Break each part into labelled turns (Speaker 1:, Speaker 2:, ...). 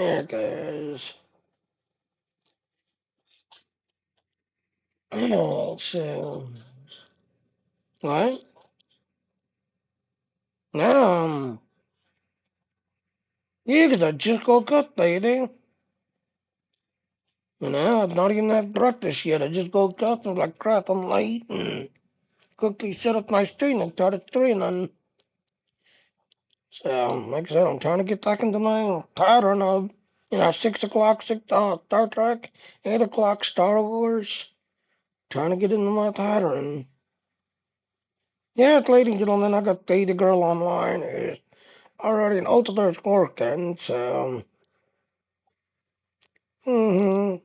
Speaker 1: There it goes. Alright, so what? Now, yeah, 'cause I just woke up, lady. I've not even had breakfast yet. I just woke up and was like, crap, I'm late, and quickly set up my stream and started streaming. So, like I said, I'm trying to get back into my pattern of, 6 o'clock Star Trek, 8 o'clock Star Wars. Trying to get into my pattern. Yes, ladies and gentlemen, I got the girl online who's already an ultimate working, so. Mm-hmm.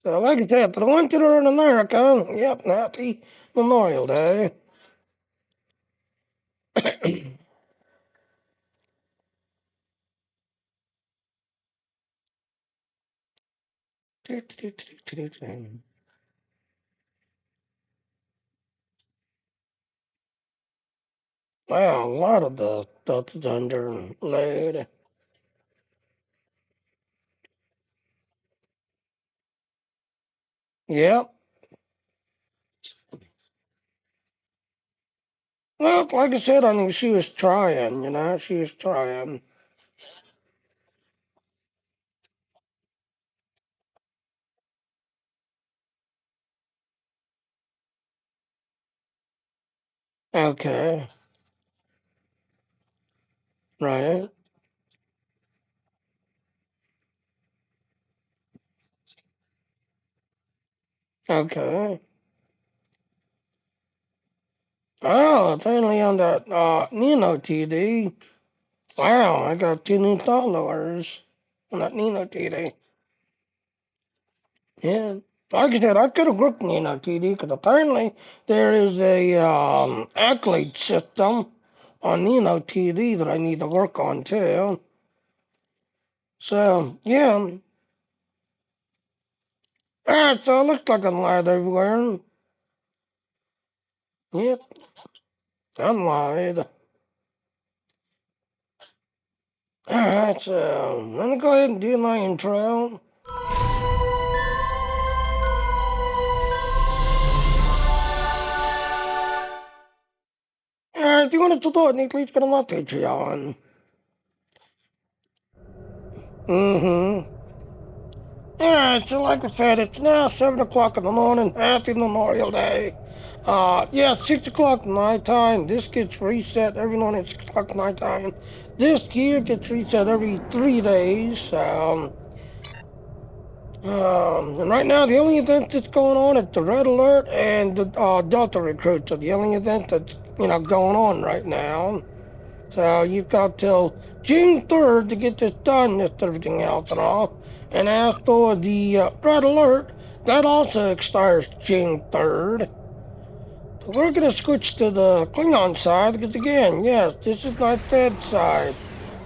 Speaker 1: So, like I said, for the ones that are in America, yep, happy Memorial Day. Wow, a lot of the stuff is underlaid. Yep. Well, like I said, I mean, she was trying, she was trying. Okay. Right. Okay. Oh, apparently on that Nino TD. Wow, I got 2 new followers on that Nino TD. Yeah. Like I said, I could have worked Nino TD because apparently there is a accolade system on Nino TD that I need to work on too. So, yeah. Alright, so it looks like I'm live everywhere. Yep, I'm live. Alright, so I'm gonna go ahead and do my intro. If you want to support me, please get on my Patreon. Mm-hmm. Alright, so like I said, it's now 7 o'clock in the morning. Happy Memorial Day. 6 o'clock night time. This gets reset every morning at 6 o'clock night time. This year gets reset every 3 days. And right now, the only event that's going on is the Red Alert and the Delta Recruit. So the only event that's going on right now. So you've got till June 3rd to get this done, this everything else and all. And as for the Red Alert, that also expires June 3rd. So we're going to switch to the Klingon side because, again, yes, this is my Fed side.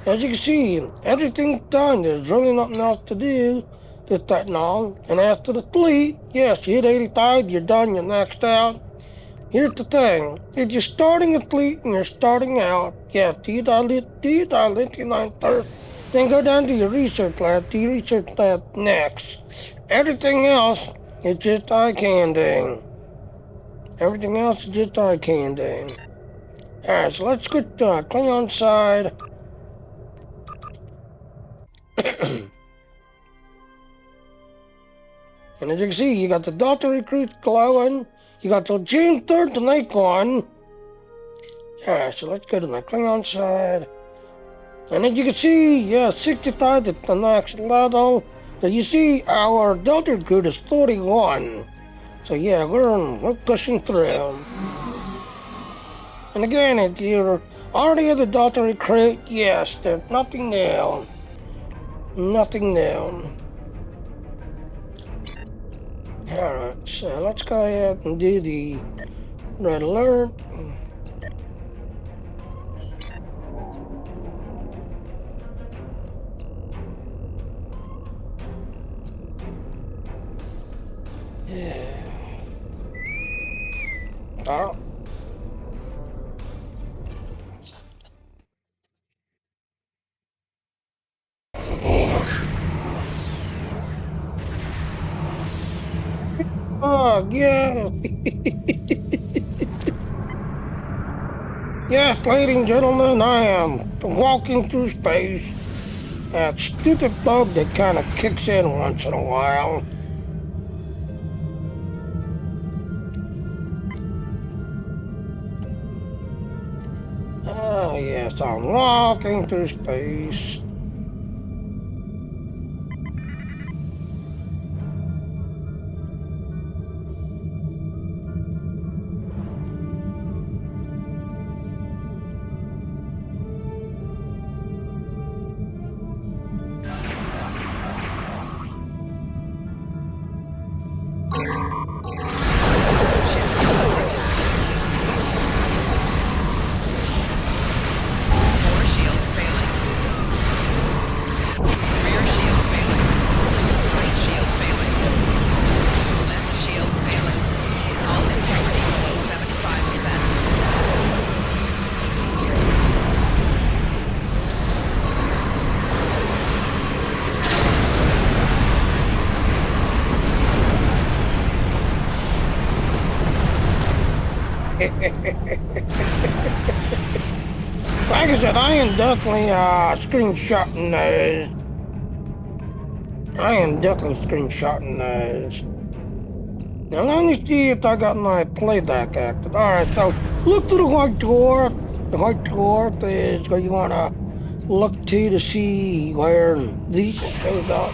Speaker 1: As you can see, everything's done. There's really nothing else to do. This, that, and all. And as to the fleet, yes, you hit 85, you're done, you're maxed out. Here's the thing. If you're starting a fleet and you're starting out, yes, do you dilute your 9 then go down to your research lab, do your research lab next. Everything else is just eye candy. Everything else is just eye candy. Alright, so let's get to Klingon side. And as you can see, you got the Delta Recruits glowing. You got till June 3rd to make one. Alright, so let's go to the Klingon side. And as you can see, yeah, 65 is the next level. So you see, our Delta Recruit is 41. So yeah, we're pushing through. And again, if you're already at the Delta Recruit, yes, there's nothing new. Nothing new. Alright, so let's go ahead and do the Red Alert. Yeah. Oh, Yeah. Yes, ladies and gentlemen, I am walking through space. That stupid bug that kind of kicks in once in a while. Ah, yes, I'm walking through space. Like I said, I am definitely screenshotting those. I am definitely screenshotting those. Now let me see if I got my playback active. Alright, so look to the white dwarf. The white dwarf is where you want to look to see where the shows up.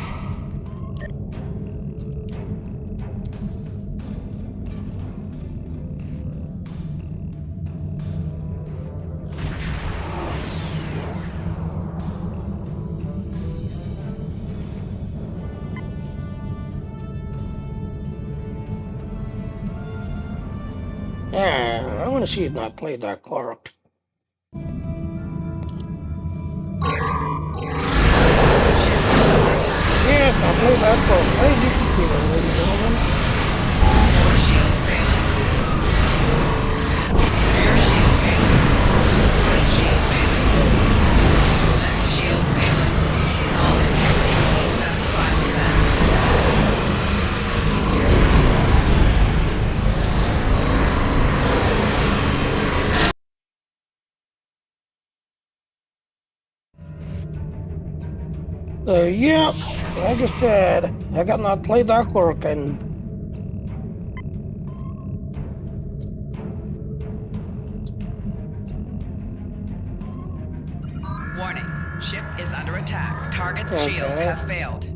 Speaker 1: Yeah, I want to see if I played that correct. Yes, I played that correct. Hey, you can see that, ladies and gentlemen. So, yeah, like I said, I got my playback working.
Speaker 2: Warning, ship is under attack. Target's shields have failed.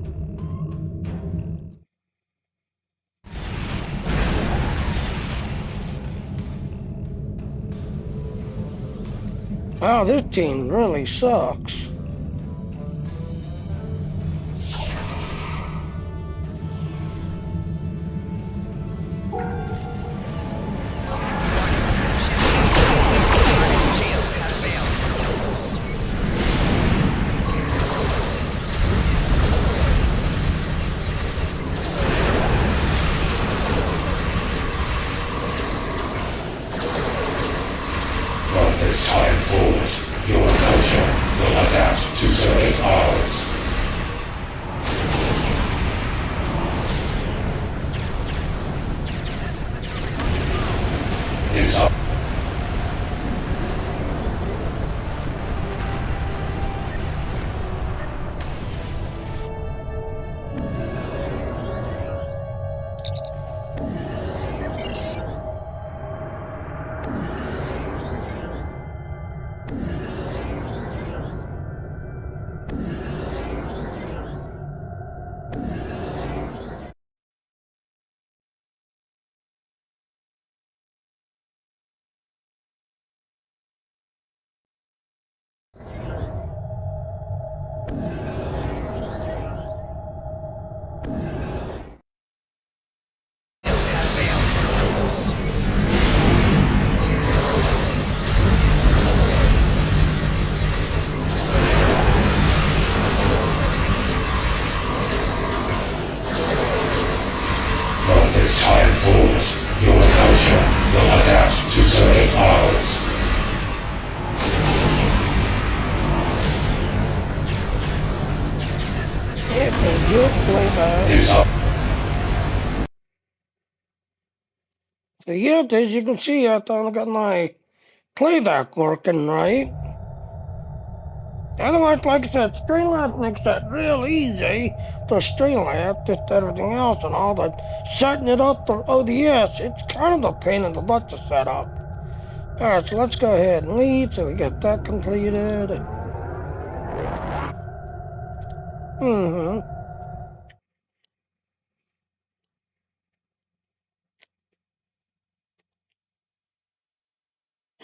Speaker 1: Wow, this team really sucks.
Speaker 3: This time forward, your culture will adapt to service ours. This time forward, your culture will adapt to service ours.
Speaker 1: It's a good playback. So yep, as you can see, I thought I got my playback working right. Otherwise, like I said, Streamlabs makes that real easy to Streamlabs, just everything else and all that. Setting it up for ODS, it's kind of a pain in the butt to set up. Alright, so let's go ahead and leave so we get that completed. Mm-hmm.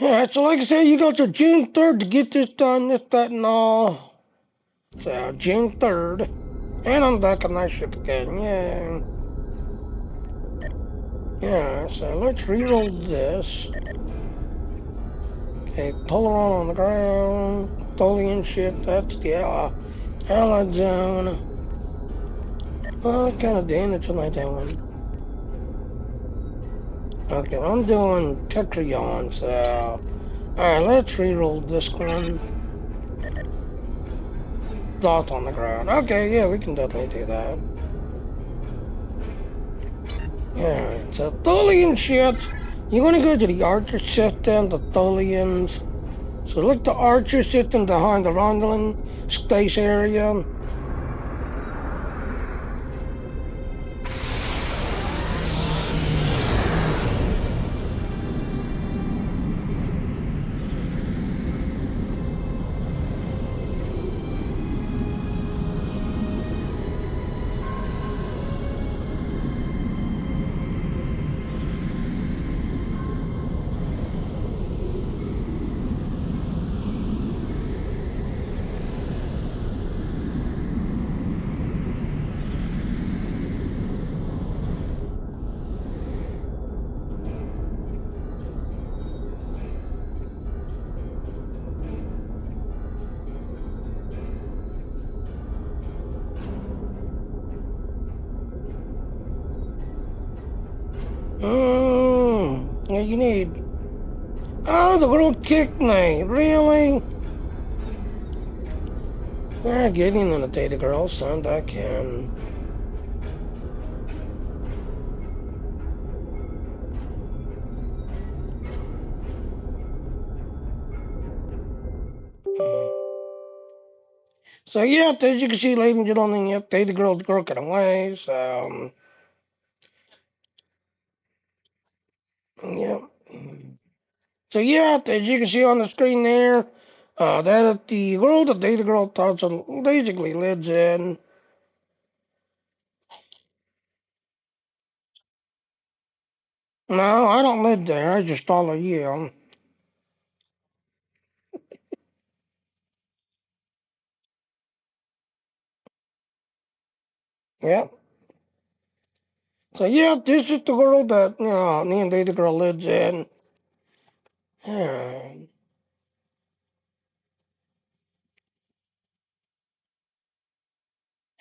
Speaker 1: Alright, so like I said, you got to June 3rd to get this done, this, that, and all. So, June 3rd. And I'm back on night shift again, yay. Yeah, so let's reroll this. Okay, Polaron on the ground. Tholian ship, that's the Allied zone. What kind of damage am I doing? Okay, I'm doing Tetrion, so... Alright, let's reroll this one. Dot on the ground. Okay, yeah, we can definitely do that. Alright, so Tholian ships. You want to go to the Archer system, the Tholians. So look the Archer system behind the Romulan space area. What you need? Oh, the little kick me. Really? Getting in the data girl, son, I can. So yeah, as you can see, ladies and gentlemen, yep, data girl's working away, so yep. So yeah, as you can see on the screen there, that is the world that data girl thoughts basically lives in. No, I don't live there. I just follow you. Yep. So yeah, this is the world that me and data girl lives in. Yeah.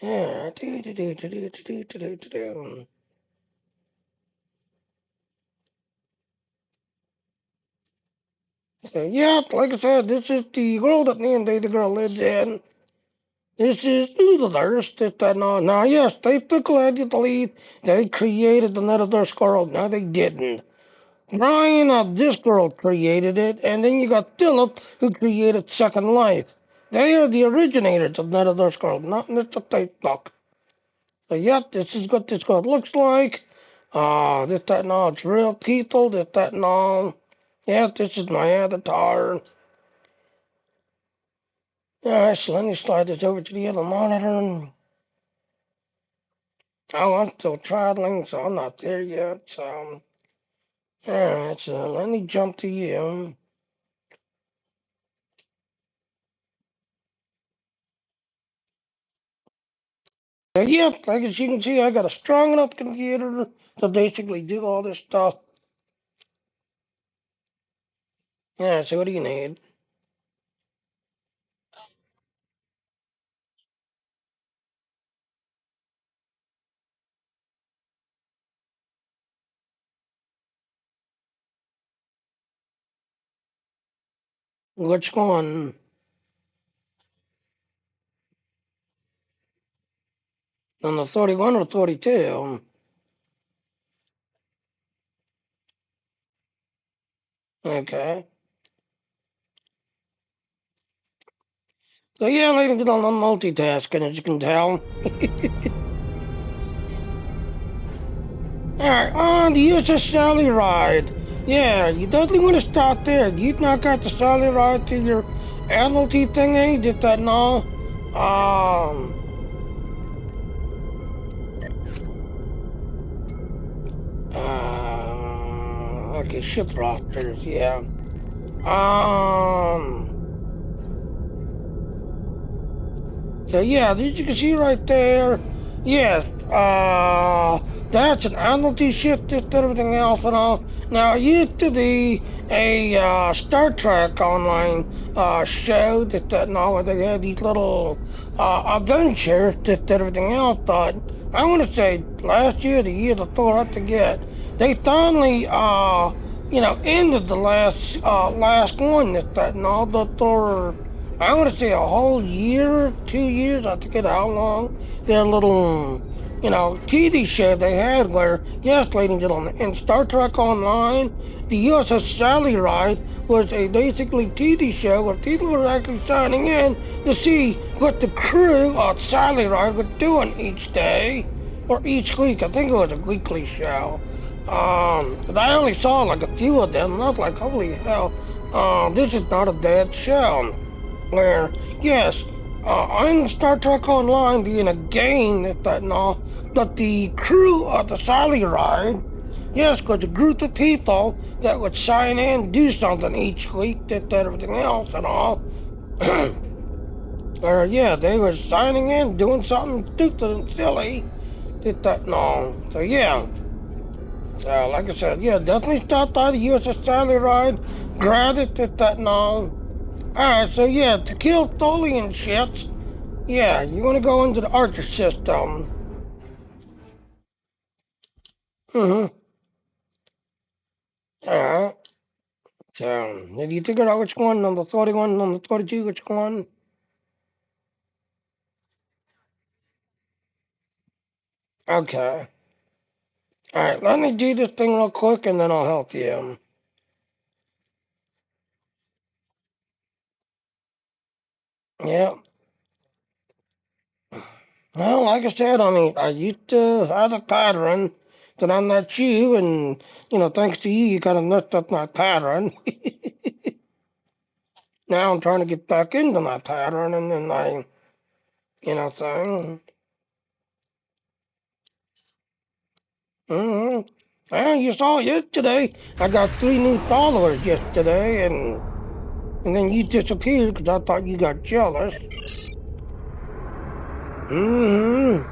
Speaker 1: Yeah. So yeah, like I said, this is the world that me and data girl lives in. This is Earth, this, that, no. Now, yes, they speculatively they created the Netherverse world. No, they didn't. Brian of this world created it, and then you got Philip, who created Second Life. They are the originators of Netherverse world, not Mr. Facebook. So, yep, this is what this world looks like. This, that, no, it's real people, this, that, no. Yeah, this is my avatar. Alright, so let me slide this over to the other monitor. Oh, I'm still traveling, so I'm not there yet. So, alright, so let me jump to you. Yep, like as you can see, I got a strong enough computer to basically do all this stuff. Yeah, so what do you need? Which one? On the 31 or 32? Okay. So yeah, ladies and gentlemen, I'm multitasking, as you can tell. Alright, on the USS Sally ride. Yeah, you definitely want to start there. You not got the Sally ride to your Admiralty thingy? Did that no? Okay, ship rosters, yeah. So yeah, as you can see right there, yes, that's an Admiralty ship, just everything else and all. Now, it used to be a Star Trek online show that and all, where they had these little adventures, just everything else. But I want to say last year, the year before, I forget, they finally, ended the last one that and all, but for I want to say a whole year, 2 years, I forget how long, their little, TV show they had where, yes, ladies and gentlemen, in Star Trek Online, the USS Sally ride was a basically TV show where people were actually signing in to see what the crew of Sally ride was doing each day or each week. I think it was a weekly show. But I only saw like a few of them, and I was like, holy hell, this is not a bad show where, yes, in Star Trek Online being a game that and all, but the crew of the Sally ride, yes, because a group of people that would sign in, do something each week, that everything else and all, or yeah, they were signing in, doing something stupid and silly, that and all. So yeah. So like I said, yeah, definitely stop by the USS Sally ride, grab it, that and all. Alright, so yeah, to kill Tholian ships, yeah, you want to go into the Archer system. Mm-hmm. Alright. So, have you figured out which one? Number 41, number 42, which one? Okay. Alright, let me do this thing real quick and then I'll help you. Yeah. Well, like I said, I mean, I used to have a pattern that I'm not you, and, thanks to you, you kind of messed up my pattern. Now I'm trying to get back into my pattern, and then thing. Mm-hmm. Well, you saw yesterday, I got 3 new followers yesterday, and then you disappeared because I thought you got jealous. Mm-hmm.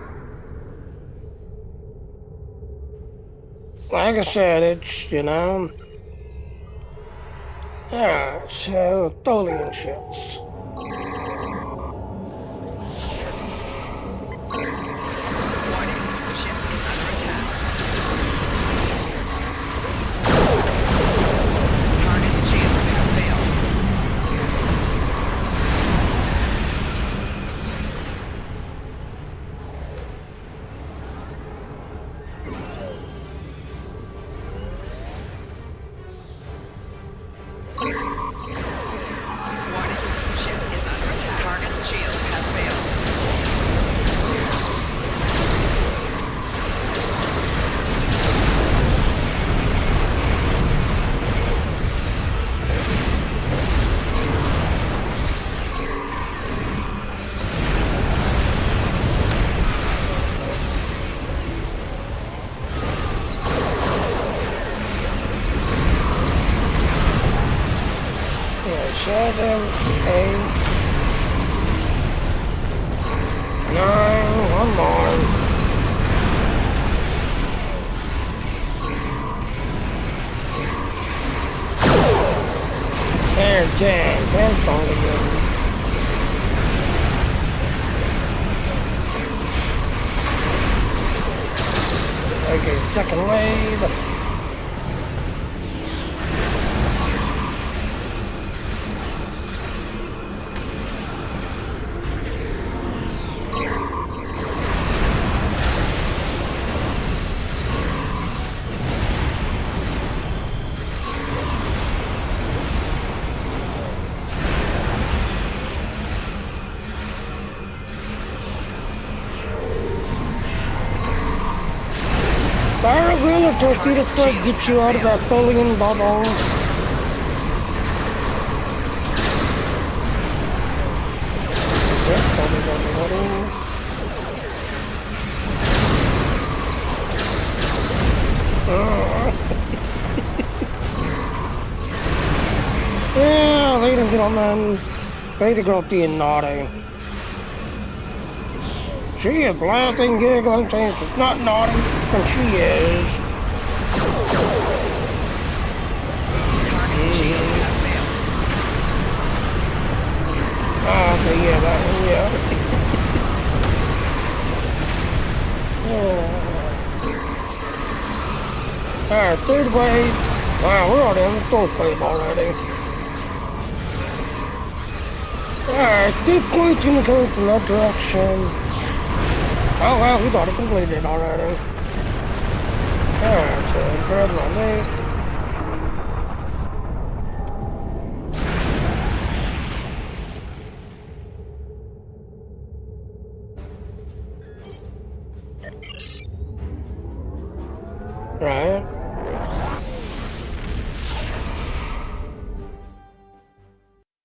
Speaker 1: Like I said, it's, yeah, so Tholian ships. Seven, 8, 9, one more. There's 10, 10's going to get me. Okay, second wave. the torpedo strike get you out of that Tholian bubble? Yeah, ladies and gentlemen, baby girl being naughty. She is laughing, giggling, saying she's not naughty, and she is. Okay, yeah, that one, yeah. Alright, third wave. Wow, we're already on the fourth wave already. Alright, keep pointing the coast in that direction. Oh wow, we've already completed already. Alright, so grab my mate. Right.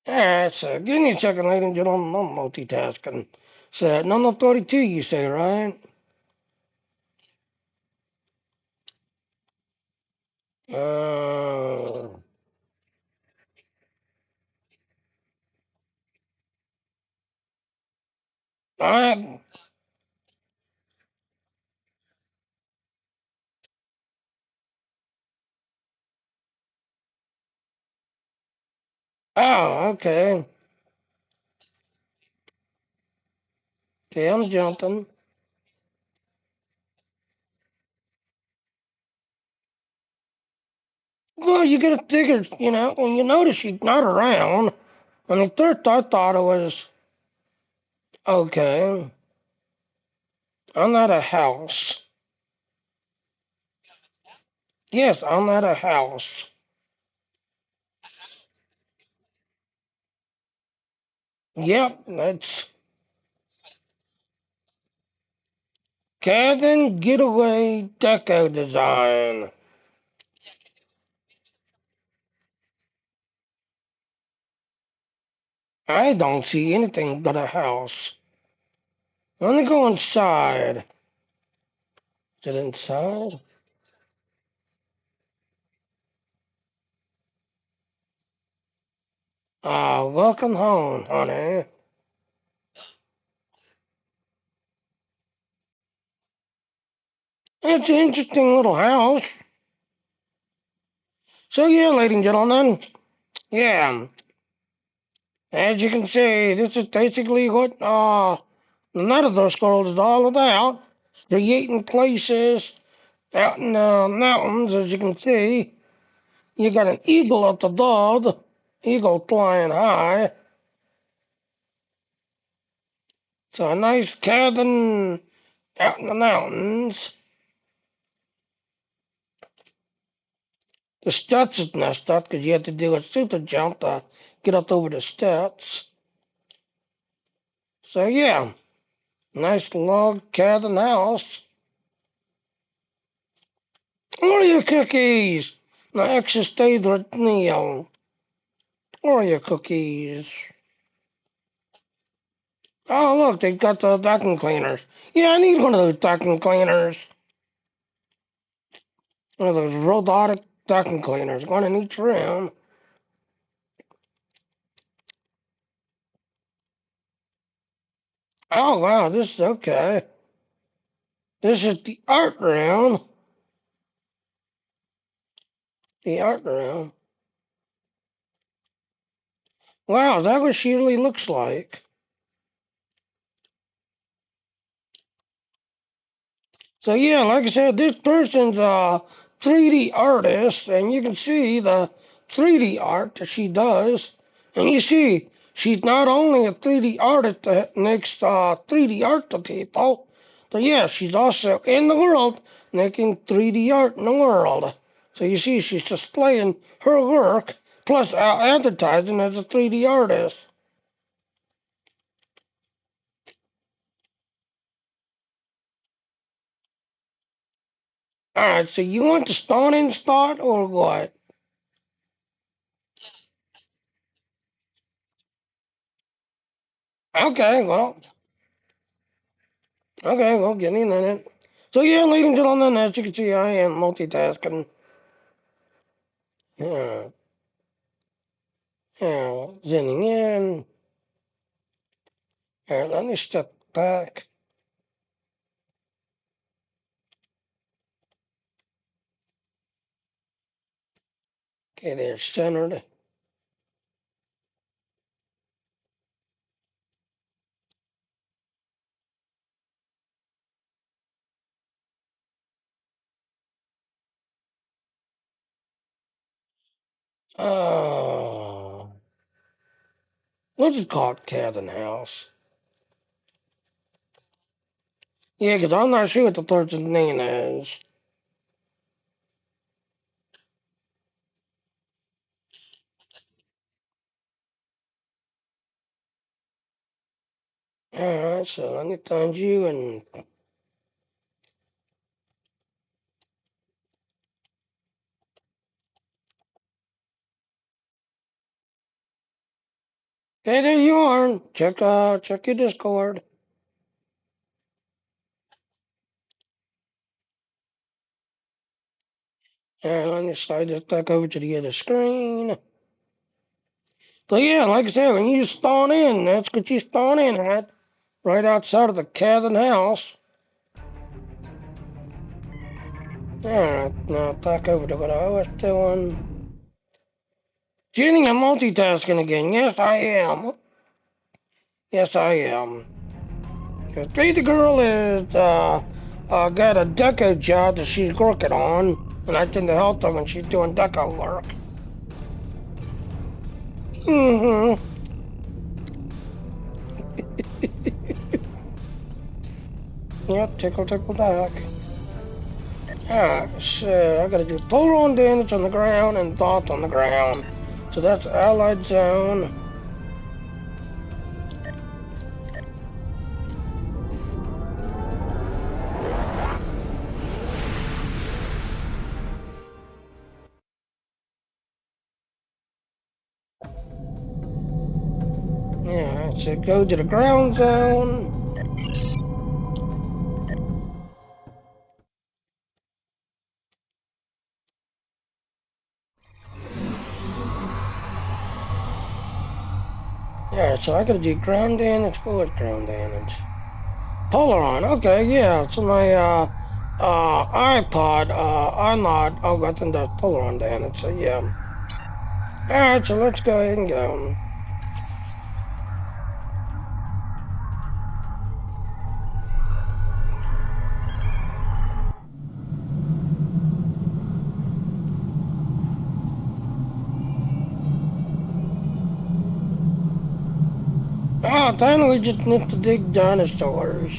Speaker 1: Alright, so give me a second, ladies and gentlemen, I'm multitasking. So, number 32 you say, right? I, oh, okay. Okay, I'm jumping. Well, you gotta figure, when you notice she's not around, and at first I thought it was, okay, I'm at a house. Yes, I'm at a house. Yep, that's Cabin Getaway Deco Design. I don't see anything but a house. Let me go inside. Is it inside? Ah, welcome home, honey. It's an interesting little house. So yeah, ladies and gentlemen, yeah, as you can see, this is basically what none of those scrolls is all about. Creating places out in the mountains, as you can see. You got an eagle up above, eagle flying high. So a nice cabin out in the mountains. The steps is messed up because you have to do a super jump to get up over the steps. So yeah, nice log cabin house. Oreo cookies! My ex's favorite meal. Oreo cookies. Oh look, they've got the vacuum cleaners. Yeah, I need one of those vacuum cleaners. One of those robotic vacuum cleaners, one in each room. Oh wow, this is okay. This is the art room. The art room. Wow, that what she really looks like. So yeah, like I said, this person's a 3D artist, and you can see the 3D art that she does. And you see, she's not only a 3D artist that makes 3D art to people, but yeah, she's also in the world making 3D art in the world. So you see, she's displaying her work plus advertising as a 3D artist. Alright, so you want the spawning start or what? Okay, well, give me a minute. So yeah, ladies and gentlemen, as you can see, I am multitasking. Yeah, yeah, zooming in. Alright, let me step back. Okay, they're centered. Let's just call it Cabin House. Yeah, because I'm not sure what the person's name is. Alright, so let me find you and hey, there you are. Check your Discord. And let me slide this back over to the other screen. So yeah, like I said, when you spawn in, that's what you spawn in at. Right outside of the cabin house. Alright, now back over to what I was doing. Jenny, I'm multitasking again. Yes, I am. Yes, I am. The girl is got a deco job that she's working on, and I tend to help her when she's doing deco work. Mm-hmm. Yep, tickle back. Alright, so I gotta do polar on damage on the ground and thoughts on the ground. So that's Allied Zone. Yeah, so go to the ground zone. Yeah, so I gotta do ground damage. What was ground damage? Polar on. Okay, yeah. So my iPod, iMod, oh, got them does polar on damage. So yeah. All right, so let's go ahead and go. Oh, then we just need to dig dinosaurs.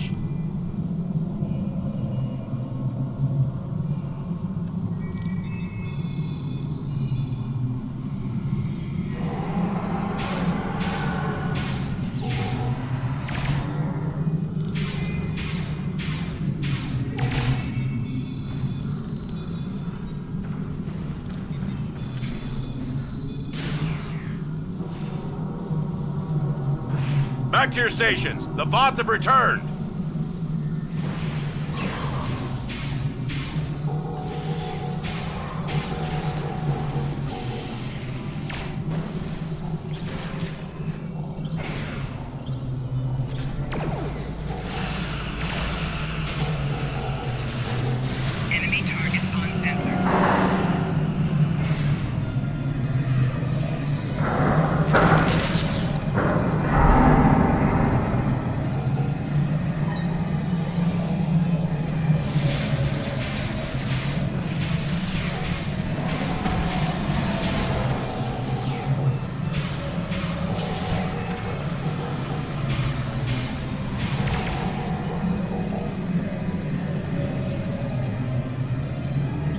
Speaker 4: Back to your stations. The VODs have returned.
Speaker 2: Enemy target on sensor.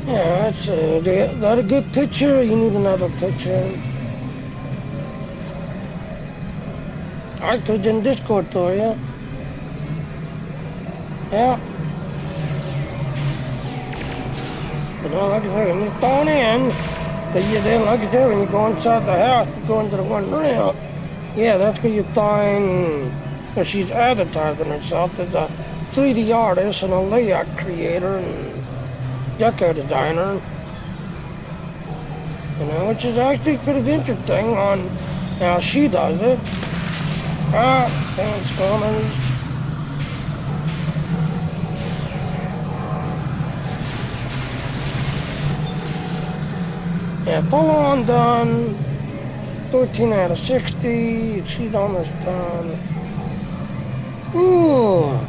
Speaker 1: Yeah, that's that a good picture? Or you need another picture? I put it in Discord for you. Yeah. Like I said, when you're going in, then like I said, when you go inside the house, you go into the one room. Yeah, that's where you find, she's advertising herself as a 3D artist and a layout creator and deco designer. Which is actually kind of interesting on how she does it. Transformers. Yeah, full on done. 13 out of 60. She's almost done. Ooh,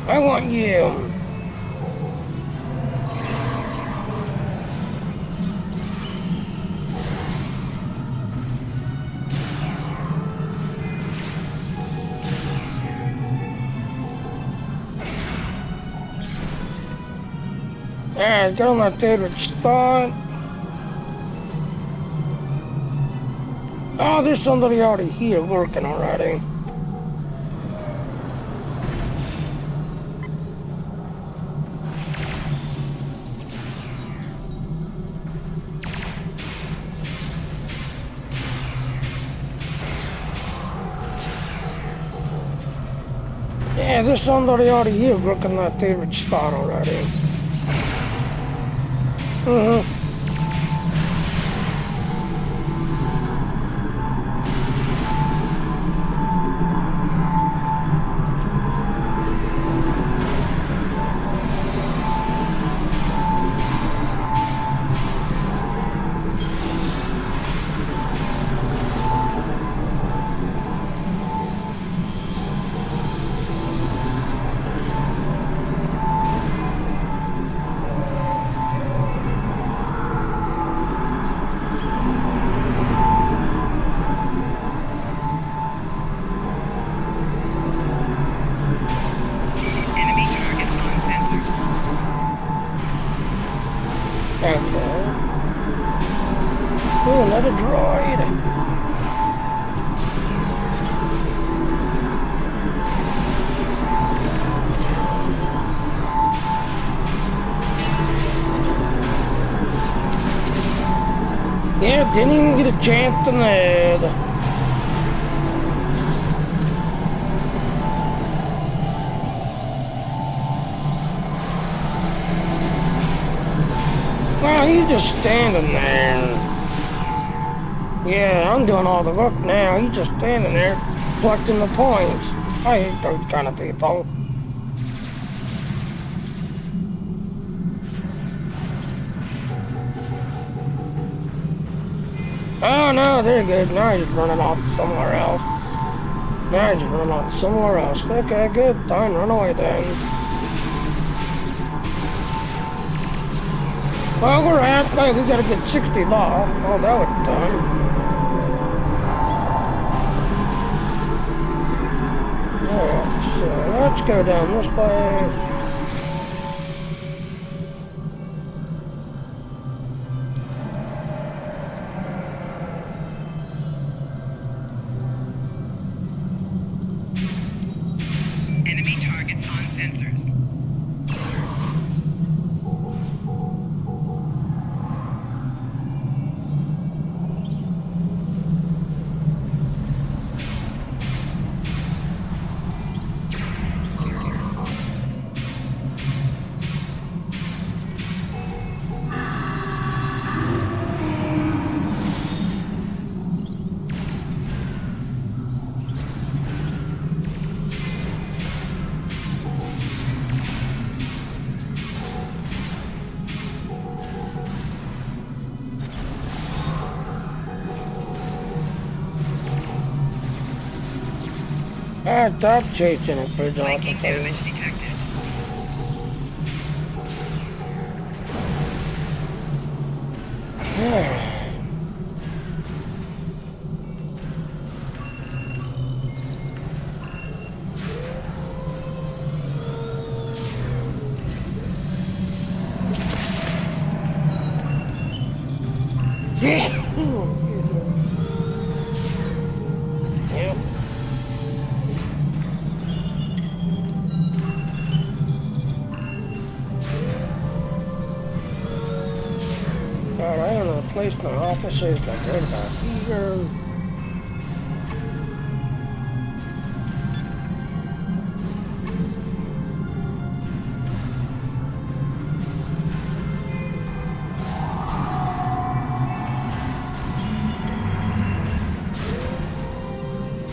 Speaker 1: I want you. Alright, get on my favorite spot. Oh, there's somebody already here working already. Yeah, there's somebody already here working that favorite spot already. Oh, another droid. Yeah, didn't even get a chance to land. Wow, he's just standing there. Yeah, I'm doing all the work now. He's just standing there collecting the points. I hate those kind of people. Oh no, they're good. Now he's running off somewhere else. Now he's running off somewhere else. Okay, good. Fine, run away then. Well, we're halfway. We gotta get 60 off. Oh, that was done. Alright, so let's go down this way.
Speaker 2: Enemy targets on sensors.
Speaker 1: Stop chasing it, bridge off the
Speaker 2: Flanking damage detected.
Speaker 1: Yep. placed in offices that read about fever.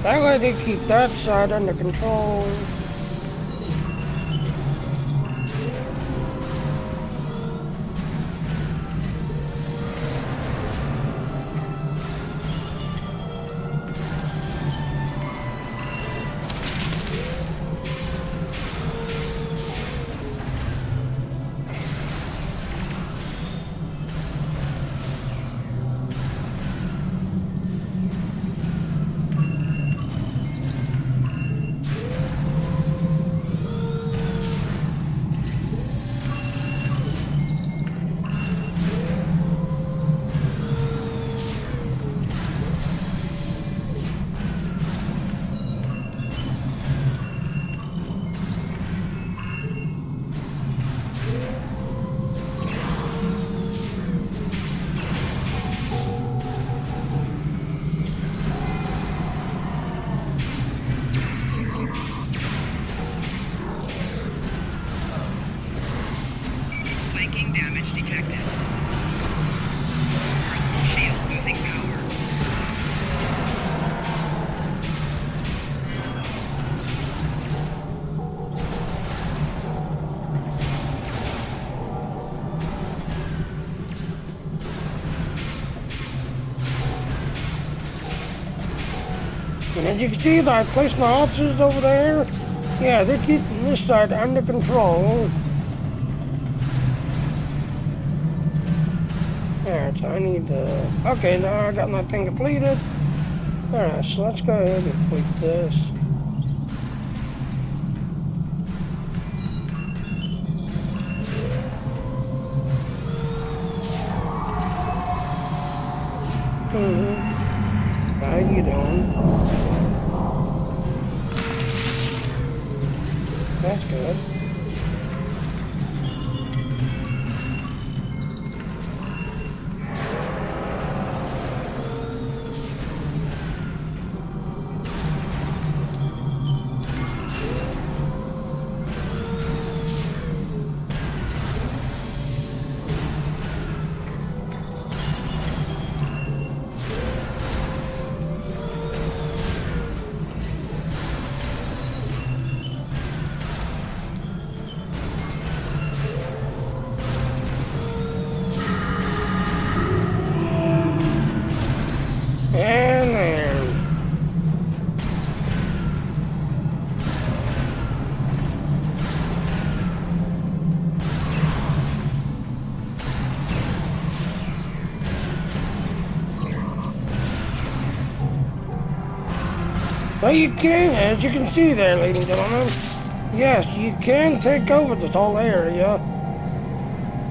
Speaker 1: That way they keep that side under control.
Speaker 2: Flanking damage detected. Personal shield losing power.
Speaker 1: And as you can see, I placed my officers over there. Yeah, they're keeping this side under control. Alright, so I need to... Okay, now I got my thing completed. Alright, so let's go ahead and complete this. How you doing? That's good. And there. Well, you can, as you can see there, ladies and gentlemen, yes, you can take over this whole area.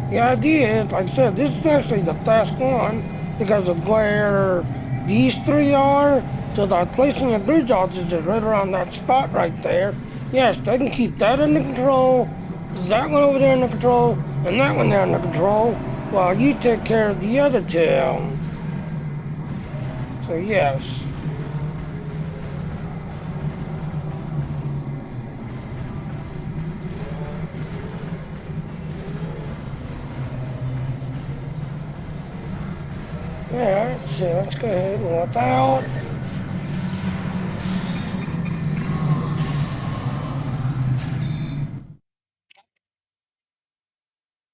Speaker 1: The idea is, like I said, this is actually the fast one because of where these three are. So that placing a bridge officer is right around that spot right there. Yes, they can keep that under control, that one over there under control, and that one there under control, while you take care of the other two. So yes. Alright, so let's go ahead and walk out.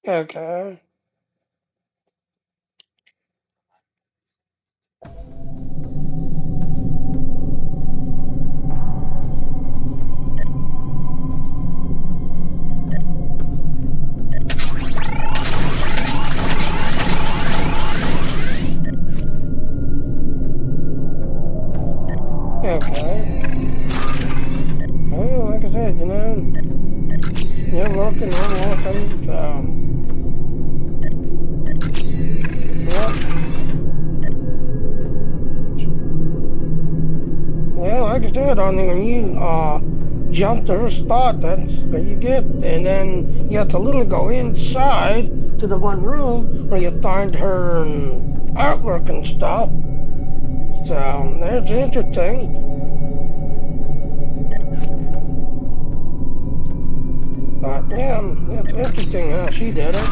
Speaker 1: Okay. Okay. Oh, like I said, you know, you're working on working, yep. Well, like I said, I mean, when you jump to her spot, that's what you get. And then you have to literally go inside to the one room where you find her artwork and stuff. So that's interesting. But yeah, it's interesting how she did it.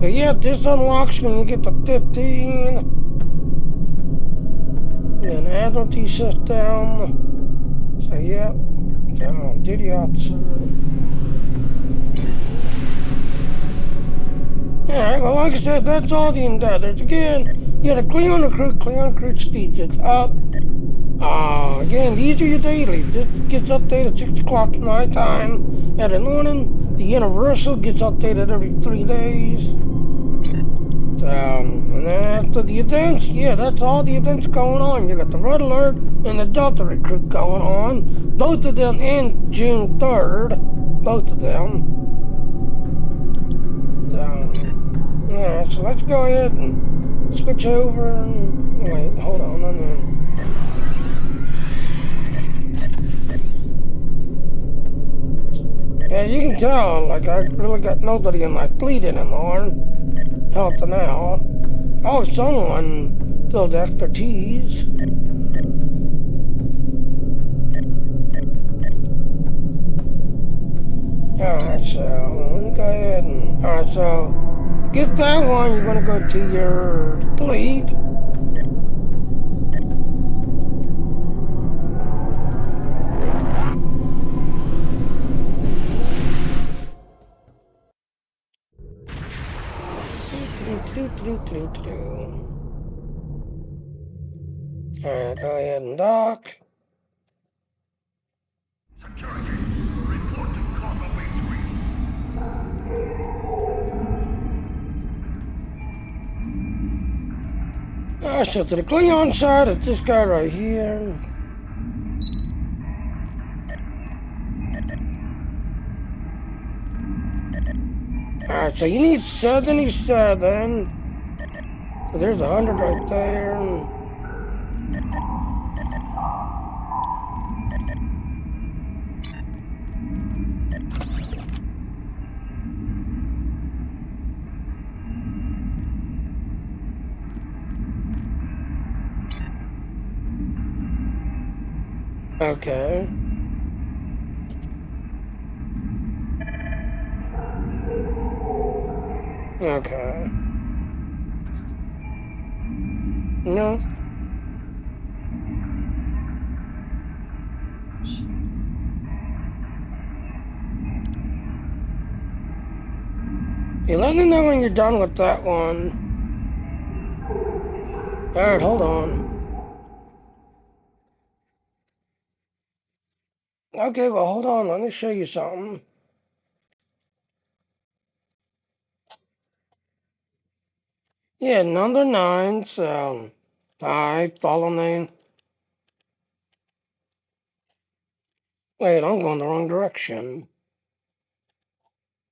Speaker 1: So yeah, this unlocks when you get to 15. Then admiralty system. So yeah, so duty officer. Alright, well like I said, that's all the indebtedness. Again, yeah, the Klingon recruit speed is up. Again, these are your dailies. This gets updated at 6 o'clock my time every morning. The Universal gets updated every 3 days. And then after the events, yeah, that's all the events going on. You got the Red Alert and the Delta Recruit going on. Both of them end June 3rd. Both of them. Yeah, so let's go ahead and switch over and wait, hold on a minute. Yeah, you can tell, like, I really got nobody in my fleet anymore helping out. Oh, someone built expertise. Alright, so let me go ahead and, alright, so get that one, you're gonna go to your fleet. Alright, go ahead and dock. So to the Klingon side, it's this guy right here. Alright, so you need 77. So there's 100 right there. Okay. Okay. No. You let me know when you're done with that one. Alright, hold on. Okay, well, hold on. Let me show you something. Yeah, number 9, so. Alright, follow me. Wait, I'm going the wrong direction.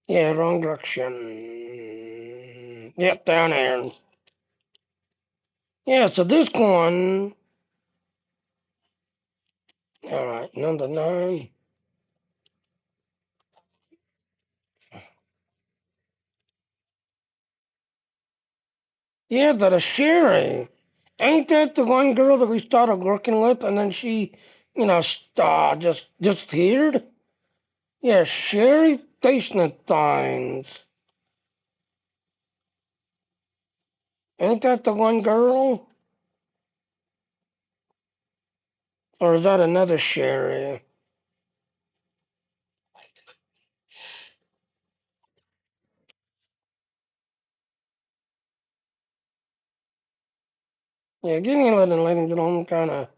Speaker 1: Yeah, wrong direction. Yep, down there. Yeah, so this one. Alright, number 9. Yeah, that is Sherry. Ain't that the one girl that we started working with and then she, just disappeared? Yeah, Sherry Thines. Ain't that the one girl? Or is that another Sherry? Yeah, getting a little lady, kind of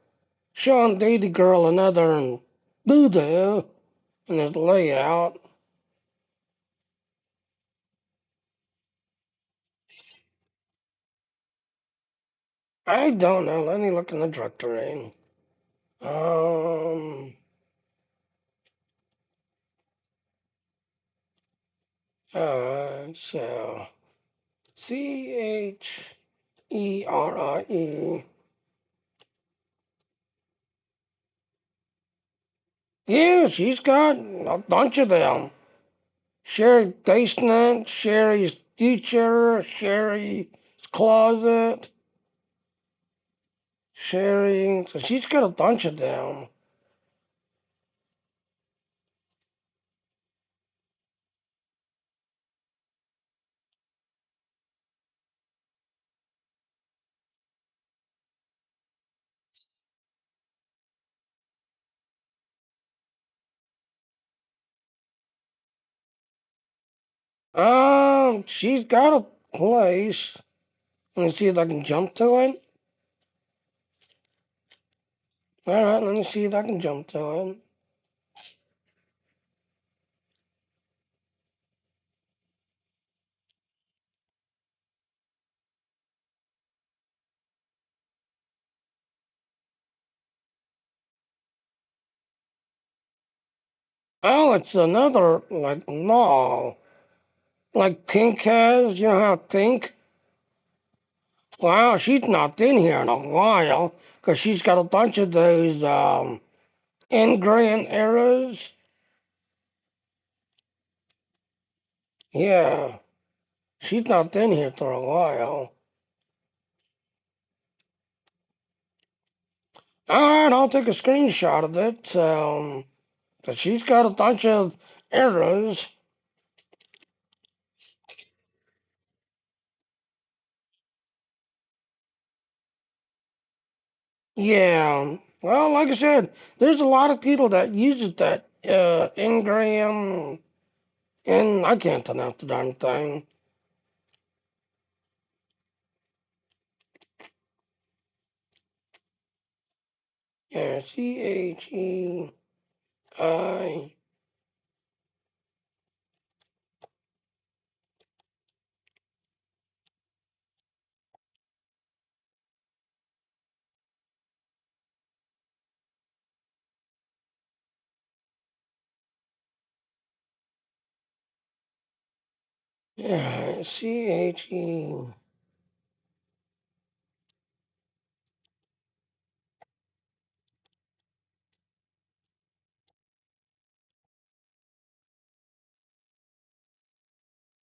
Speaker 1: showing Lady Girl another and Voodoo in his layout. I don't know. Let me look in the directory. So CHERIE. Yeah, she's got a bunch of them. Sherry's basement, Sherry's future, Sherry's closet, Sherry. So she's got a bunch of them. She's got a place. Let me see if I can jump to it. All right, let me see if I can jump to it. Oh, it's another, like, no. Like Pink has, you know how Pink? Wow, she's not been here in a while, 'cause she's got a bunch of those, Ingrian eras. Yeah, she's not been here for a while. Alright, I'll take a screenshot of it. 'Cause she's got a bunch of eras. Yeah. Well, like I said, there's a lot of people that uses that Ingram, and I can't pronounce the darn thing. Yeah, CHEI. Yeah, CHE.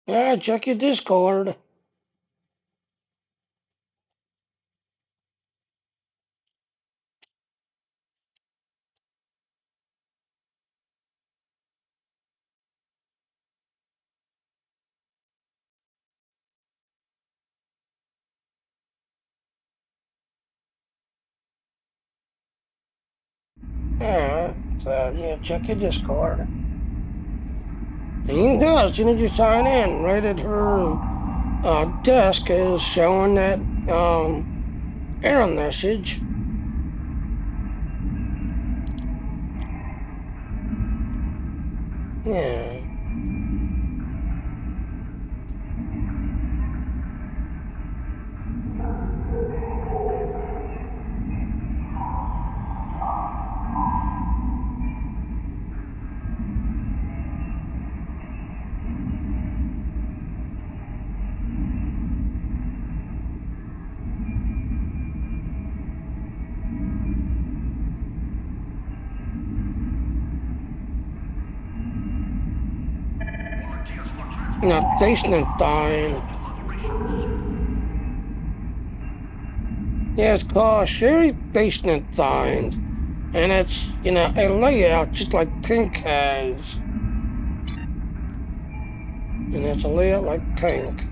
Speaker 1: Yeah, check your Discord. Yeah, so yeah, check your Discord. And you can do it as soon as you sign in. Right at her desk is showing that error message. Yeah. Not basement time. Yeah, it's called Sherry Basement Find. And it's, a layout just like Pink has. And it's a layout like Pink.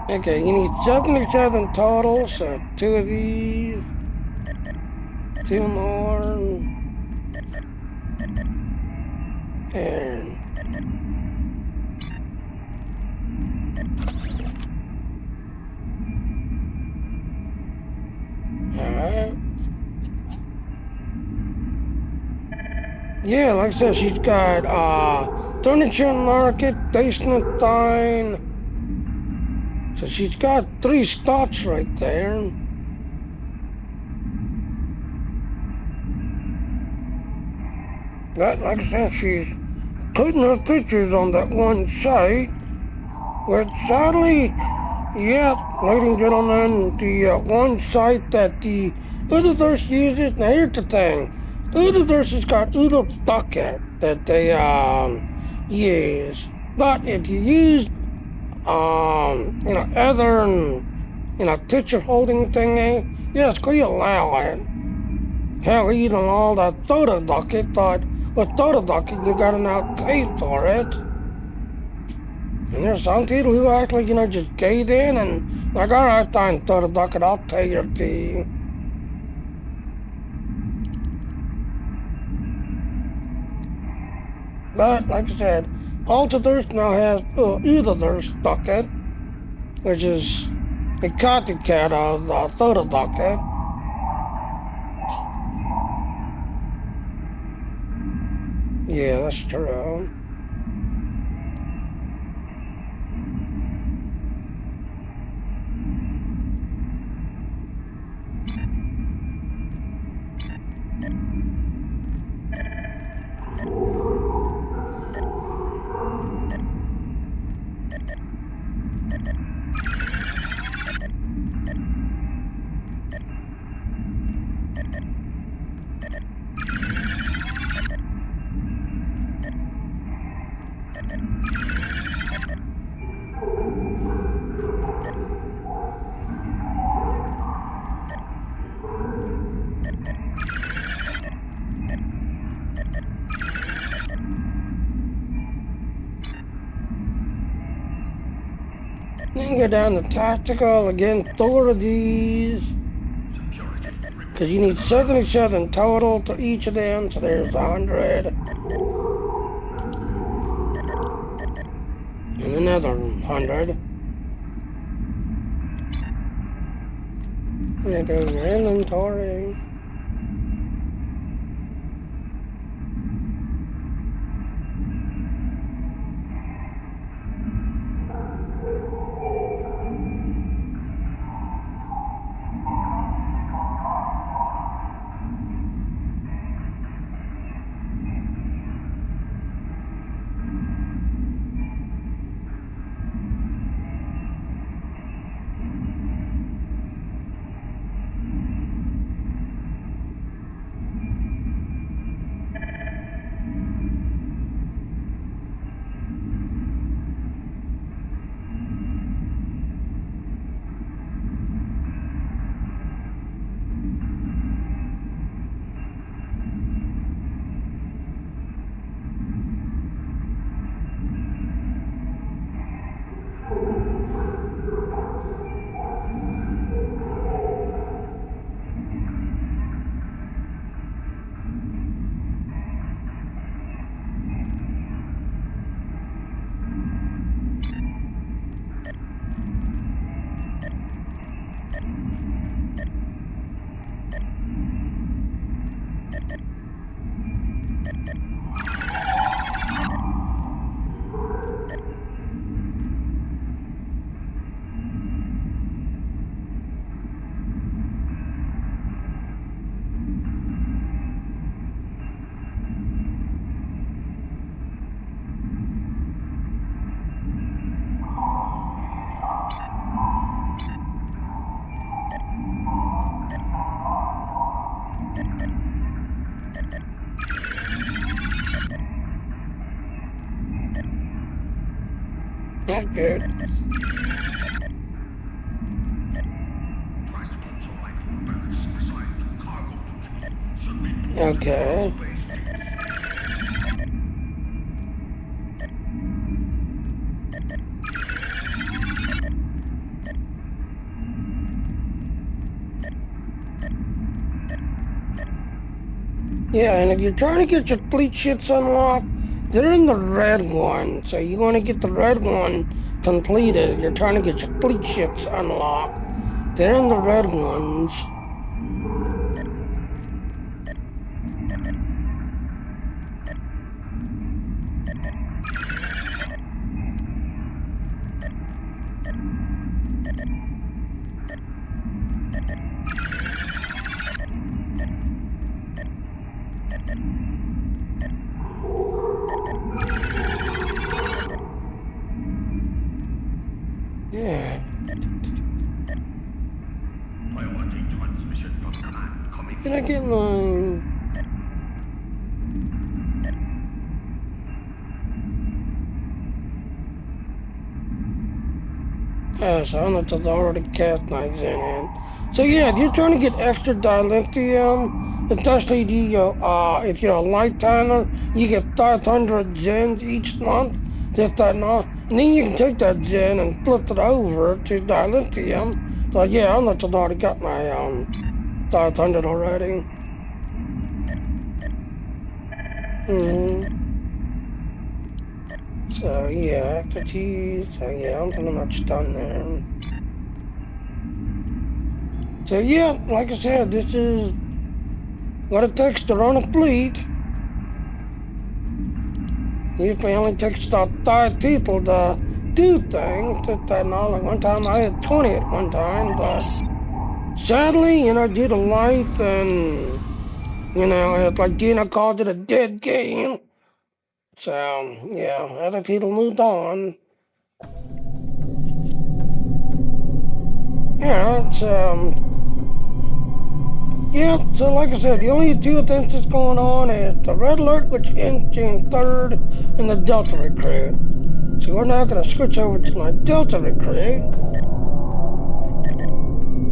Speaker 1: Okay, you need 77 total, so 2 of these. Two more. And alright. Yeah, like I said, she's got furniture market, basement fine. So she's got 3 spots right there. That, like I said, she's putting her pictures on that one site, which sadly, yeah, ladies and gentlemen, the one site that the Universe uses, now here's the thing, the Universe has got Udo Bucket that they use, but if you use other picture holding thingy, yes, we allow it. Hell, even all that photo bucket, but with photo bucket, you gotta now pay for it. And there's some people who actually, just gave in and like, all right, fine, photo bucket, I'll pay your fee. But like I said, Altiverse now has Universe bucket, which is a copycat of photo bucket. Yeah, that's true. Then go down to tactical, again, 4 of these. Because you need 77 total to each of them, so there's 100. And another 100. There goes your inventory. Not good. Okay. Yeah, and if you're trying to get your fleet ships unlocked, they're in the red one. So you want to get the red one completed. You're trying to get your fleet ships unlocked. They're in the red ones. Yeah. Did I get mine? Yes, I know it's already cast knives in. So yeah, if you're trying to get extra dilithium, especially if you're a lifetimer, you get 500 gens each month. Just that not, and then you can take that gen and flip it over to dilithium. So yeah, I know it's already got my 500 already. hmm So yeah, expertise. So yeah, I'm pretty much done there. So yeah, like I said, this is what it takes to run a fleet. Usually only takes about 5 people to do things. Just that now, like one time I had 20 at one time, but sadly, due to life and, it's like Gina called it a dead game. So, yeah, other people moved on. So like I said, the only two events that's going on is the Red Alert, which ends June 3rd, and the Delta Recruit. So we're now going to switch over to my Delta Recruit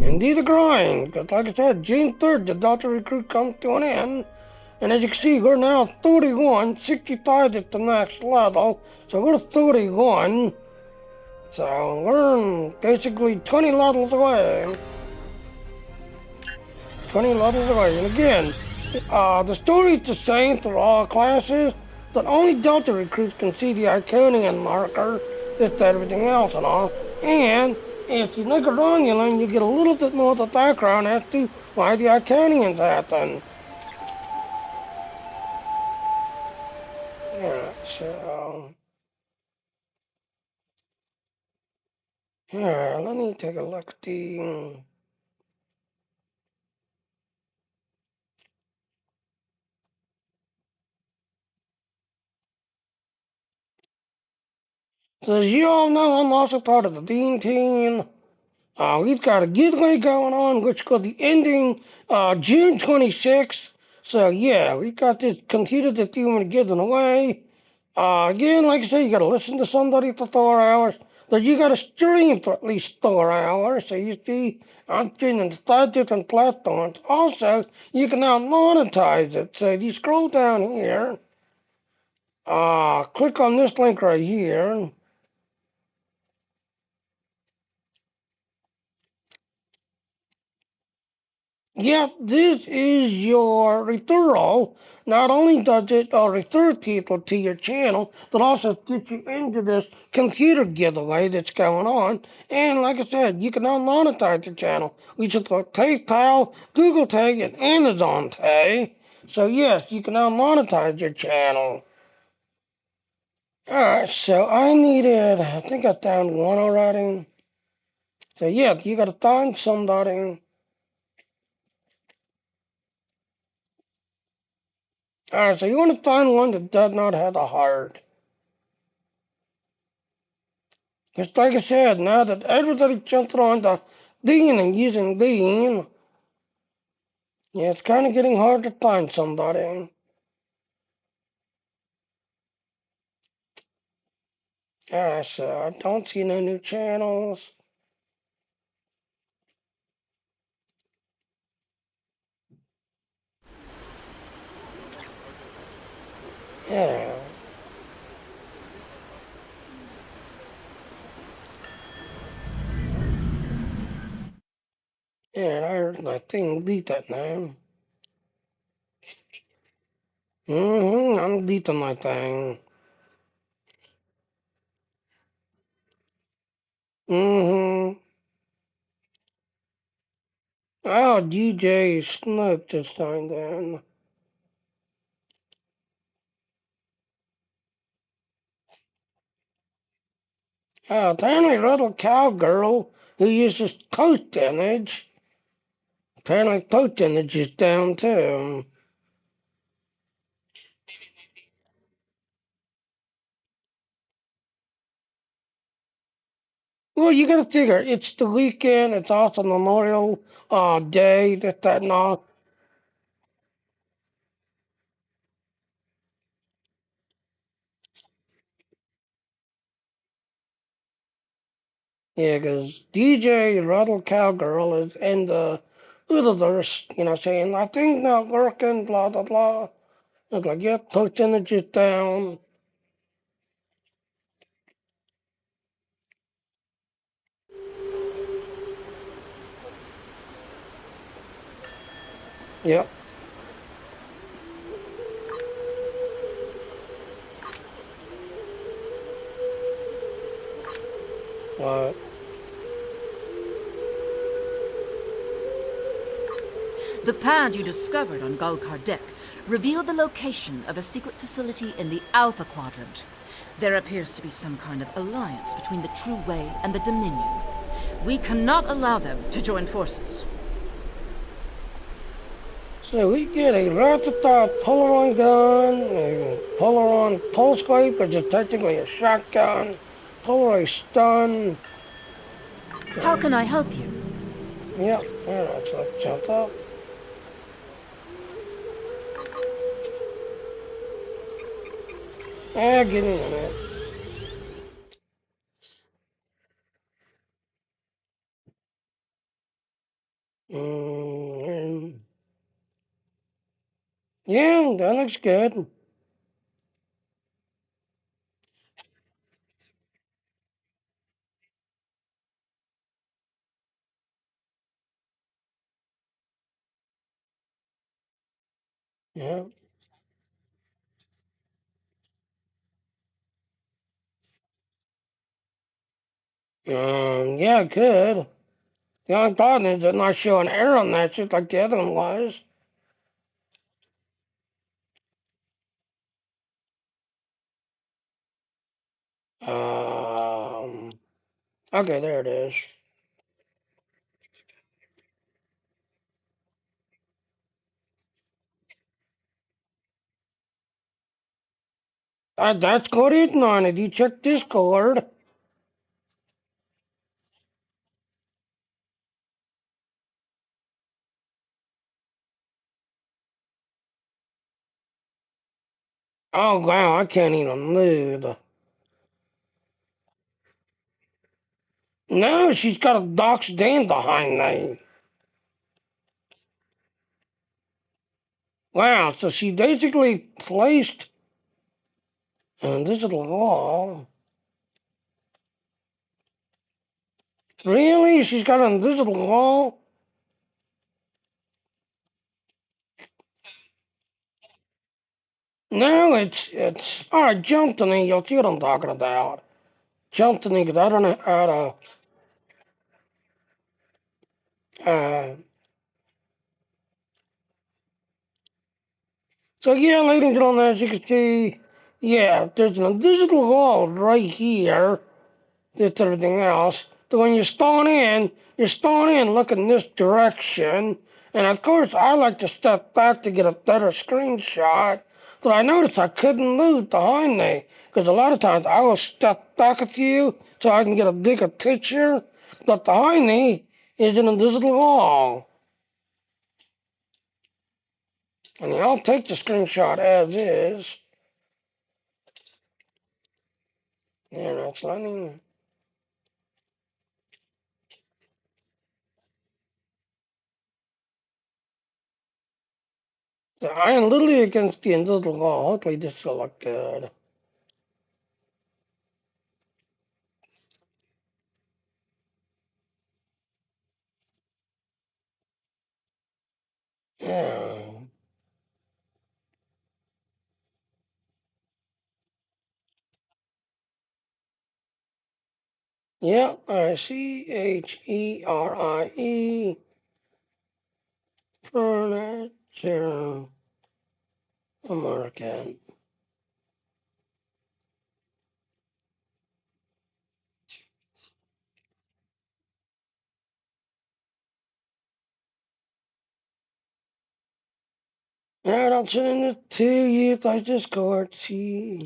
Speaker 1: and do the grind. Because like I said, June 3rd, the Delta Recruit comes to an end. And as you can see, we're now 31, 65 at the next level. So we're 31. So we're basically 20 levels away. 20 levels away. And again, the story's the same for all classes, but only Delta recruits can see the Iconian marker, just everything else and all. And if you look at Romulan, you get a little bit more of the background as to why the Iconians happen. Yeah, so here, let me take a look at the. So as you all know, I'm also part of the Dean team. We've got a giveaway going on, which could be ending June 26th. So yeah, we've got this computer that you want to give away. Again, like I say, you got to listen to somebody for 4 hours. But you got to stream for at least 4 hours. So you see, I'm streaming to 5 different platforms. Also, you can now monetize it. So if you scroll down here, click on this link right here. Yep, this is your referral. Not only does it refer people to your channel, but also get you into this computer giveaway that's going on. And like I said, you can now monetize your channel. We support PayPal, Google Pay, and Amazon Pay. So yes, you can now monetize your channel. Alright, so I think I found one already. So yeah, you gotta find somebody. Alright, so you want to find one that does not have a heart. Just like I said, now that everybody's jumping on the Dean and using Dean, yeah, it's kind of getting hard to find somebody. So I don't see no new channels. Yeah. Yeah, I heard my thing beat that name. I'm deleting my thing. Mm-hmm. Oh, DJ Snook just signed in. Oh, apparently little cowgirl who uses post image. Apparently post image is down too. Well, you gotta figure, it's the weekend, it's also Memorial Day, that, and all. Yeah, 'cause DJ Ruddle Cowgirl is in the universe, saying, I think not working, blah, blah, blah. It's like, yep, post images down. Yep. Uh,
Speaker 5: The pad you discovered on Gulkar Deck revealed the location of a secret facility in the Alpha Quadrant. There appears to be some kind of alliance between the True Way and the Dominion. We cannot allow them to join forces.
Speaker 1: so we get a Ratata Polaron gun, a Polaron Pulscope, which is technically a shotgun, Polaroid stun.
Speaker 5: How can I help you?
Speaker 1: Yep, yeah, that's what jumped up. Give me a minute. Mm, yeah, that looks good. Yeah. Yeah, good. The only problem is they're not showing air on that just like the other one was. Um, okay, there it is. That's good eating on it. You check Discord. Oh, wow, I can't even move. No, she's got a dock stand behind me. Wow, so she basically placed a digital wall. Really? She's got a digital wall? No, it's. All right, jump to me. You'll see what I'm talking about. Jump to me, because I don't know how to. So, yeah, ladies and gentlemen, as you can see, yeah, there's a digital wall right here. That's everything else. So when you're staying in looking this direction. And of course, I like to step back to get a better screenshot. But I noticed I couldn't move behind me because a lot of times I will step back a few so I can get a bigger picture. But behind me is an invisible wall. And I'll take the screenshot as is. Yeah, that's letting. So I am literally against the invisible wall. Hopefully this will look good. Yeah. Yep, Chere. Furniture American. Alright, I'll send it to you by Discord. Chere.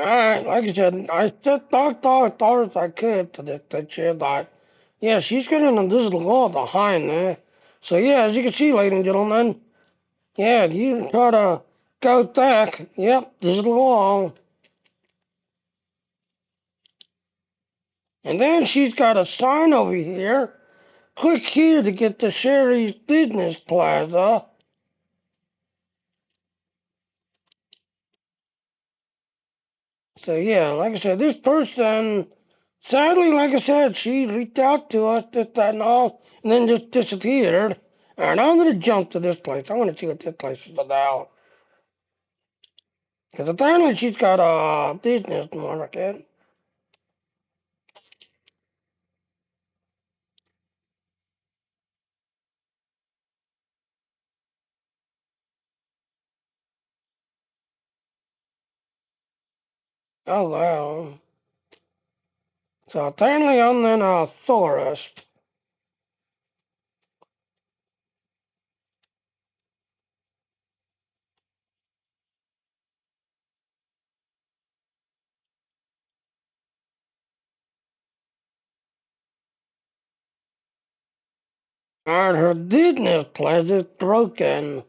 Speaker 1: Alright, like I said, I just thought as I could to that chair that, yeah, she's getting a digital wall behind there. So yeah, as you can see, ladies and gentlemen, yeah, you try to go back, yep, digital wall. And then she's got a sign over here. Click here to get to Sherry's Business Plaza. So yeah, like I said, this person, sadly, like I said, she reached out to us, this, that, and all, and then just disappeared. And I'm gonna jump to this place. I want to see what this place is about. Because apparently she's got a business market. Oh wow. So apparently I'm in a forest. And her business place is broken.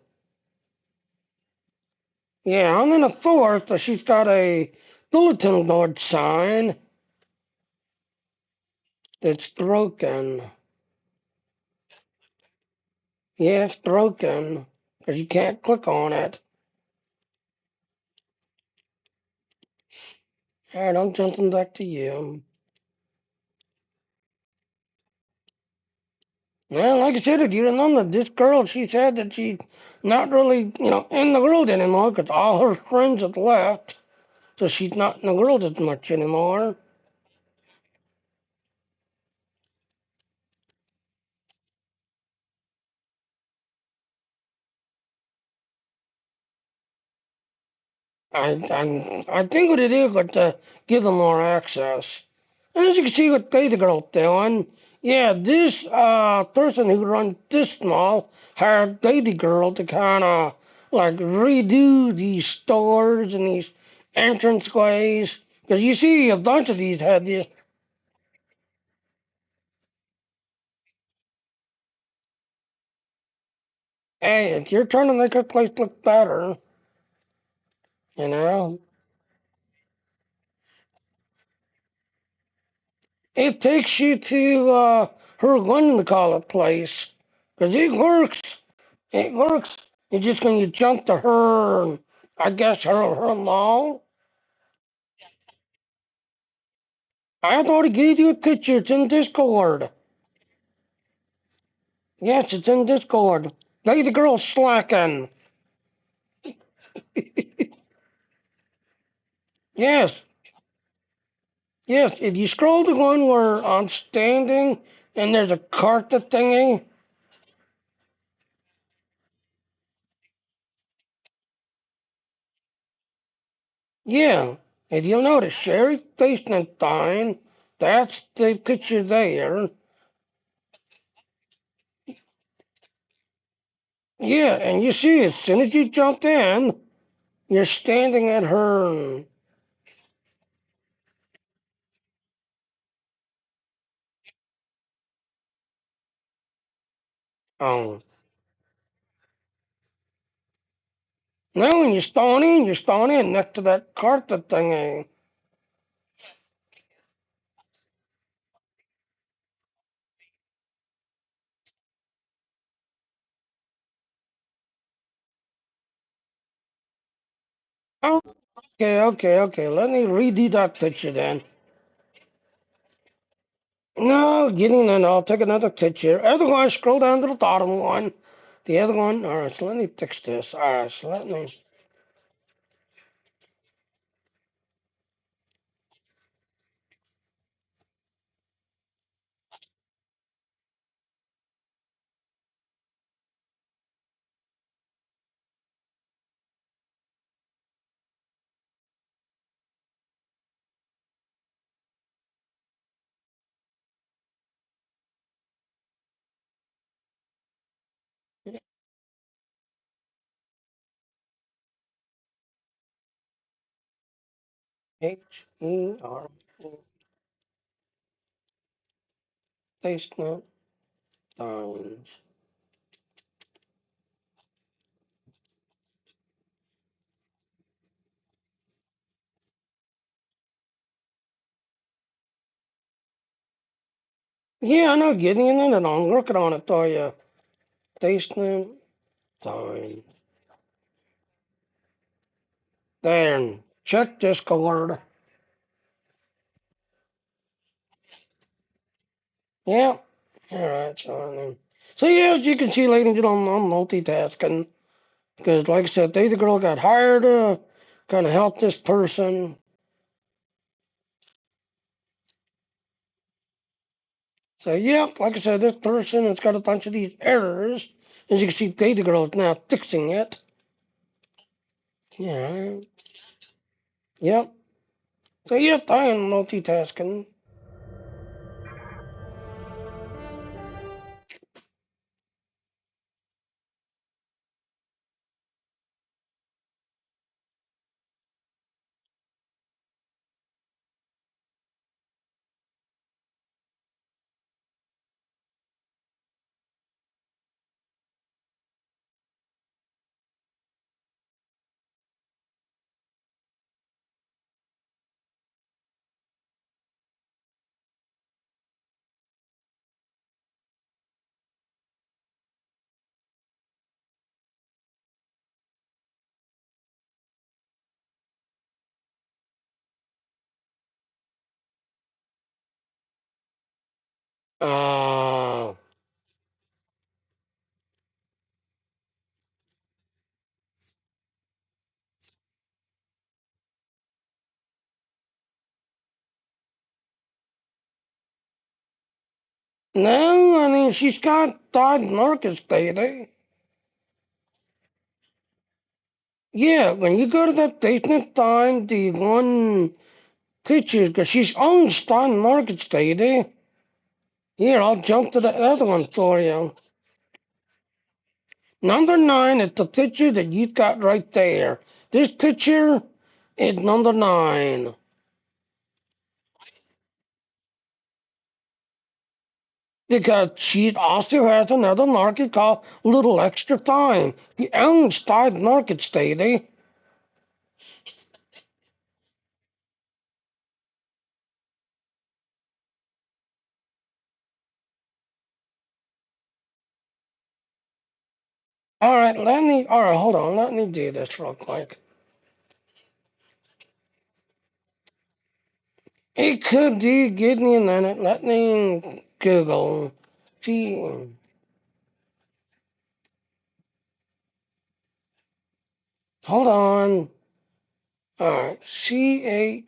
Speaker 1: Yeah, I'm in a forest, but she's got a bulletin board sign that's broken. Yeah, it's broken because you can't click on it. All right, I'm jumping back to you. Well, like I said, if you remember, this girl, she said that she's not really, in the world anymore because all her friends have left. So she's not in the world as much anymore. I think what it is was to give them more access. And as you can see what Data Girl's doing, yeah, this person who runs this mall hired Data Girl to kind of like redo these stores and these entrance ways. Because you see a bunch of these had this, hey, if you're trying to make a place look better, you know, it takes you to her whatchamacallit place. Because it works. It works. You're just going to jump to her, I guess, her mall. I thought I gave you a picture. It's in Discord. Yes, it's in Discord. Lady the girl slacking. Yes, yes. If you scroll to one where I'm standing and there's a carpet thingy, yeah. If you'll notice, Sherry Facementine, that's the picture there. Yeah, and you see, as soon as you jump in, you're standing at her. Um, Now when you're staying in next to that carpet thingy. Oh, okay. Let me redo that picture then. No, getting in. I'll take another picture. Otherwise, scroll down to the bottom one. The other one. All right, so let me fix this. All right, so let me. H-E-R. Basement Downs. Yeah, I know, getting in it. I'm working on it for you. Basement Downs. There. Check Discord. Yeah. All right, so yeah, as you can see, ladies and gentlemen, I'm multitasking. Because, like I said, the girl got hired to kind of help this person. So, yeah, like I said, this person has got a bunch of these errors. As you can see, Data Girl is now fixing it. Yeah. Yep. So, yep, I am multitasking. Uh, no, I mean, she's got Todd Marcus data. Yeah, when you go to that basement, find the one picture, because she's owns Stein Markets data. Here, I'll jump to the other one for you. Number 9 is the picture that you've got right there. This picture is number 9. Because she also has another market called Little Extra Time. He owns 5 markets, Daddy. Alright, hold on, let me do this real quick. It could be, give me a minute, let me Google. See, hold on. Alright, Cherie.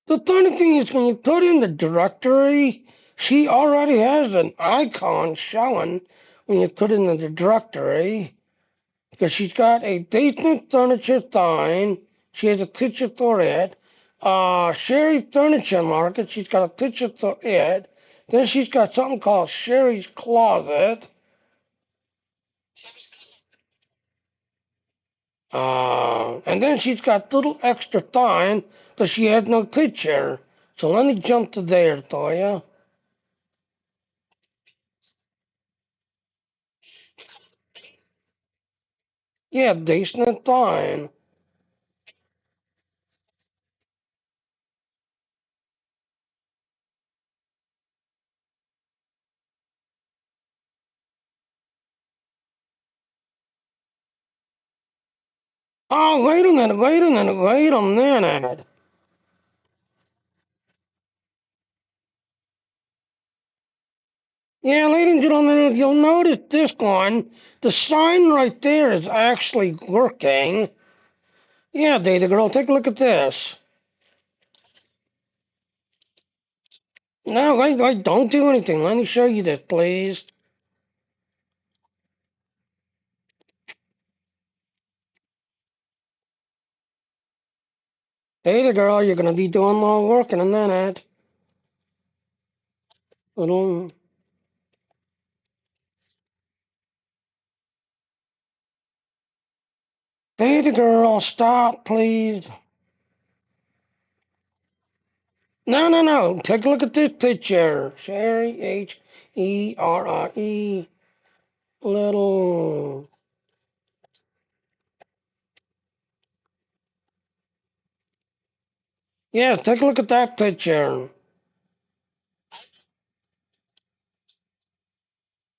Speaker 1: The funny thing is, when you put in the directory, she already has an icon showing when you put in the directory, because she's got a basement furniture sign. She has a picture for it. Sherry Furniture Market, she's got a picture for it. Then she's got something called Sherry's Closet. And then she's got little extra time, but she has no picture. So let me jump to there for you. Yeah, decent time. Oh, wait a minute. Yeah, ladies and gentlemen, if you'll notice this one, the sign right there is actually working. Yeah, Data Girl, take a look at this. No, wait, don't do anything. Let me show you this, please. Data Girl, you're gonna be doing more work in a minute. Little Data Girl, stop, please. No. Take a look at this picture. Sherry, H-E-R-R-E. Little. Yeah, take a look at that picture.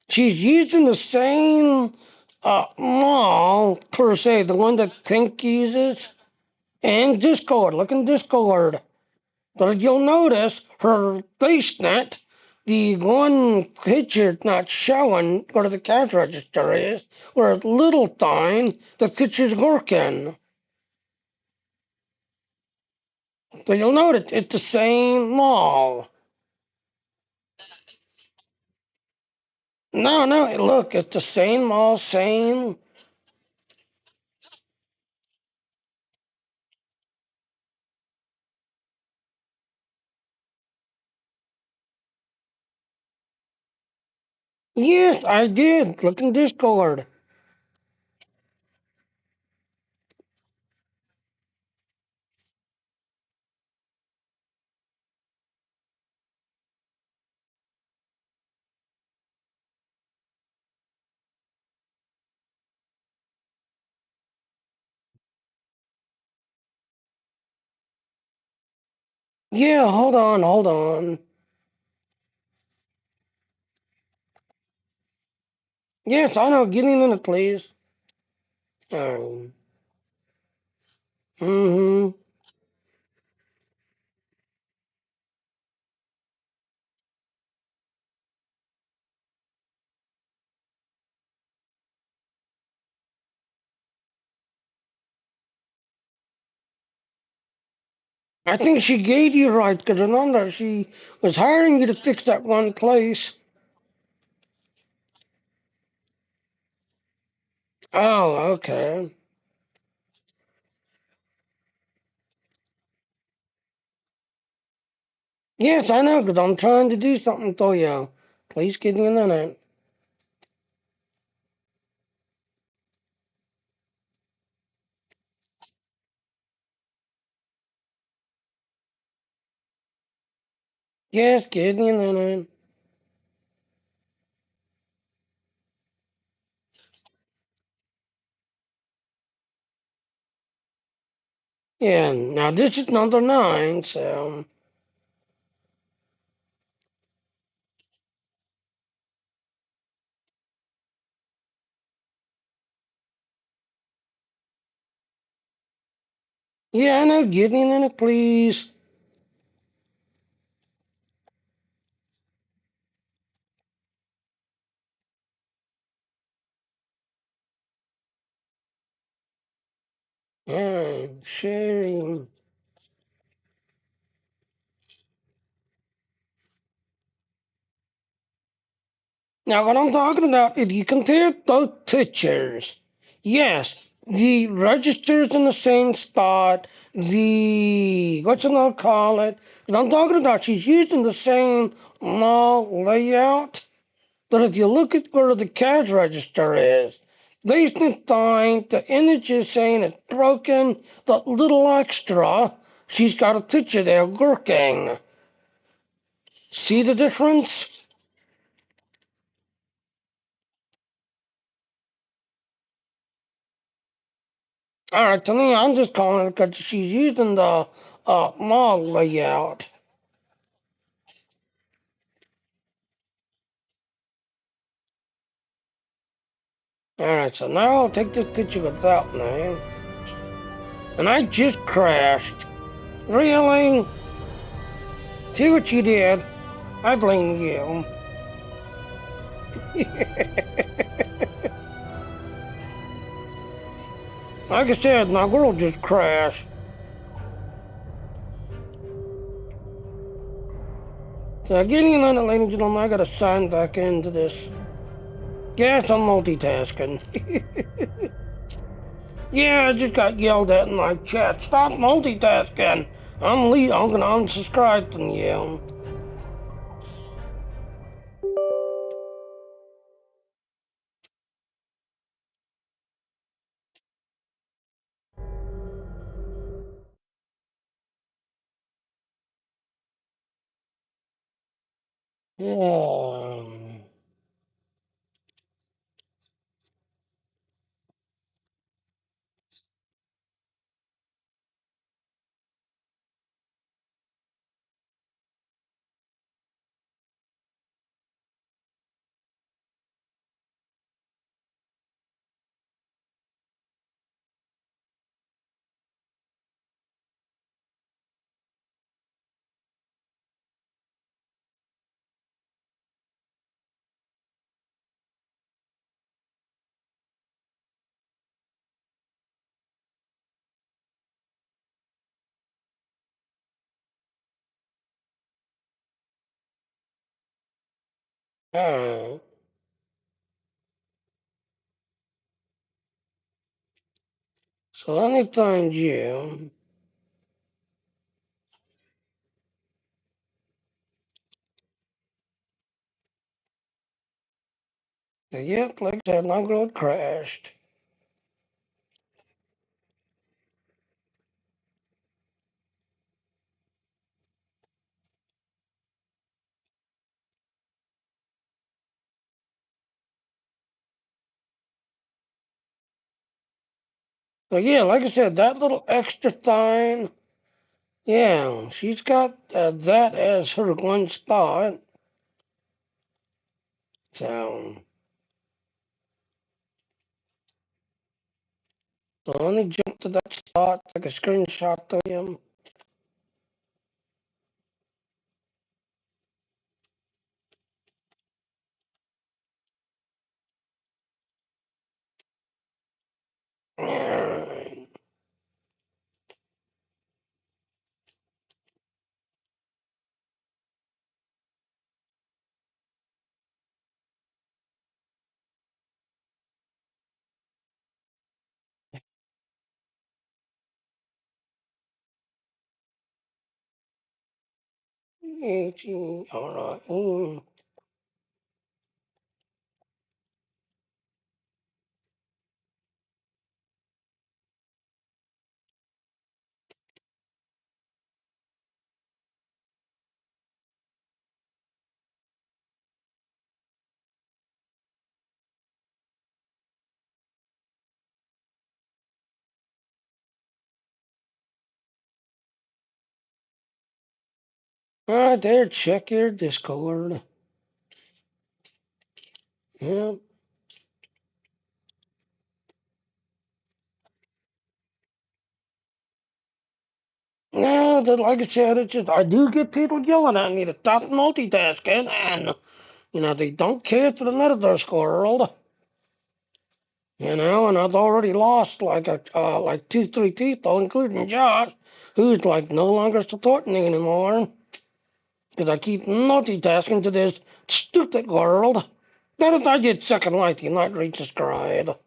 Speaker 1: She's using the same mall, per se, the one that Pink uses, and Discord. Look in Discord. But you'll notice her FaceNet, the one picture not showing where the cash register is, where it's little time, the picture's working. So you'll notice it's the same mall. No, look, it's the same mall, same. Yes, I did. Look in Discord. Yeah, hold on. Yes, I know. Give me a minute, please. Um, mm-hmm. I think she gave you right, because remember, she was hiring you to fix that one place. Oh, okay. Yes, I know, because I'm trying to do something for you. Please give me a minute. Yes, give me a minute. Yeah, now this is number 9, so. Yeah, I know, give me a minute, please. Sharing. Now, what I'm talking about, if you compare both pictures, yes, the register's in the same spot, what's it gonna call it? And I'm talking about she's using the same mall layout, but if you look at where the cash register is, they can find the image is saying it's broken, but little extra, she's got a picture there working. See the difference? All right, to me, I'm just calling it because she's using the mall layout. All right, so now I'll take this picture without me. And I just crashed. Really? See what you did? I blame you. Like I said, my world just crashed. So getting in on it, ladies and gentlemen, I gotta sign back into this. Yes, I'm multitasking. Yeah, I just got yelled at in my chat. Stop multitasking. I'm gonna unsubscribe from you. Yeah. Alright. So let me find you. Yep, like I said, my world crashed. But yeah, like I said, that little extra thing, yeah, she's got that as her one spot. So let me jump to that spot, take a screenshot to him. Alright. Alright. Alright, there, check your Discord. Yep. No, like I said, it's just, I do get people yelling at me to stop multitasking, and, they don't care for the metaverse world. And I've already lost like 2, 3 people, including Josh, who's like no longer supporting me anymore. Because I keep multitasking to this stupid world. That if I get second life, you might resubscribe.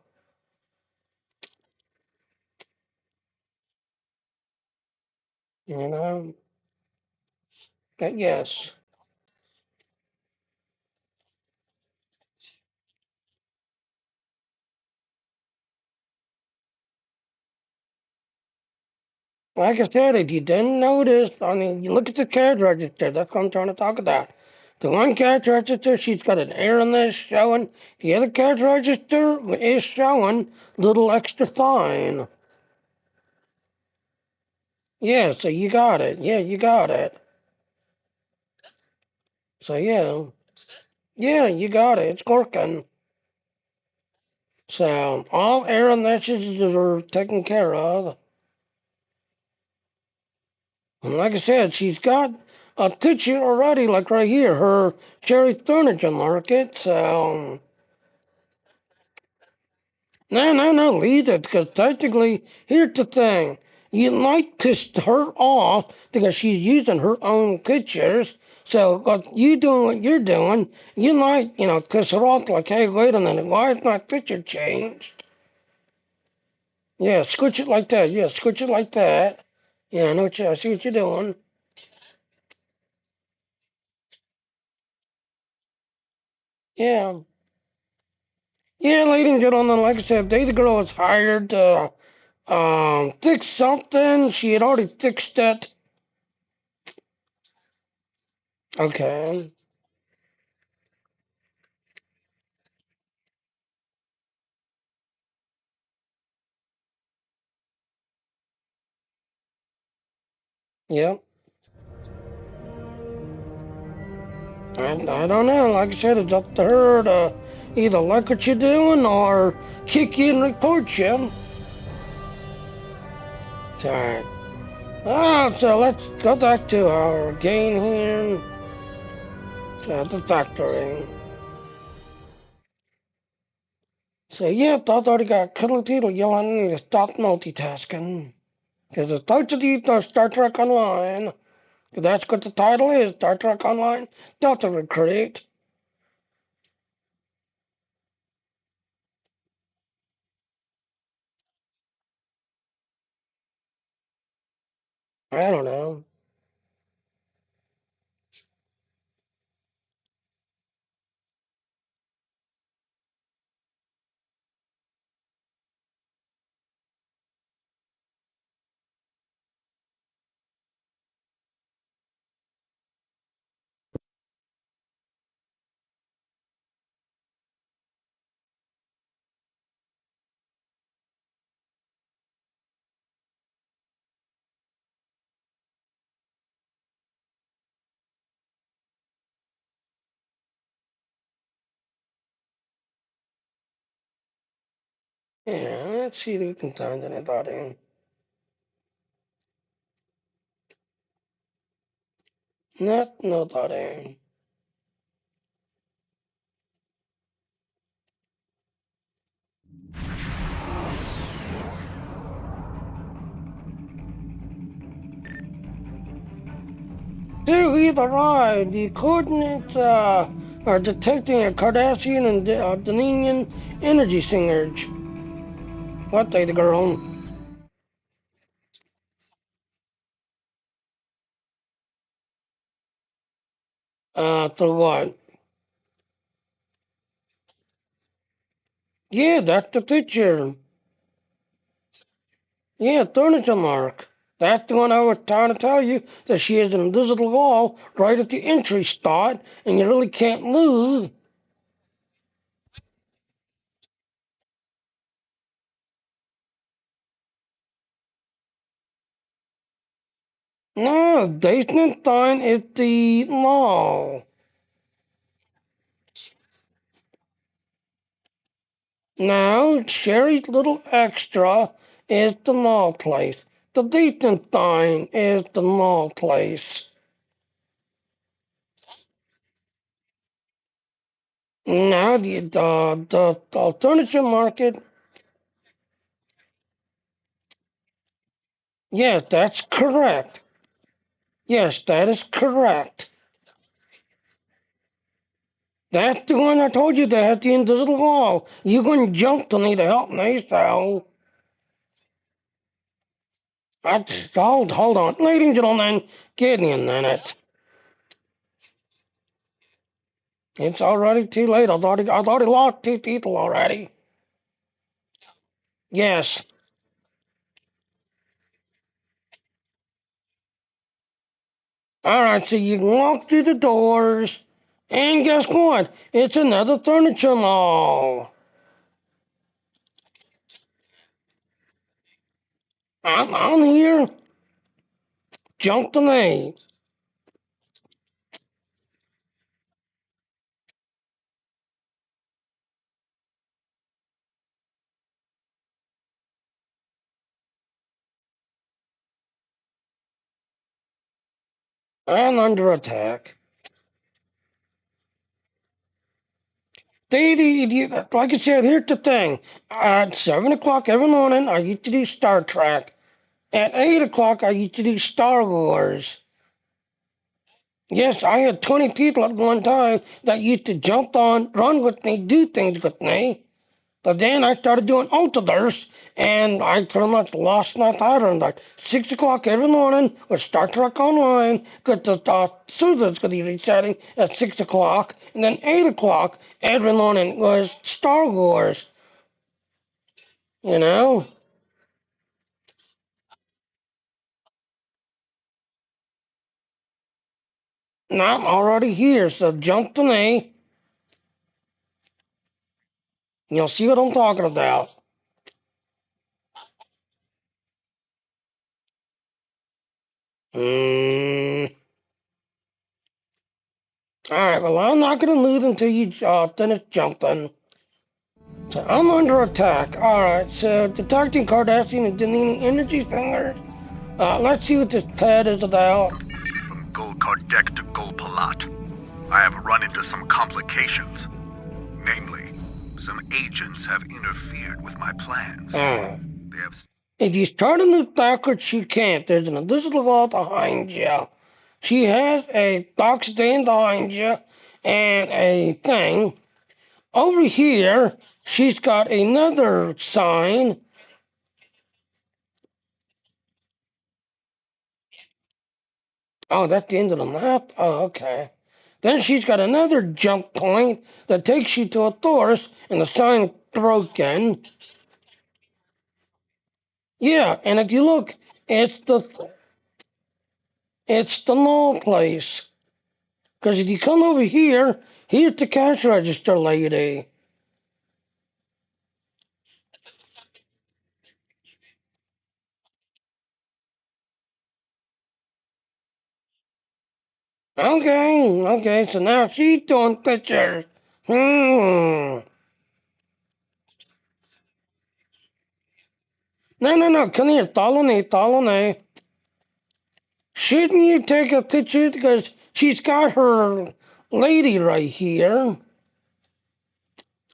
Speaker 1: You know? But yes. Like I said, if you didn't notice, I mean, you look at the carriage register, that's what I'm trying to talk about. The one carriage register, she's got an error in there showing. The other carriage register is showing little extra fine. Yeah, so you got it. Yeah, you got it. So yeah. Yeah, you got it. It's working. So all error messages are taken care of. And like I said, she's got a picture already, like right here, her cherry furniture market. So, no, leave it, because technically, here's the thing. You might piss her off because she's using her own pictures. So, you doing what you're doing, you might, piss her off like, hey, wait a minute, why is my picture changed? Yeah, switch it like that. Yeah, switch it like that. Yeah, I see what you're doing. Yeah. Yeah, ladies and gentlemen, like I said, Day the Girl was hired to fix something. She had already fixed it. Okay. Yep. I don't know. Like I said, it's up to her to either like what you're doing or kick you and report you. It's alright. So let's go back to our game here at the factory. So, yep, I already got Cuddle Teetle yelling at me to stop multitasking. Because it's starts with you Star Trek Online. That's what the title is, Star Trek Online Delta Recruit. I don't know. Yeah, let's see if we can find anybody. Not nobody. To either ride, the coordinates are detecting a Cardassian and Daninian energy signage. What they the girl? For what? Yeah, that's the picture. Yeah, furniture mark. That's the one I was trying to tell you, that she has an invisible wall right at the entry spot, and you really can't move. No, Datenstein is the mall. Now, Sherry's Little Extra is the mall place. The Datenstein is the mall place. Now, the alternative market, yes, that's correct. Yes, that is correct. That's the one I told you that at the end of the wall. You couldn't jump to need help me, so. Hold on. Ladies and gentlemen, give me a minute. It's already too late. I've already lost two people already. Yes. All right, so you can walk through the doors, and guess what? It's another furniture mall. I'm here. Jump to me. I'm under attack. Like I said, here's the thing. At 7 o'clock every morning, I used to do Star Trek. At 8 o'clock, I used to do Star Wars. Yes, I had 20 people at one time that used to jump on, run with me, do things with me. But then I started doing others, and I pretty much lost my pattern. Like 6 o'clock every morning with Star Trek Online, because the server's going to be resetting at 6 o'clock, and then 8 o'clock every morning was Star Wars, you know? Now I'm already here, so jump to me. You'll see what I'm talking about. Alright, well, I'm not going to move until you finish jumping. So I'm under attack. Alright, so detecting Cardassian and Danini energy fingers. Let's see what this pad is about.
Speaker 6: From Gulkar Deck to Gulpalat, I have run into some complications. Namely, some agents have interfered with my plans. They have...
Speaker 1: If you start to move backwards, you can't. There's an invisible wall behind you. She has a box stand behind you and a thing. Over here, she's got another sign. Oh, that's the end of the map? Oh, okay. Then she's got another jump point that takes you to a Taurus, and the sign's broken. Yeah, and if you look, it's the null place. Because if you come over here, here's the cash register lady. Okay, so now she's doing pictures. No, come here, follow me. Shouldn't you take a picture? Because she's got her lady right here.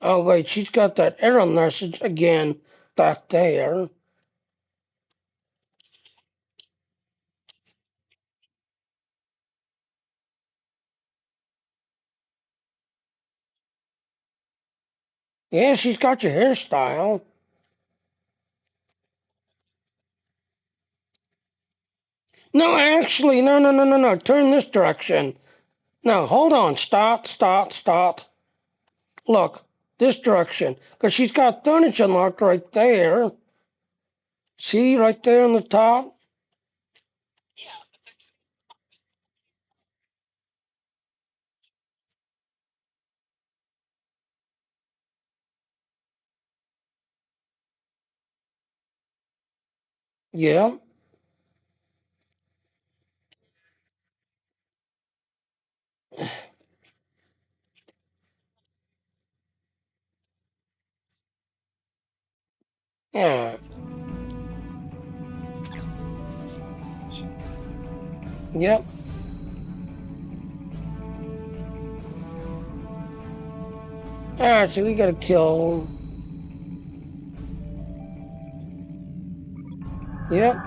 Speaker 1: Oh, wait, she's got that error message again back there. Yeah, she's got your hairstyle. No, actually, no. Turn this direction. No, hold on. Stop. Look, this direction. Because she's got furniture marked right there. See, right there on the top? Yeah. Yeah. Yep. Alright, so we gotta kill. Yep.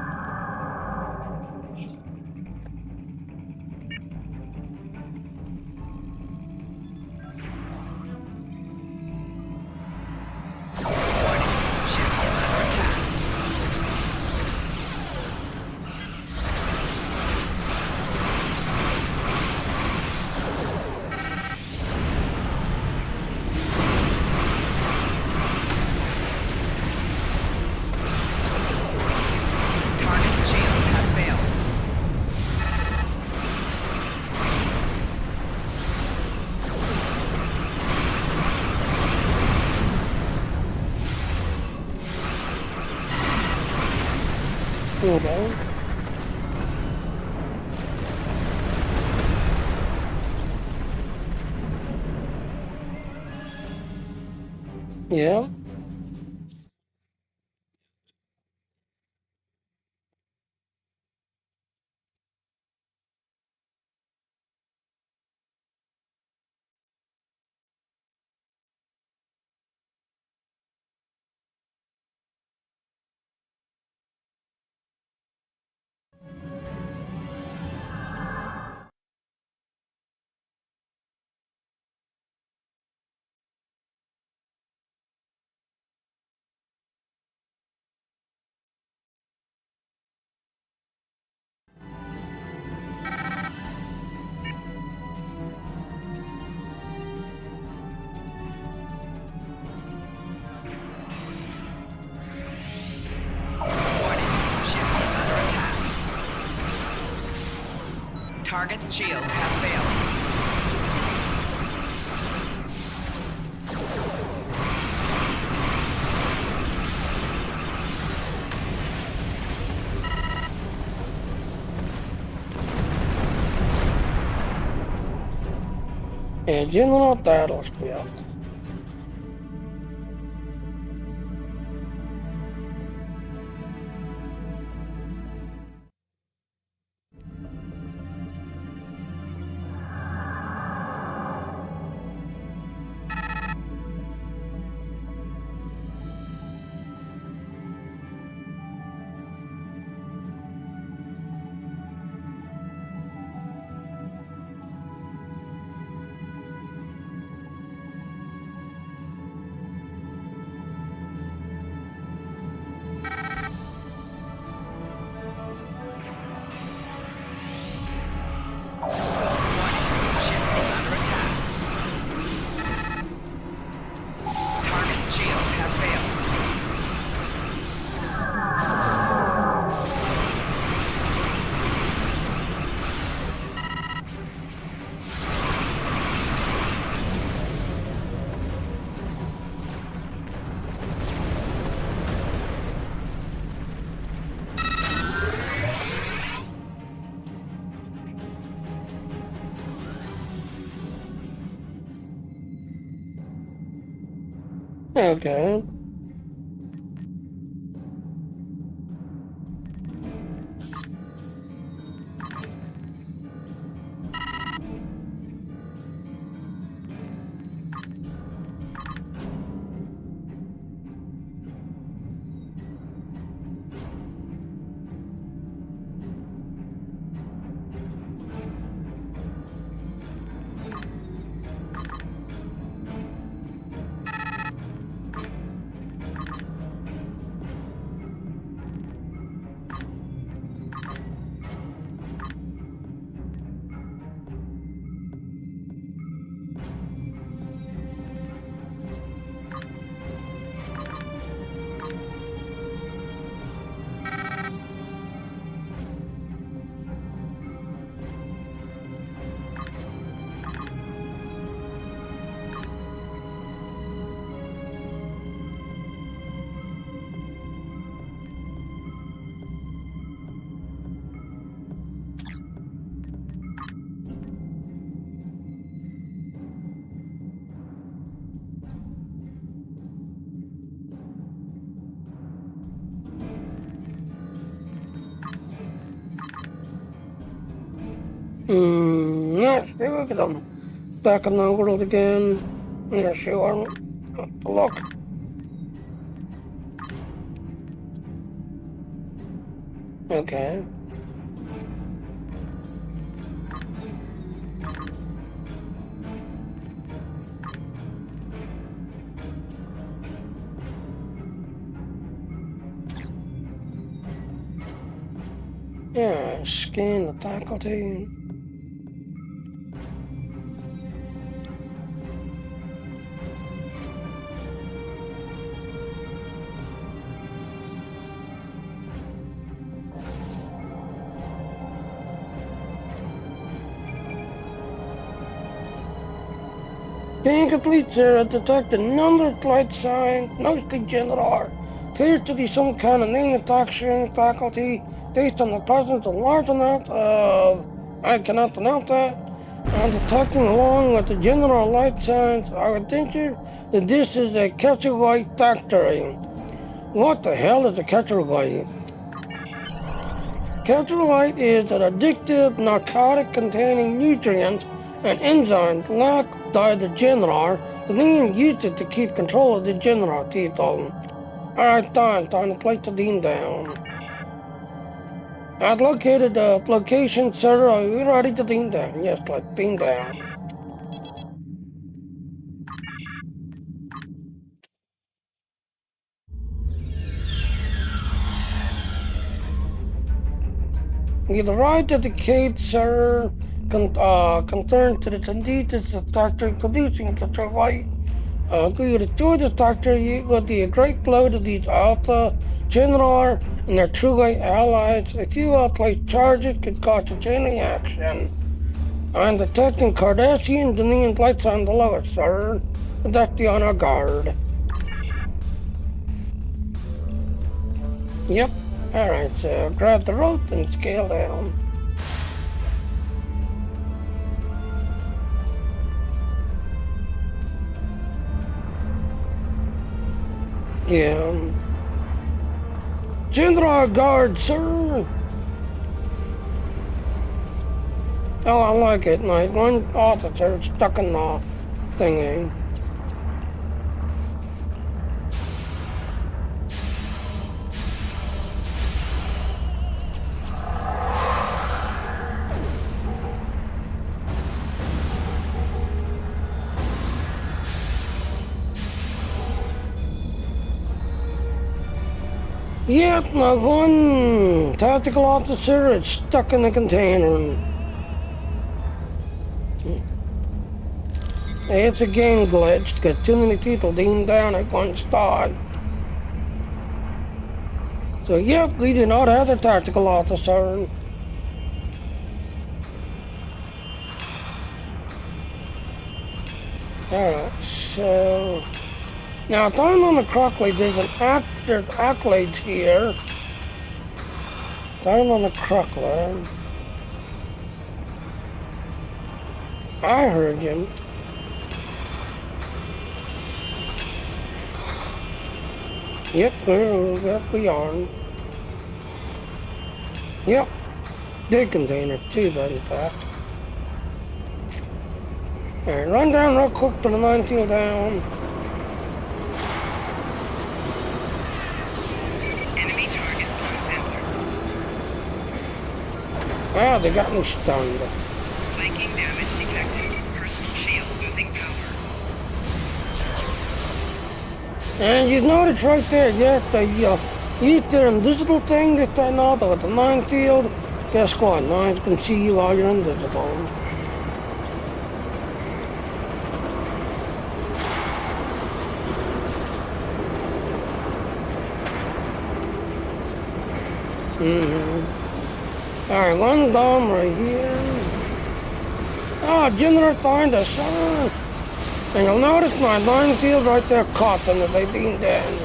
Speaker 2: Target's shields have failed.
Speaker 1: Okay. Yeah.
Speaker 2: Target's shields have failed.
Speaker 1: General Battlesfield. Okay. Yeah, sure, get them back in the world again. Yeah, sure. Look. Okay. Yeah, scan the faculty. Being complete, sir, detect a number of light signs, mostly general. Appears to be some kind of manufacturing faculty based on the presence of large amount of, I cannot pronounce that. I'm detecting along with the general light signs, I would think that this is a Tesseract factory. What the hell is a Tesseract? Tesseract is an addictive narcotic containing nutrients and enzymes locked by the general. The Klingon used it to keep control of the general people. Alright, time to place the beam down. I've located the location, sir. Are you ready to beam down? Yes, let's beam down. You've arrived at the Cape, sir. Concerned to the indeed is the factory producing Tesseract. We restore the factory with the great load of these Alpha, General, and their true allies. A few outplaced charges could cause a chain reaction. I'm detecting Cardassian Denian lights on the lowest, sir. That's the honor guard. Yep. Alright, so grab the rope and scale down. Yeah. General guard, sir. Oh, I like it. Like one officer stuck in the thingy. Yep, my one tactical officer is stuck in the container. It's a game glitch. Got too many people being down at one spot. So yep, we do not have a tactical officer. Alright, so now if I'm on the Crockley, there's accolades here. If I'm on the Crockley, I heard you. Yep, we are. Yep, big container too, that in fact. Alright, run down real quick to the minefield down.
Speaker 2: Enemy target uncensored.
Speaker 1: Ah, they got me stunned.
Speaker 2: Flanking damage detected. Personal shield losing power.
Speaker 1: And you notice right there, yes, the invisible thing that they know with the minefield. Guess what? Mines can see you while you're invisible. Alright, one bomb right here. Oh, General find us. And you'll notice my minefield right there caught them as they beamed down.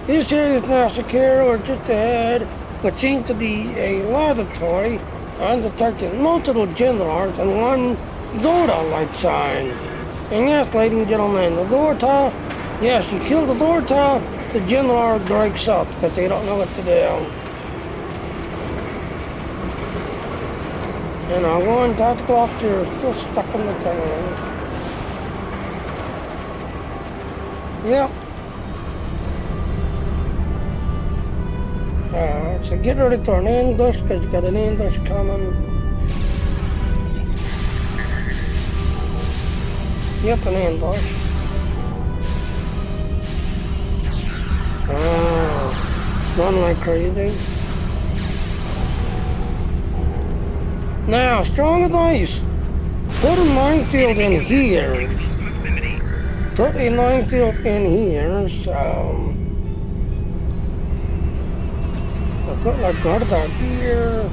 Speaker 1: This area is now secure or just ahead, what seems to be a laboratory. I'm detecting multiple generals and one Zorda light sign. And yes, ladies and gentlemen, the Zorda, yes, you kill the Zorda, the general breaks up because they don't know what to do. And our one tactical officer is still stuck in the thing. Yep. Alright, so get ready for an ambush because you got an ambush coming. Yep, an ambush. Run like crazy. Now, strong as ice. Put a minefield in here. Put a minefield in here, so I'll put like right about here.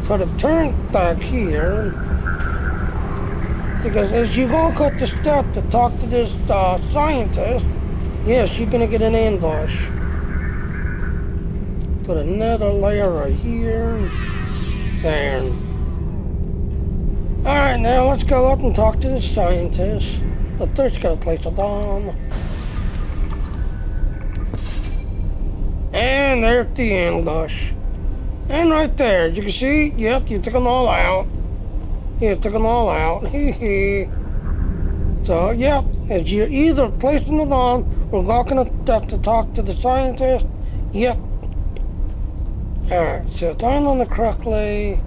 Speaker 1: Put a turret back here. Because as you go cut the step to talk to this scientist, yes, you're gonna get an ambush. Put another layer right here. There. Alright, now let's go up and talk to the scientist. But first, gotta place a bomb. And there's the ambush. And right there, as you can see, yep, you took them all out. You took them all out. Hee. So, yep, as you're either placing the bomb or walking up to talk to the scientist, yep. Alright, so down on the Crockley,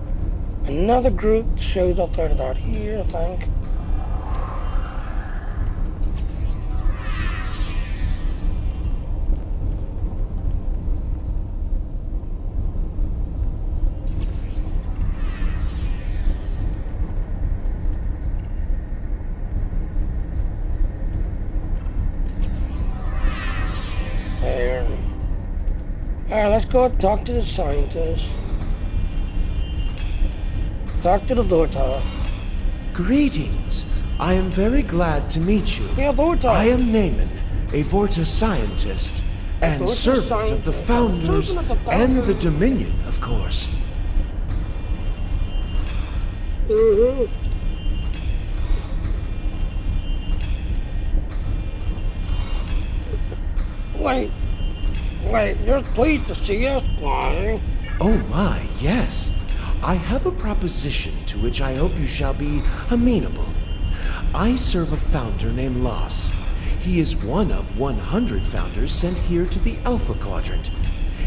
Speaker 1: another group shows up right about here, I think. There. Alright, let's go talk to the scientist. Talk to the daughter.
Speaker 7: Greetings. I am very glad to meet you.
Speaker 1: Yeah, daughter.
Speaker 7: I am Naaman, a Vorta scientist, and
Speaker 1: Vorta
Speaker 7: servant of the Founders and the Dominion, of course.
Speaker 1: Mm-hmm. Wait, you're pleased to see us, why?
Speaker 7: Oh my, yes. I have a proposition to which I hope you shall be amenable. I serve a founder named Loss. He is one of 100 founders sent here to the Alpha Quadrant.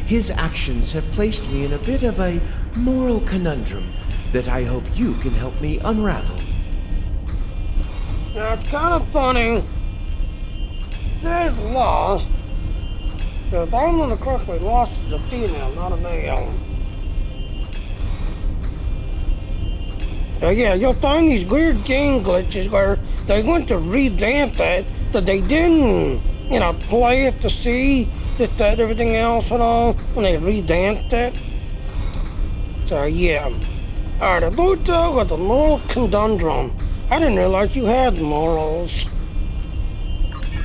Speaker 7: His actions have placed me in a bit of a moral conundrum that I hope you can help me unravel.
Speaker 1: Now, it's kind of funny. There's Loss. If I remember correctly, Loss is a female, not a male. Yeah, you'll find these weird game glitches where they went to revamp that they didn't, play it to see that everything else and all when they revamped it. So yeah. Alright, about that with the moral conundrum. I didn't realize you had morals.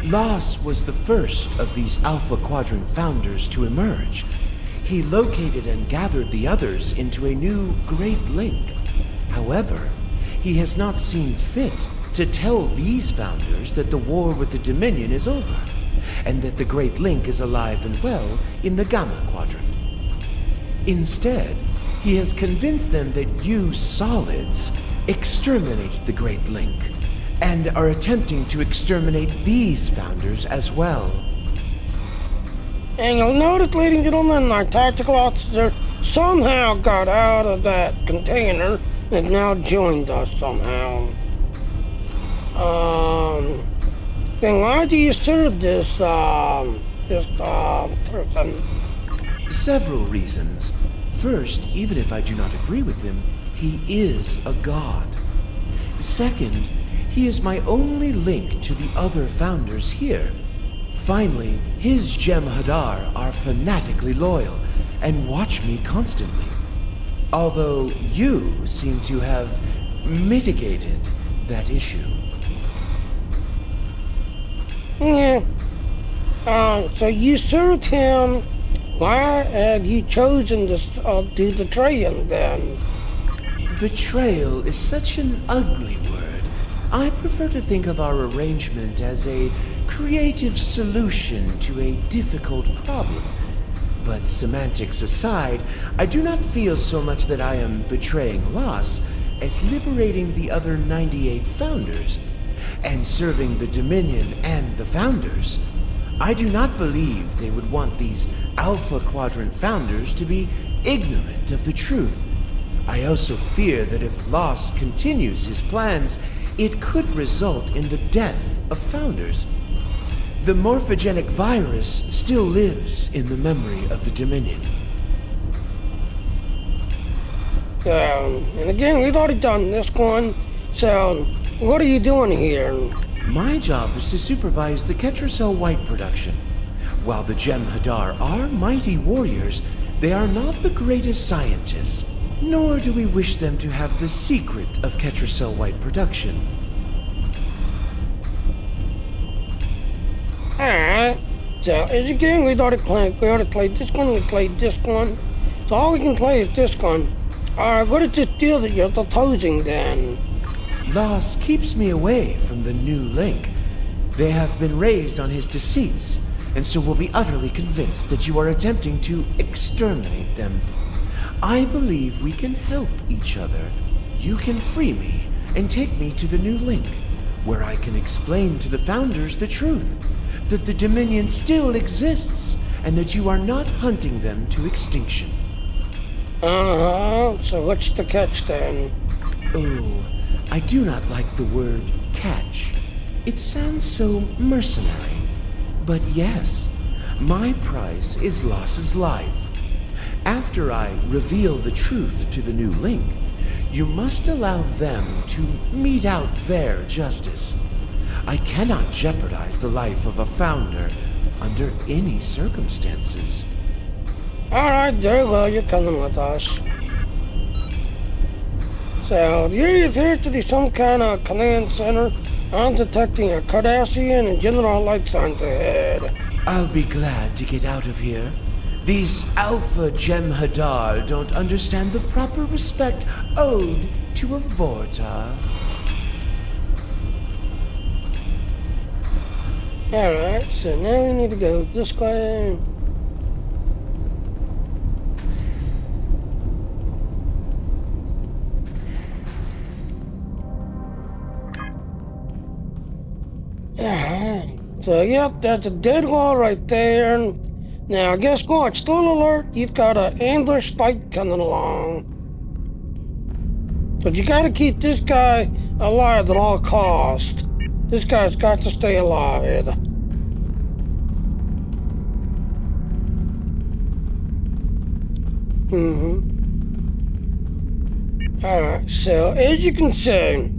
Speaker 7: Loss was the first of these Alpha Quadrant founders to emerge. He located and gathered the others into a new Great Link. However, he has not seen fit to tell these founders that the war with the Dominion is over, and that the Great Link is alive and well in the Gamma Quadrant. Instead, he has convinced them that you solids exterminated the Great Link, and are attempting to exterminate these founders as well.
Speaker 1: And you'll notice, ladies and gentlemen, our tactical officer somehow got out of that container and now joined us somehow. Then why do you serve this person?
Speaker 7: Several reasons. First, even if I do not agree with him, he is a god. Second, he is my only link to the other founders here. Finally, his Jem'Hadar are fanatically loyal and watch me constantly. Although you seem to have mitigated that issue.
Speaker 1: Yeah. So you served him. Why have you chosen to do the betrayal then?
Speaker 7: Betrayal is such an ugly word. I prefer to think of our arrangement as a creative solution to a difficult problem. But semantics aside, I do not feel so much that I am betraying Loss as liberating the other 98 founders and serving the Dominion and the founders. I do not believe they would want these Alpha Quadrant founders to be ignorant of the truth. I also fear that if Loss continues his plans, it could result in the death of founders. The morphogenic virus still lives in the memory of the Dominion.
Speaker 1: And again, we've already done this one, so what are you doing here?
Speaker 7: My job is to supervise the Ketracel White production. While the Jem'Hadar are mighty warriors, they are not the greatest scientists, nor do we wish them to have the secret of Ketracel White production.
Speaker 1: Alright, so as again, we already played this one, we played this one. So all we can play is this one. Alright, what is this deal that you're proposing then?
Speaker 7: Loss keeps me away from the new link. They have been raised on his deceits, and so will be utterly convinced that you are attempting to exterminate them. I believe we can help each other. You can free me and take me to the new link, where I can explain to the founders the truth, that the Dominion still exists, and that you are not hunting them to extinction.
Speaker 1: So what's the catch then?
Speaker 7: Oh, I do not like the word catch. It sounds so mercenary. But yes, my price is Loss's life. After I reveal the truth to the new link, you must allow them to mete out their justice. I cannot jeopardize the life of a founder under any circumstances.
Speaker 1: Alright, very well, you're coming with us. So the area appears to be some kind of command center. I'm detecting a Cardassian and general light signs ahead.
Speaker 7: I'll be glad to get out of here. These Alpha Jem'Hadar don't understand the proper respect owed to a Vorta.
Speaker 1: Alright, so now we need to go this way. Alright, so yep, that's a dead wall right there. Now guess what? Still alert, you've got an ambush fight coming along. But you gotta keep this guy alive at all costs. This guy's got to stay alive. Alright, so as you can see,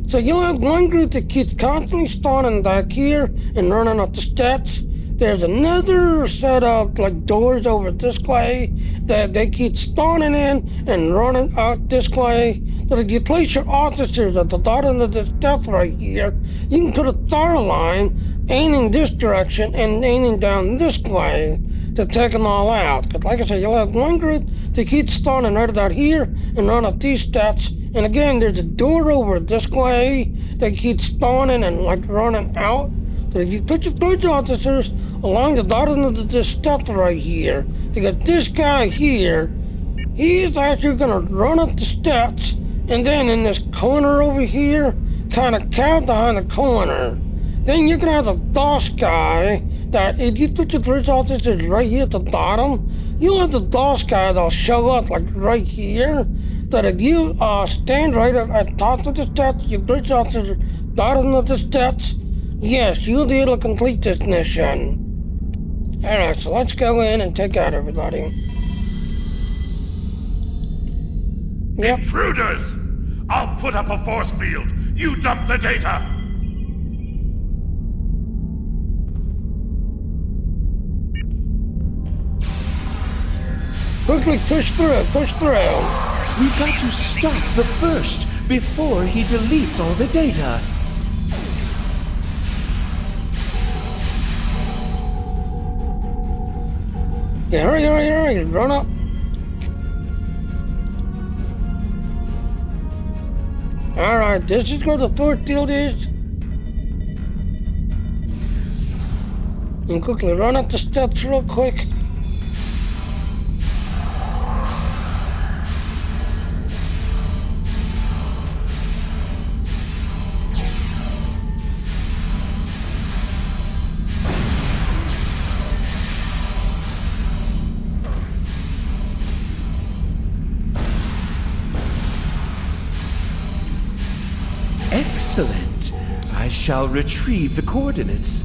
Speaker 1: so you'll have one group that keeps constantly spawning back here and running up the steps. There's another set of like doors over this way that they keep spawning in and running out this way. But if you place your officers at the bottom of the steps right here, you can put a star line aiming this direction and aiming down this way to take them all out. Because like I said, you'll have one group that keeps spawning right about here and run up these steps. And again, there's a door over this way that keeps spawning and like running out. So if you put your bridge officers along the bottom of this step right here, you got this guy here, he is actually gonna run up the steps and then in this corner over here, kind of cower behind the corner. Then you're gonna have a boss guy that if you put your bridge officers right here at the bottom, you'll have the boss guy that'll show up like right here. That if you stand right at top of the steps, your bridge officers bottom of the steps, yes, you'll be able to complete this mission. Alright, so let's go in and take out everybody. Yep.
Speaker 4: Intruders! I'll put up a force field. You dump the data.
Speaker 1: Quickly push through, push through.
Speaker 7: We've got to stop the first before he deletes all the data.
Speaker 1: Yeah, hurry, run up. Alright, this is where the force field is. And quickly run up the steps real quick.
Speaker 7: Excellent. I shall retrieve the coordinates.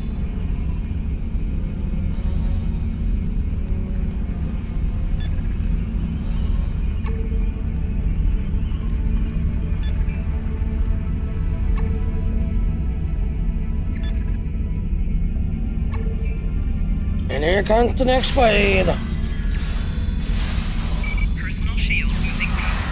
Speaker 1: And here comes the next wave.
Speaker 2: Personal shield losing power.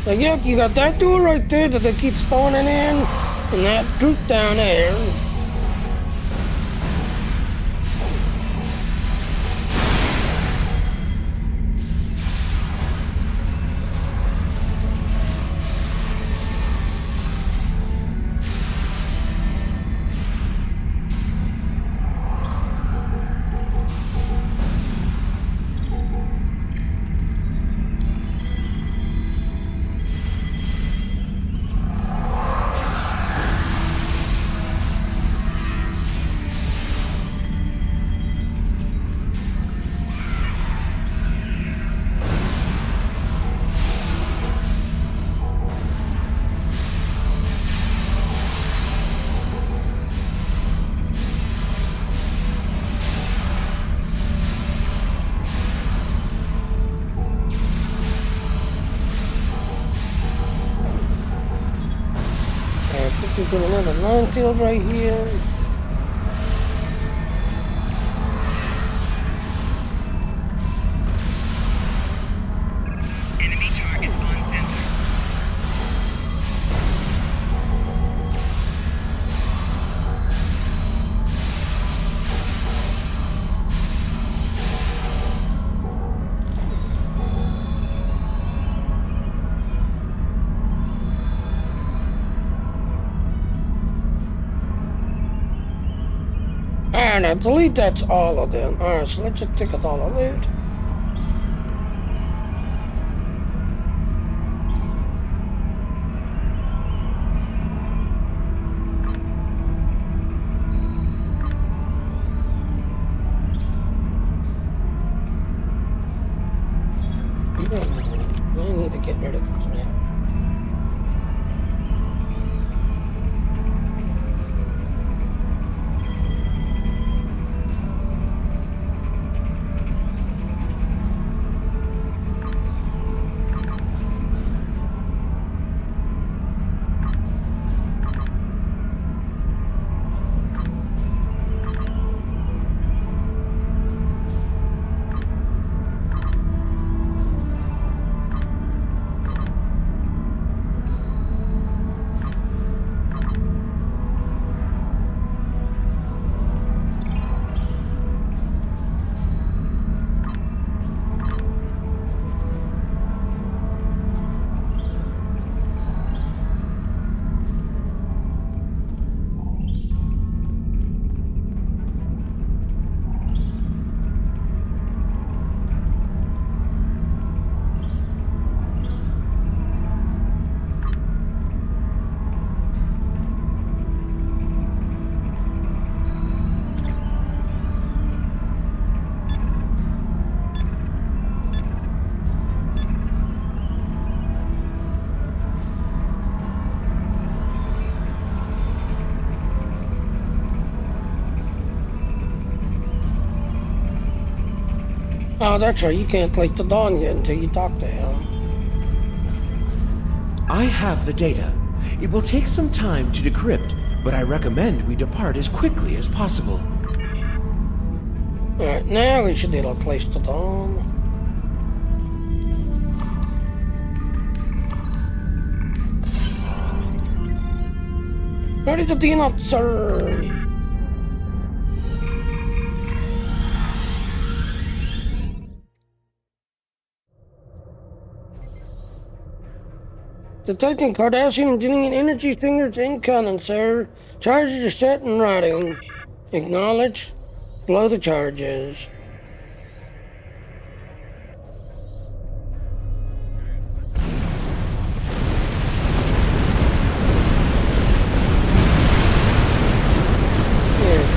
Speaker 1: So yep, you got that door right there that they keep spawning in, and that group down there. We got another minefield right here. Delete that's all of them. Alright, so let's just take us all the loot. I need to get rid of this now. Oh, that's right. You can't take the Dawn yet until you talk to him.
Speaker 7: I have the data. It will take some time to decrypt, but I recommend we depart as quickly as possible.
Speaker 1: Alright, now we should be able to place the Dawn. Ready to be an officer! Detecting Cardassian genuine energy fingers incoming, sir. Charges are set in writing. Acknowledge. Blow the charges.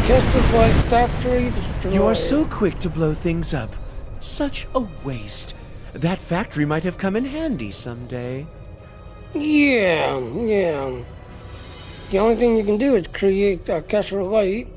Speaker 1: Kesper Flight Factory destroyed.
Speaker 7: You are so quick to blow things up. Such a waste. That factory might have come in handy someday.
Speaker 1: Yeah. The only thing you can do is create a Kesper Light.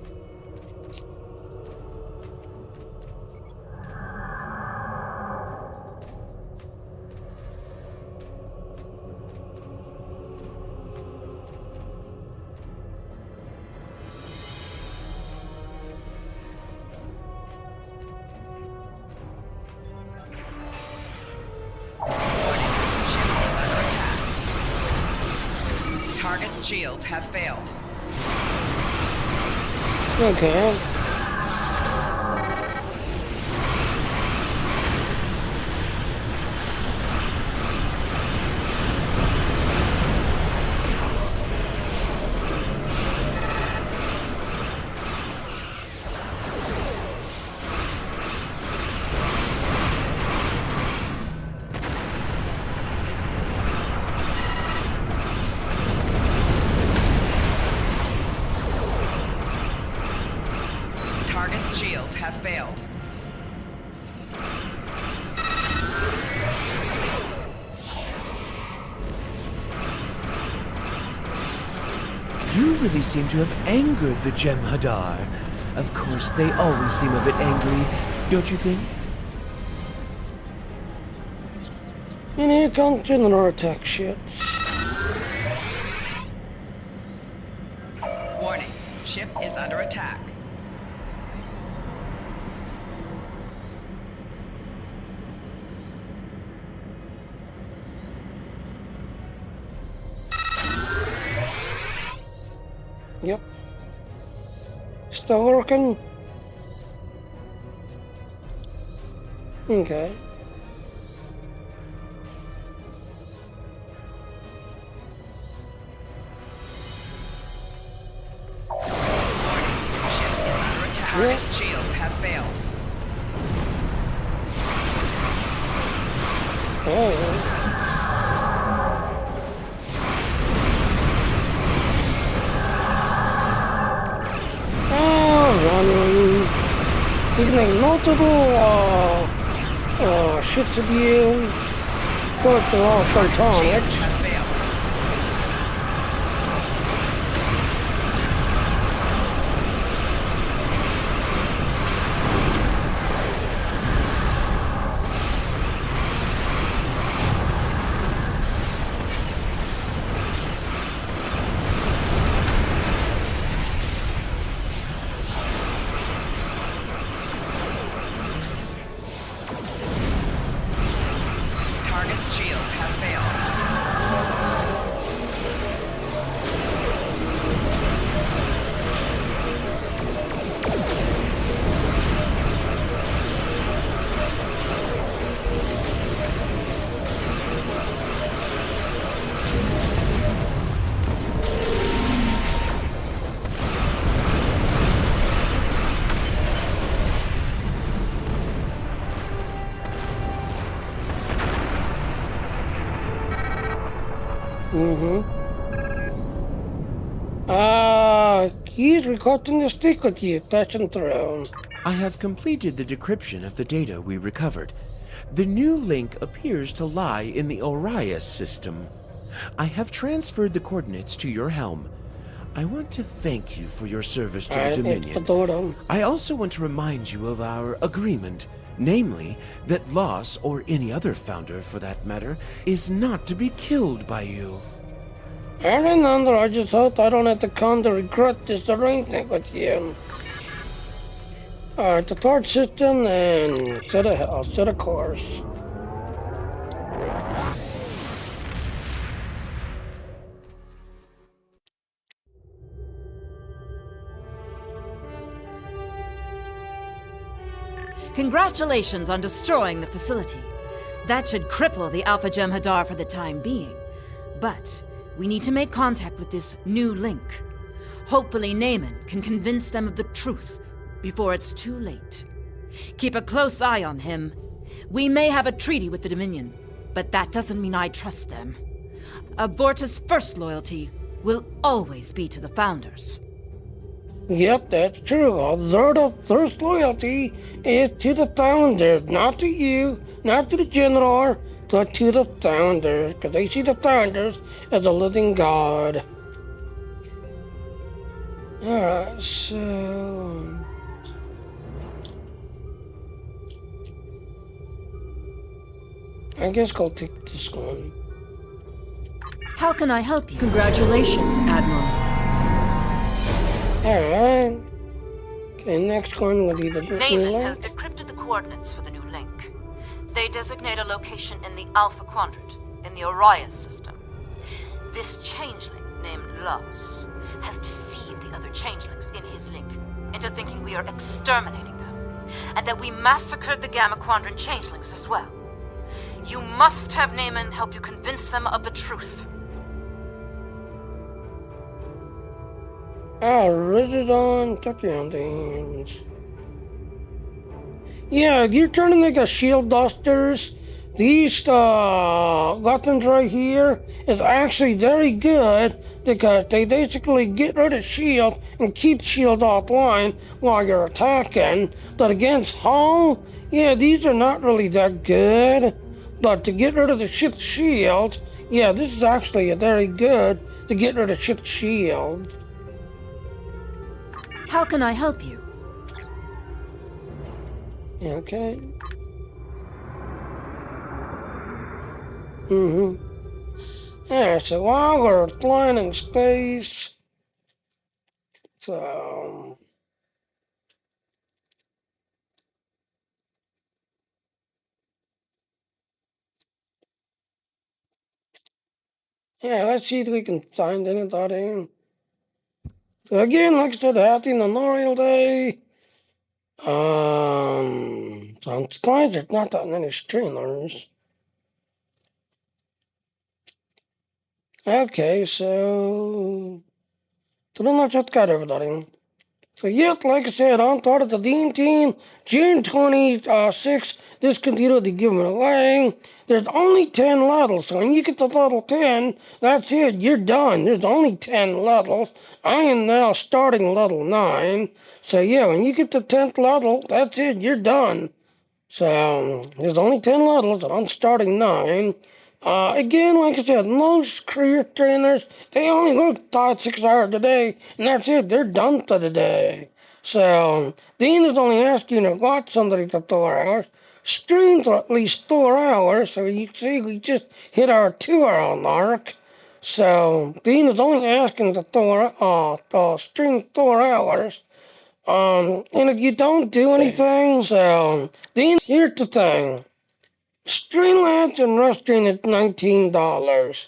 Speaker 2: Target's shields have failed.
Speaker 1: Okay.
Speaker 2: Target's shields have failed.
Speaker 7: You really seem to have angered the Jem'Hadar. Of course, they always seem a bit angry, don't you think?
Speaker 1: And here comes General Attack ships.
Speaker 2: Warning, ship is under attack.
Speaker 1: Yep. Still working? Okay.
Speaker 2: Target
Speaker 1: Running. You can make multiple ships of you. Of course, they're all photonics.
Speaker 2: Have failed. Target shields have failed.
Speaker 1: He's recording the stick with you, touching through.
Speaker 7: I have completed the decryption of the data we recovered. The new link appears to lie in the Orias system. I have transferred the coordinates to your helm. I want to thank you for your service to the Dominion. I also want to remind you of our agreement, namely, that Loss, or any other founder for that matter, is not to be killed by you.
Speaker 1: I remember, I just hope I don't have to come to regret this arrangement with you. Alright, the third system and set a course.
Speaker 5: Congratulations on destroying the facility. That should cripple the Alpha Jem'Hadar for the time being. But we need to make contact with this new link. Hopefully Naaman can convince them of the truth before it's too late. Keep a close eye on him. We may have a treaty with the Dominion, but that doesn't mean I trust them. Aborta's first loyalty will always be to the Founders.
Speaker 1: Yep, that's true. Their first loyalty is to the Founders, not to you, not to the General, but to the Founders, because they see the Founders as a living God. Alright, so... I guess I'll take this one.
Speaker 5: How can I help you?
Speaker 8: Congratulations, Admiral.
Speaker 1: Alright. Okay, next one will be the...
Speaker 5: Naaman has decrypted the coordinates for the new link. They designate a location in the Alpha Quadrant, in the Orias system. This changeling, named Loss, has deceived the other changelings in his link into thinking we are exterminating them, and that we massacred the Gamma Quadrant changelings as well. You must have Naaman help you convince them of the truth.
Speaker 1: Rididon Tachyantines. Yeah, if you're trying to make a shield dusters, these weapons right here is actually very good because they basically get rid of shield and keep shield offline while you're attacking. But against hull, yeah, these are not really that good. But to get rid of the ship's shield, yeah, this is actually a very good to get rid of ship's shield.
Speaker 5: How can I help you?
Speaker 1: Okay. Yeah, so while we're flying in space, so... yeah, let's see if we can find anybody. So again, like I said, happy Memorial Day. So I'm surprised there's not that many streamers. Okay, so pretty much I've got everybody. So, yep, like I said, on part of the Dean Team, June 26th, discontinued the giving away. There's only 10 levels, so when you get to level 10, that's it, you're done. There's only 10 levels. I am now starting level 9. So, yeah, when you get to 10th level, that's it, you're done. So, there's only 10 levels, and I'm starting 9. Again, like I said, most career trainers, they only work 5-6 hours a day, and that's it, they're done for the day. So, Dean is only asking you to watch somebody for 4 hours, stream for at least 4 hours, so you see we just hit our 2-hour mark. So, Dean is only asking to stream 4 hours. And if you don't do anything, so, Dean, here's the thing. Streamlabs and Rustring is $19.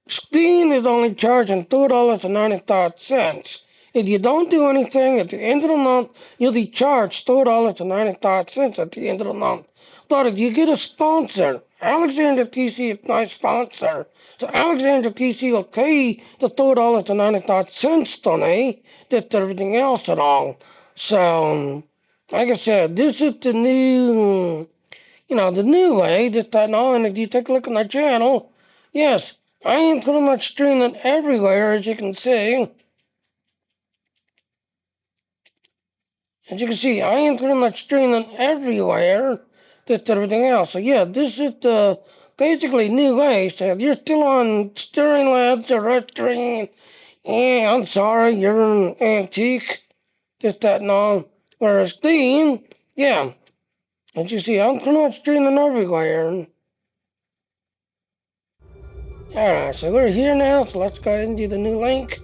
Speaker 1: Steam is only charging $2.95. If you don't do anything at the end of the month, you'll be charged $2.95 at the end of the month. But if you get a sponsor, Alexander TC is my sponsor. So Alexander TC will pay the $2.95 to me, just everything else at all. So, like I said, this is the new the new way that I know, and if you take a look at my channel, yes, I am pretty much streaming everywhere, as you can see. As you can see, I am pretty much streaming everywhere, just everything else. So yeah, this is the basically new way. So if you're still on Stirring Labs or Red Stream, yeah, I'm sorry, you're an antique, just that and all. Whereas Dean, yeah, as you see, I'm pretty much streaming everywhere. Alright, so we're here now, so let's go ahead and do the new link.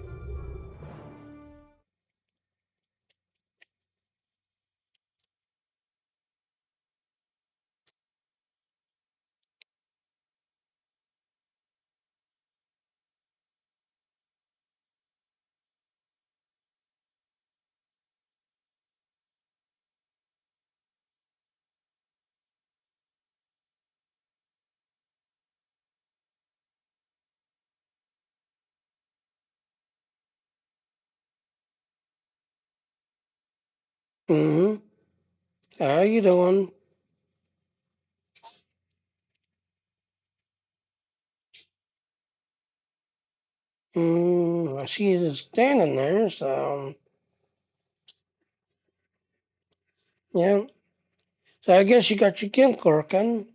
Speaker 1: Mm-hmm. How you doing? I see you just standing there, so, yeah. So I guess you got your gimp working.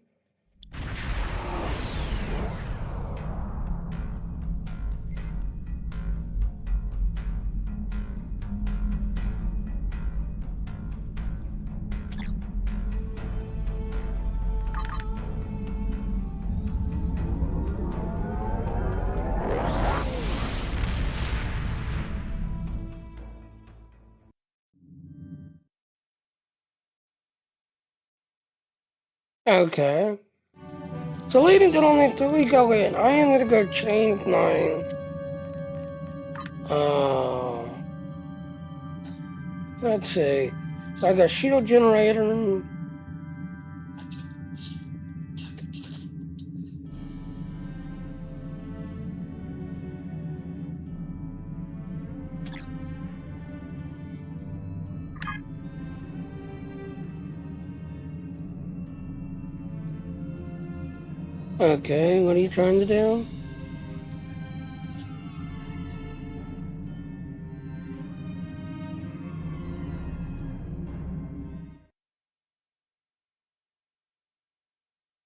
Speaker 1: Okay. So ladies and gentlemen, until we go in, I am gonna go change my, let's see. So I got shield generator. Okay, what are you trying to do?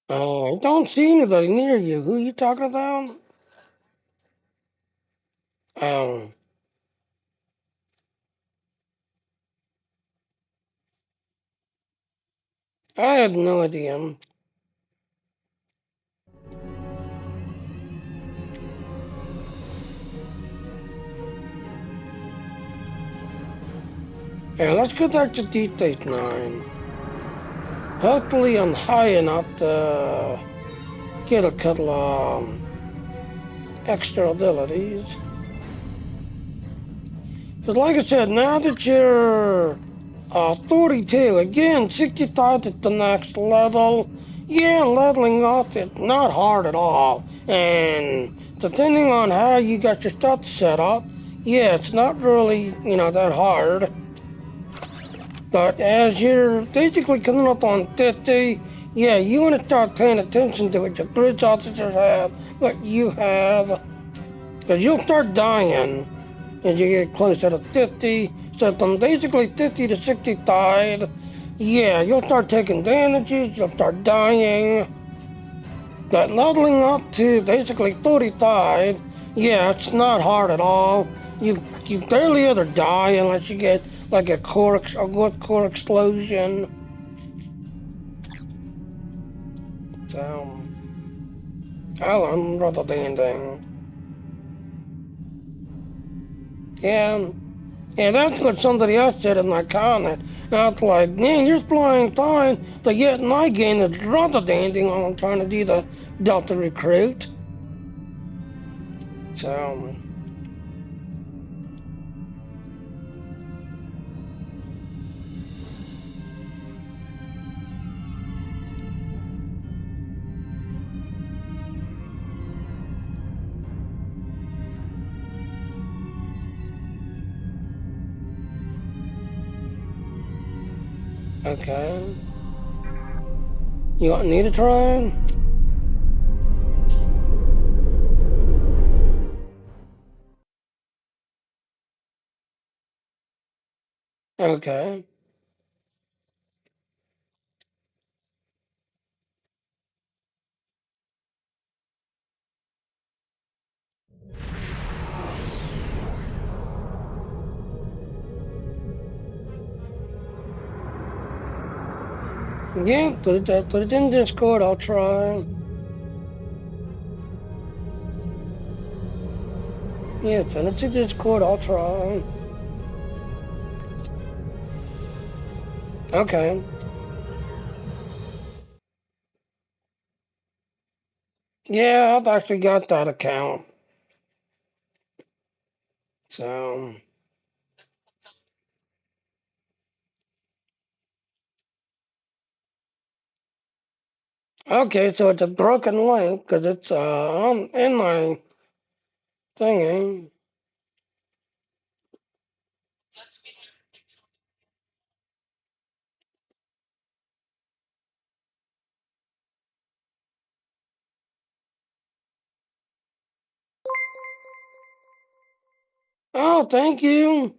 Speaker 1: I don't see anybody near you. Who are you talking about? Um, I have no idea. Yeah, let's go back to Deep 9. Hopefully I'm high enough to get a couple of extra abilities. But like I said, now that you're 42, again, 65 is the next level. Yeah, leveling up is not hard at all. And depending on how you got your stuff set up, yeah, it's not really, that hard. But as you're basically coming up on 50, yeah, you want to start paying attention to what your bridge officers have, what you have, because you'll start dying as you get closer to 50. So from basically 50 to 65, yeah, you'll start taking damages, you'll start dying. But leveling up to basically 35, yeah, it's not hard at all. You barely ever die unless you get like a core explosion. So, I'm rather danding. Yeah, that's what somebody else said in my comment. Now it's like, man, you're flying fine, but yet my game is rather danding while I'm trying to do the Delta Recruit. So, okay. You want me to try? Okay. Yeah, put it in Discord, I'll try. Yeah, send it to Discord, I'll try. Okay. Yeah, I've actually got that account. So, okay, so it's a broken link because it's in my thingy. Oh, thank you.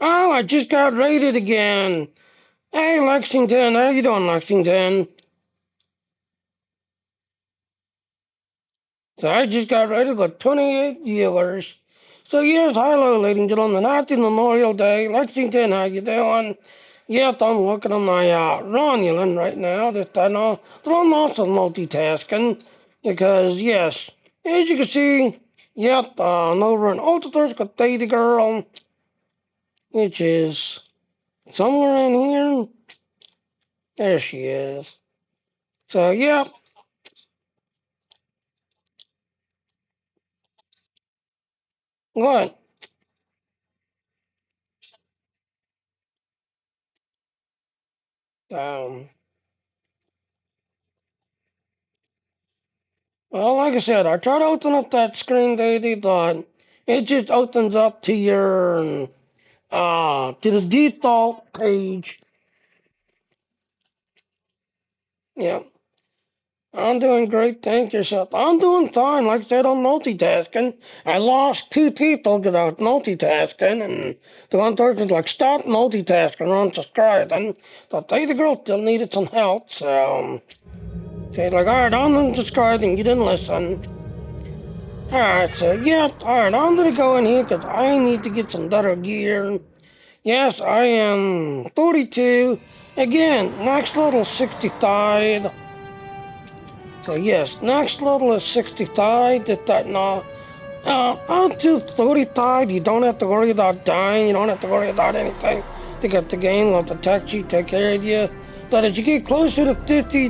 Speaker 1: Oh, I just got raided again. Hey, Lexington, how you doing, Lexington? So I just got raided with 28 viewers. So yes, hello, ladies and gentlemen. Happy Memorial Day. Lexington, how you doing? Yes, I'm working on my Romulan right now. But I'm also multitasking because, yes, as you can see, yep, I'm over in Ultra with Baby Girl, which is somewhere in here. There she is. So, yep. What? Um, well, like I said, I try to open up that screen, baby, but it just opens up to your to the default page. Yeah. I'm doing great, thank yourself. I'm doing fine. Like I said, I'm multitasking. I lost 2 people because I was multitasking, and the one person's like, stop multitasking or unsubscribing. But the girl still needed some help, so she's like, all right, I'm unsubscribing. You didn't listen. All right, so yeah, all right, I'm gonna go in here because I need to get some better gear. Yes, I am 42. Again, next level 65. So yes, next level is 65. Up to 35, you don't have to worry about dying. You don't have to worry about anything because the game will protect you, take care of you. But as you get closer to 50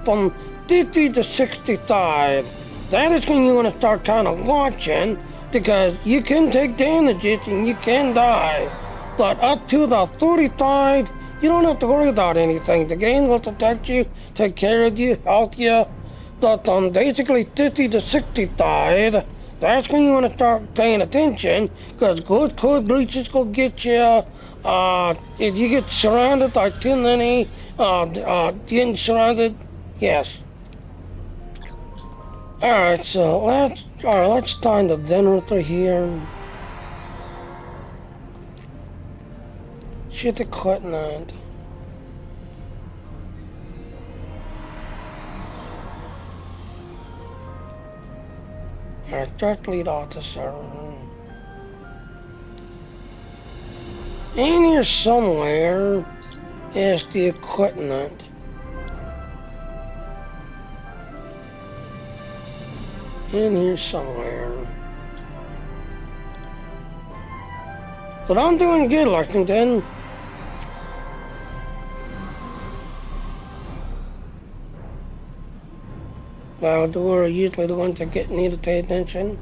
Speaker 1: from 50 to 65, that is when you want to start kind of watching because you can take damages and you can die. But up to the 35, you don't have to worry about anything. The game will protect you, take care of you, help you. But basically 50 to 65, that's when you want to start paying attention because good code breaches will get you. If you get surrounded, like Tinlini, getting surrounded, yes. Alright, so let's find the dinner through here. Shit equipment. Alright, Starfleet officer. In here somewhere is the equipment. In here somewhere. But I'm doing good, Lexington. Well, we're usually the ones that need to pay attention.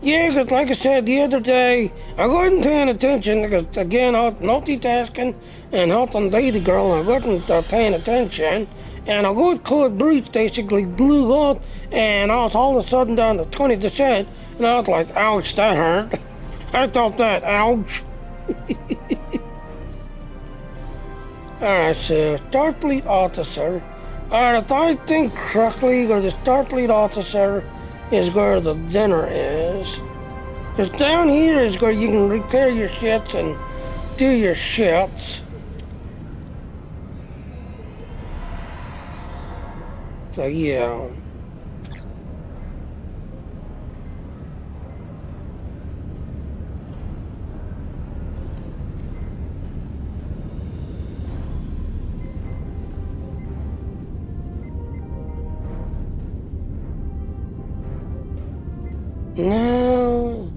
Speaker 1: Yeah, because like I said the other day, I wasn't paying attention because, again, I was multitasking and helping lady girl, and I wasn't paying attention. And a good cold breeze basically blew up, and I was all of a sudden down to 20%, and I was like, ouch, that hurt. I thought that, ouch. Alright, so Starfleet officer. Alright, if I think correctly, the Starfleet officer is where the dinner is. Because down here is where you can repair your shits and do your shits. So yeah. No.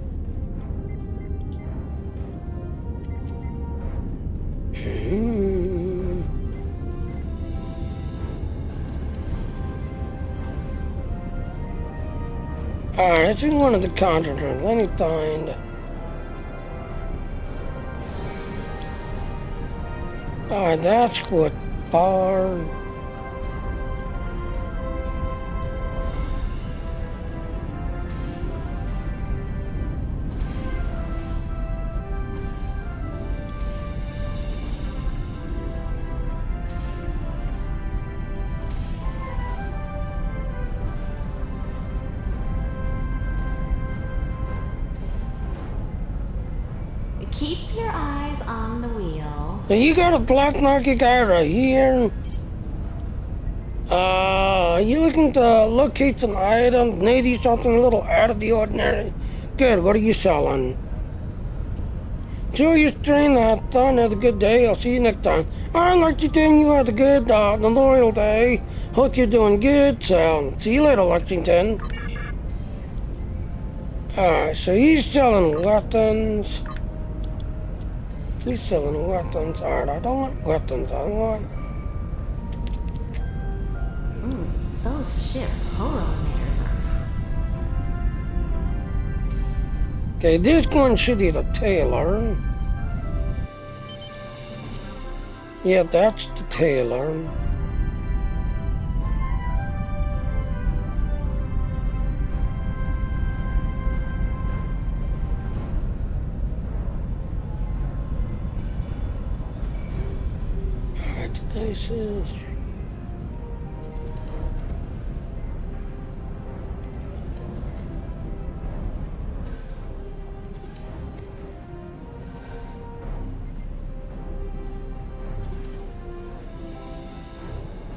Speaker 1: Alright, it's in one of the conference rooms. Let me find. Alright, that's what bar.
Speaker 9: Keep your eyes on the wheel.
Speaker 1: Now you got a black market guy right here. You looking to locate some items, maybe something a little out of the ordinary? Good, what are you selling? Enjoy your stream, have fun, have a good day, I'll see you next time. I'd like to tell you had a good Memorial Day. Hope you're doing good, so see you later, Lexington. Alright, so he's selling weapons. He's selling weapons. Alright, I don't want weapons, I want...
Speaker 9: Those ship holo emitters are...
Speaker 1: Okay, this one should be the tailor. Yeah, that's the tailor. Alright, this is...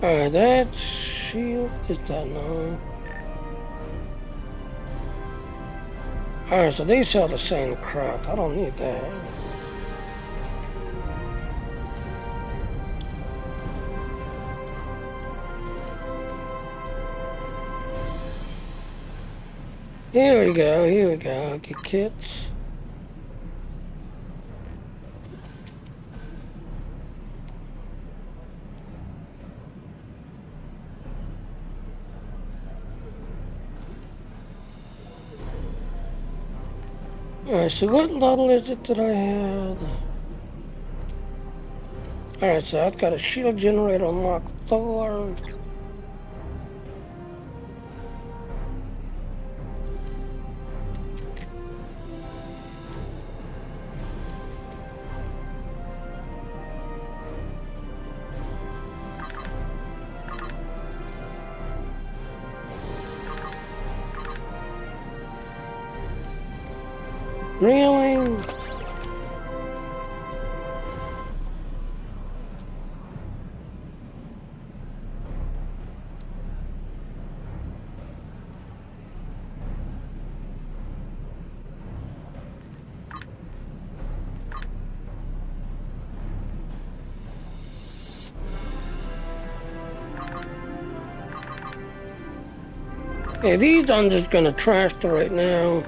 Speaker 1: Alright, that shield is that now. Alright, so they sell the same crap. I don't need that. Here we go. Get kits. Alright, so what level is it that I have? Alright, so I've got a shield generator unlocked 4. Really? Yeah, these I'm just gonna trash right now.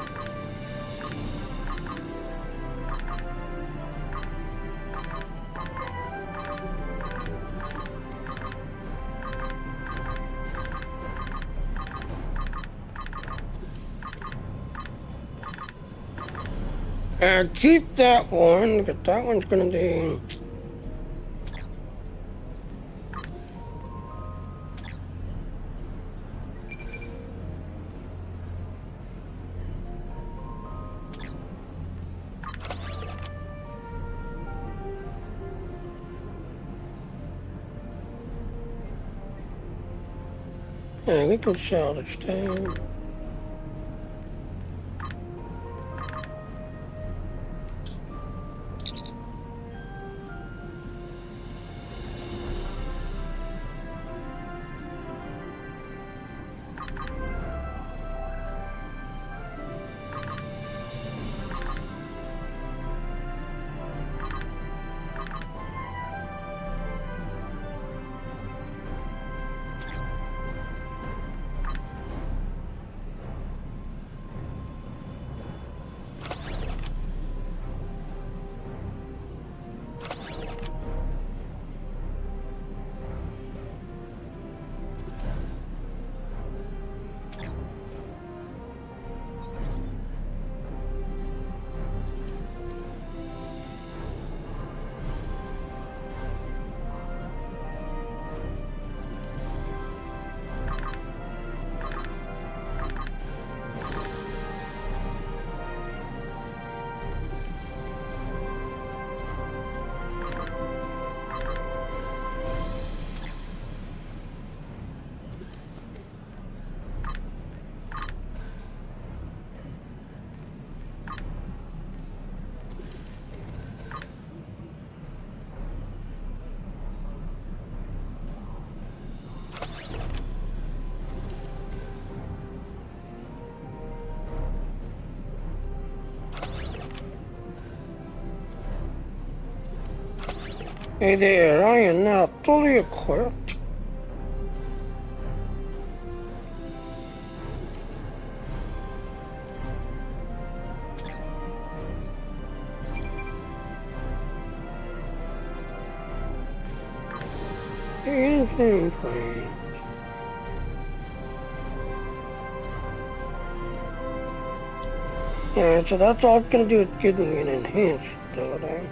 Speaker 1: Keep that one, because that one's gonna be... Yeah, we can sell this down. Hey there, I am now fully equipped. Anything, please. Yeah, so that's all it's gonna do is give me an enhanced ability.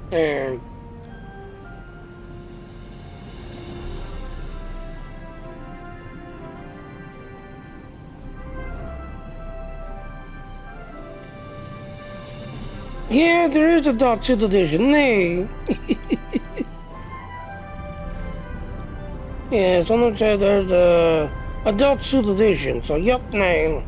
Speaker 1: And yeah, there is a Delta Division. Nay. Yeah, someone said there's a Delta Division. So yep, nay.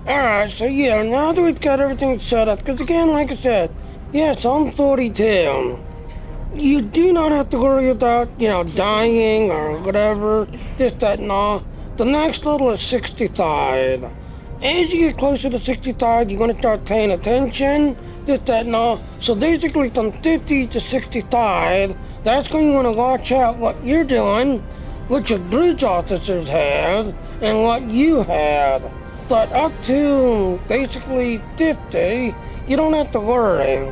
Speaker 1: Alright, so yeah, now that we've got everything set up, because again, like I said, yes, I'm 42. You do not have to worry about, dying or whatever, this, that, and all. The next level is 65. As you get closer to 65, you're going to start paying attention this, that, and all. So basically from 50 to 65, that's when you want to watch out what you're doing, what your bridge officers have, and what you have. But up to basically 50, you don't have to worry.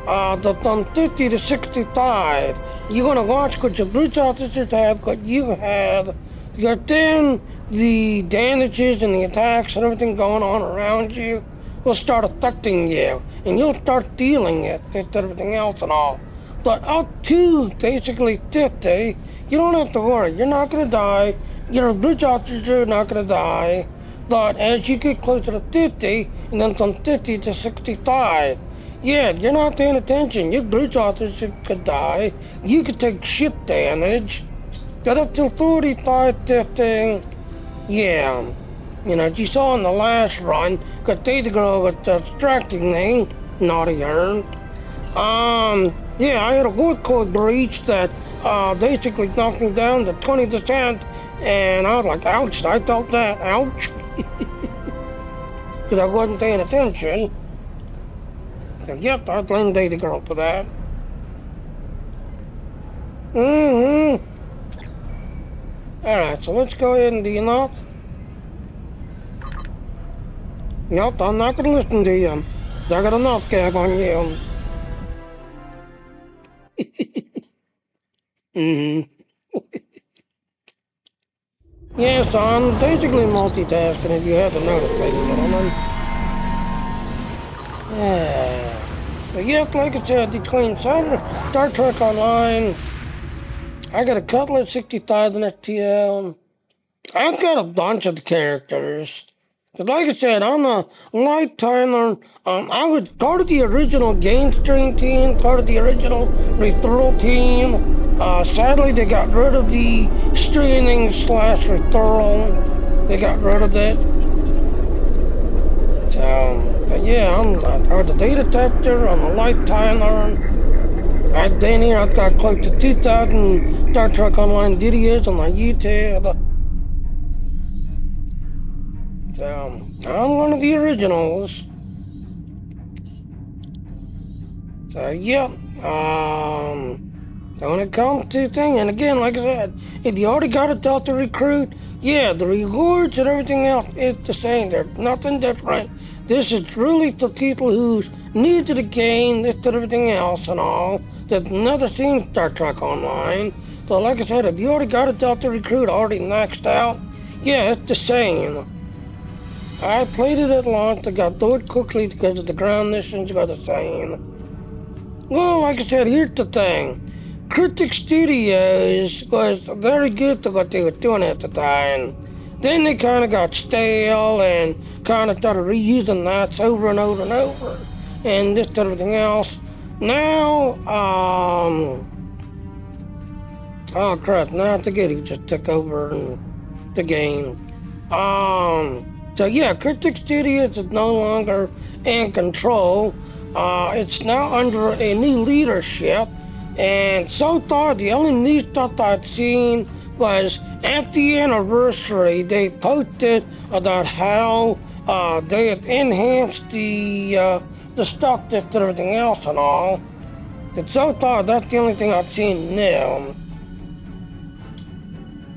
Speaker 1: From 50 to 65, you're going to watch what your bridge officers have, what you have, because then the damages and the attacks and everything going on around you will start affecting you, and you'll start feeling it with everything else and all. But up to basically 50, you don't have to worry. You're not going to die. Your bridge officers are not going to die. But as you get closer to 50, and then from 50 to 65, yeah, you're not paying attention. Your bridge officers could die. You could take ship damage. Get up to 45, 50, yeah. You know, as you saw in the last run, because they the girl was distracting me, naughty her. Yeah, I had a void code breach that basically knocked me down to 20%, and I was like, ouch, I felt that, ouch. Because I wasn't paying attention. So, yep, I blame Data Girl for that. Alright, so let's go ahead and do enough. Nope, I'm not going to listen to you. I got enough gag on you. Yes, I'm basically multitasking if you haven't noticed, ladies and gentlemen. Yeah. But yes, like I said, between Star Trek Online, I got a couple of 60,000 FTL. I've got a bunch of characters. But like I said, I'm a lifetimer. I was part of the original game stream team, part of the original referral team. Sadly, they got rid of the streaming / referral. They got rid of it. So, but yeah, I'm the data tester, I'm a lifetimer. I've been here, I've got close to 2,000 Star Trek Online videos on my YouTube. So, I'm one of the originals. So, yeah, so when it comes to things, and again, like I said, if you already got a Delta Recruit, yeah, the rewards and everything else is the same. There's nothing different. This is really for people who's new to the game, this and everything else and all. There's never seen Star Trek Online. So like I said, if you already got a Delta Recruit already maxed out, yeah, it's the same. I played it at launch, I got through it quickly because of the ground missions were the same. Well, like I said, here's the thing. Critic Studios was very good to what they were doing at the time. Then they kind of got stale and kind of started reusing that over and over and over. And this and everything else. Now, oh crap, now I forget who just took over the game. So yeah, Critic Studios is no longer in control. It's now under a new leadership. And so far, the only new stuff I've seen was at the anniversary, they posted about how they had enhanced the stuff and everything else and all. And so far, that's the only thing I've seen now.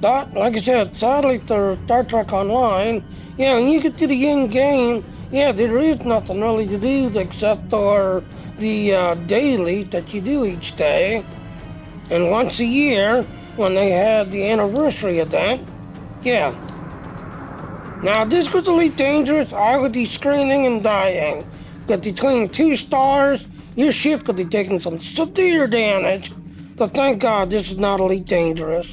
Speaker 1: But, like I said, sadly for Star Trek Online, yeah, when you get to the end game, yeah, there is nothing really to do except for the daily that you do each day. And once a year, when they had the anniversary event, yeah. Now, if this was Elite Dangerous, I would be screaming and dying. But between 2 stars, your ship could be taking some severe damage. But thank God this is not Elite Dangerous.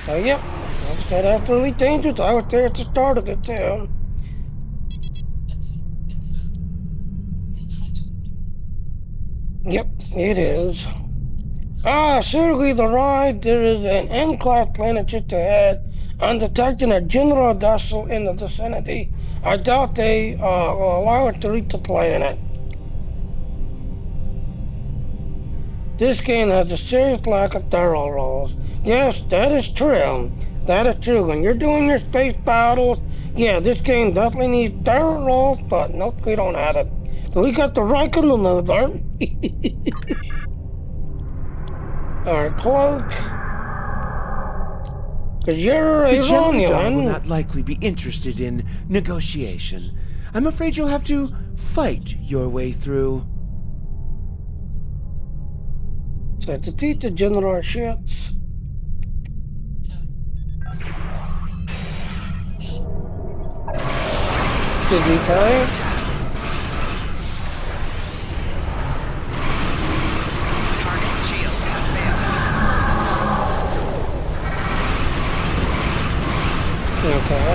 Speaker 1: So, yeah, like I said, after Elite Dangerous, I was there at the start of it, too. Yep, it is. Certainly the ride, there is an M-class planet just ahead. I'm detecting a general vessel in the vicinity. I doubt they will allow it to reach the planet. This game has a serious lack of thorough rolls. Yes, that is true. That is true. When you're doing your space battles, yeah, this game definitely needs dirt rolls, but nope, we don't have it. So we got the right in the news there. Alright, cloak. Because you're a
Speaker 7: The General will
Speaker 1: Romulan.
Speaker 7: not likely be interested in negotiation. I'm afraid you'll have to fight your way through.
Speaker 1: So to teach the general ships. Did we play?
Speaker 2: Target shields have failed.
Speaker 1: Okay.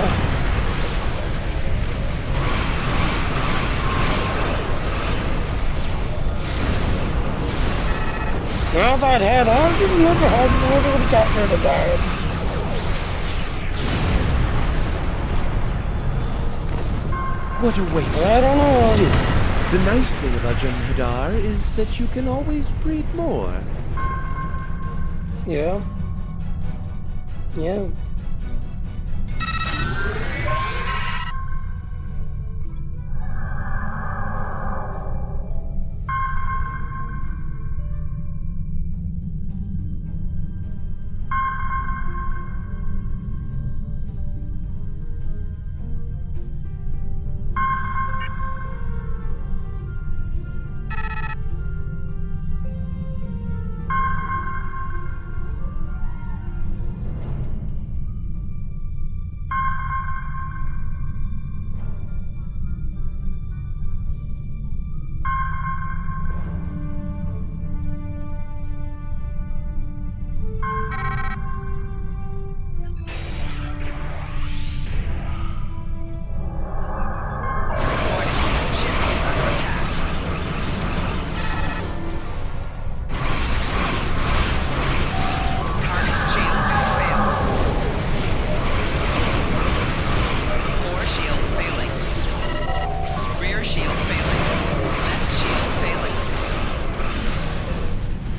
Speaker 1: Now if I'd had hundreds and hundreds, I would have got rid of that.
Speaker 7: What a waste.
Speaker 1: I don't know.
Speaker 7: Still, the nice thing about Jem'Hadar is that you can always breed more.
Speaker 1: Yeah. Yeah.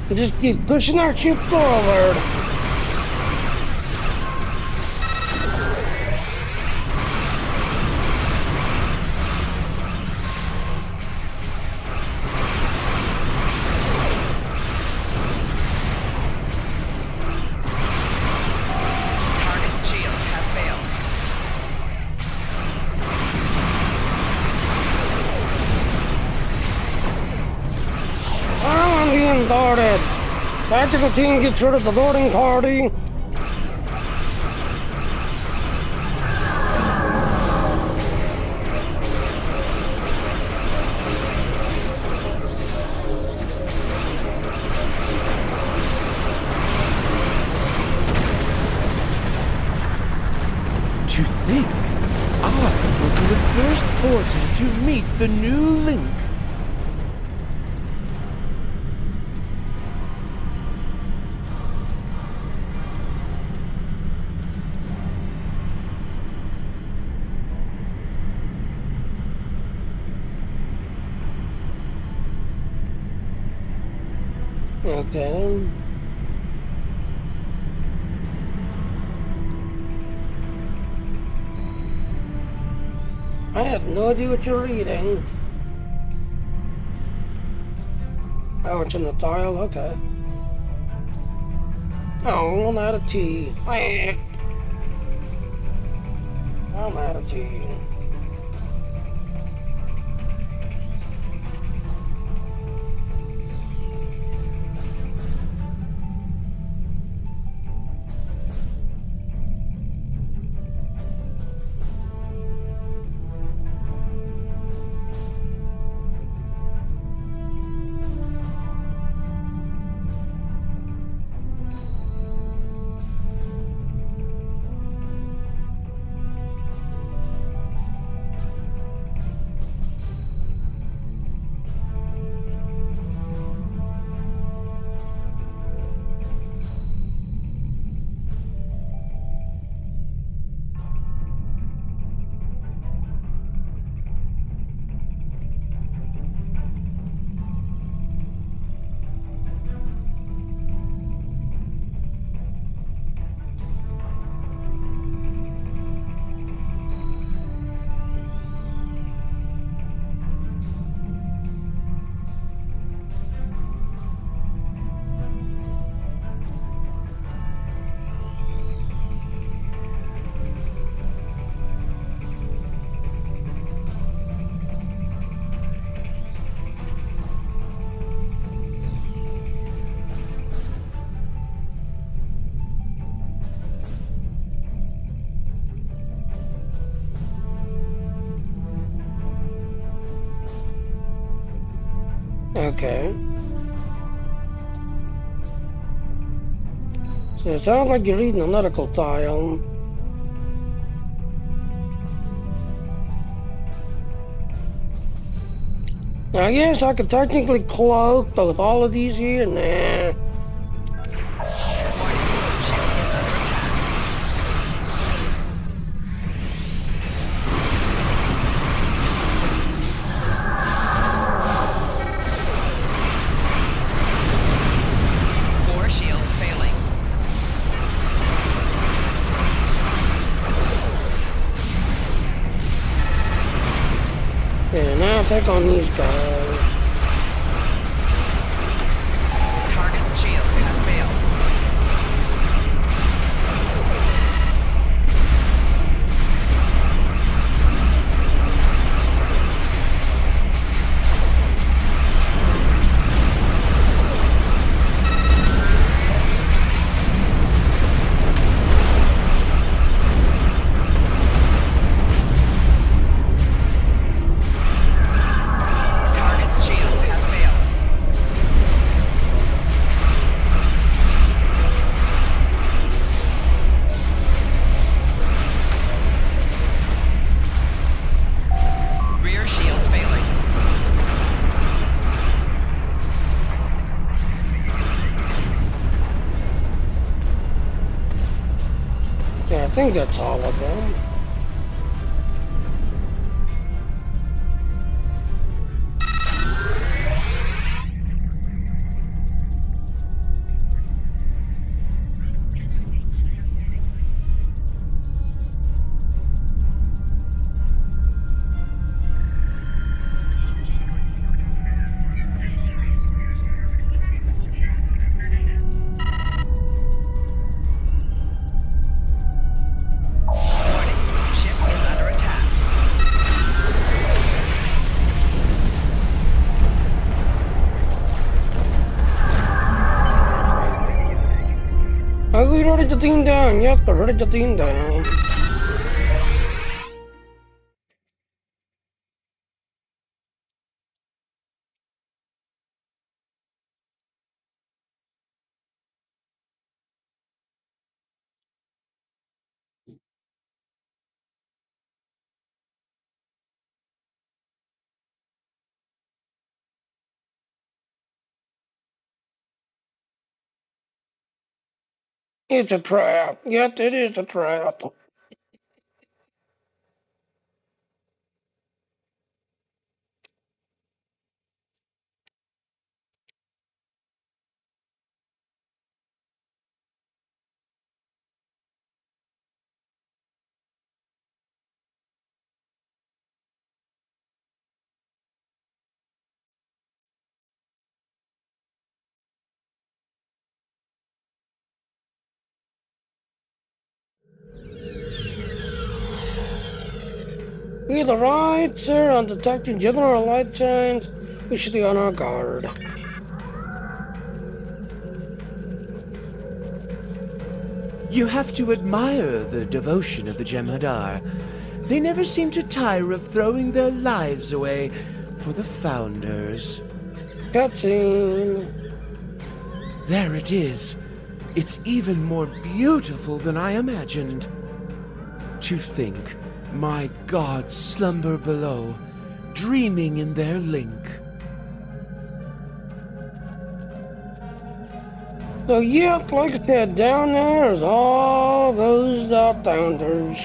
Speaker 1: Just keep pushing our ship forward.
Speaker 2: Target shields have failed.
Speaker 1: I'm being guarded. Tactical team gets rid of the boarding party.
Speaker 7: To think, I will be the first Forte to meet the new Link.
Speaker 1: Okay. I have no idea what you're reading. Oh, it's in the tile? Okay. Oh, I'm out of tea. I'm out of tea. Okay. So it sounds like you're reading a medical file. Now, yes, I could technically cloak, but with all of these here, nah. Take on these guys.
Speaker 2: Target's shields have failed.
Speaker 1: I think that's all of them. We wrote the thing down. Yes, we wrote the thing down. It's a trap. Yes, it is a trap. We have the right, sir, on detecting general light change. We should be on our guard.
Speaker 7: You have to admire the devotion of the Jem'Hadar. They never seem to tire of throwing their lives away for the Founders.
Speaker 1: Cutscene.
Speaker 7: There it is. It's even more beautiful than I imagined. To think my gods slumber below, dreaming in their link.
Speaker 1: So yeah, like I said, down there is all those Founders.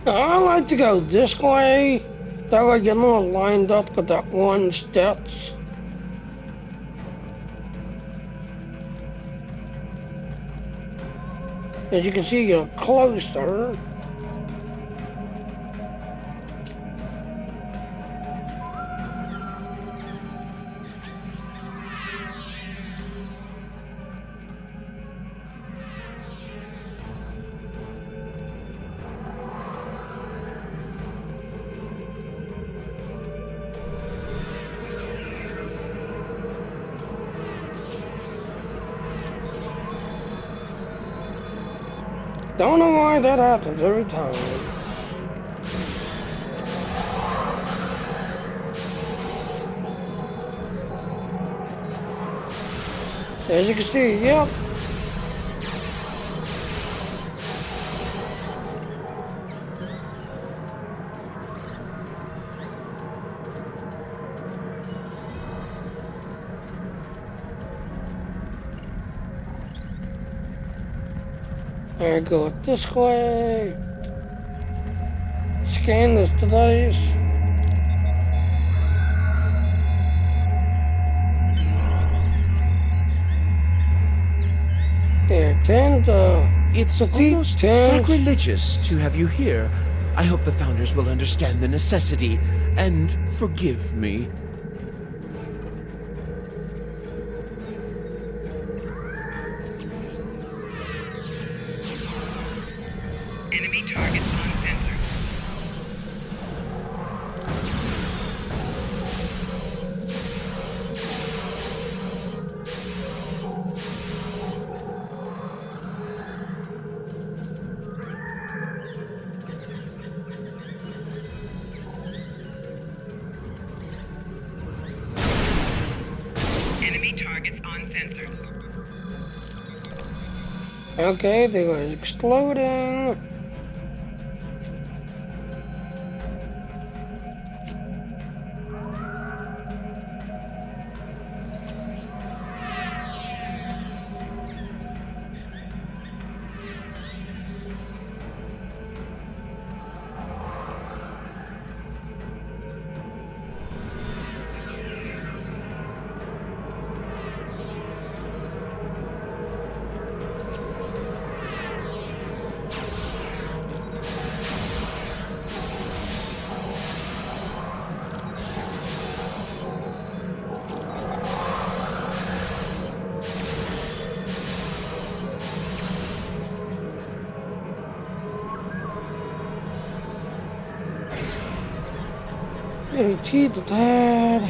Speaker 1: I like to go this way. That way you're not lined up with that one steps. As you can see, you're closer. Don't know why that happens every time. As you can see, yep. There, go this way. Scan this device. There,
Speaker 7: It's almost sacrilegious to have you here. I hope the Founders will understand the necessity and forgive me.
Speaker 2: Enemy targets on sensor. Enemy targets on sensors.
Speaker 1: Okay, they were exploding. Cheat that.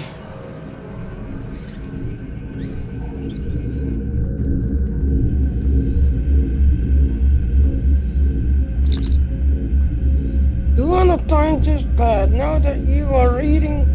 Speaker 1: You want to find this pad? Know that you are reading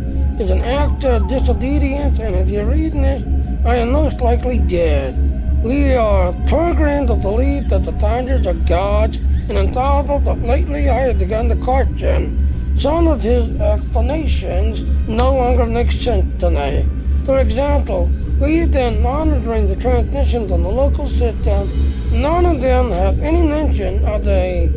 Speaker 1: is an act of disobedience, and if you're reading it, I am most likely dead. We are programmed to believe that the Founders are gods and infallible, but lately I have begun to question some of his explanations no longer make sense to me. For example, we've been monitoring the transmissions on the local system. None of them have any mention of the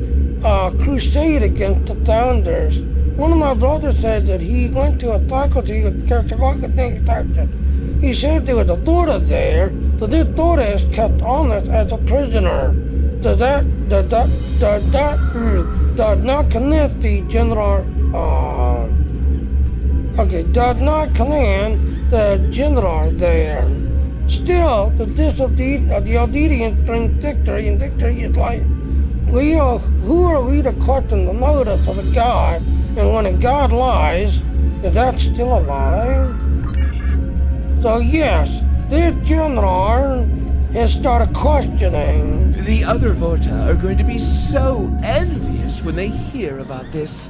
Speaker 1: crusade against the Founders. One of my brothers said that he went to a faculty with protection. He said there was a daughter there, but this daughter is kept honest as a prisoner. Does not connect the general, does not command the general there. Still, the obedience brings victory, and victory is life. Who are we to question the motives of a God? And when a God lies, is that still alive? So yes, this general has started questioning.
Speaker 7: The other Vorta are going to be so envious when they hear about this.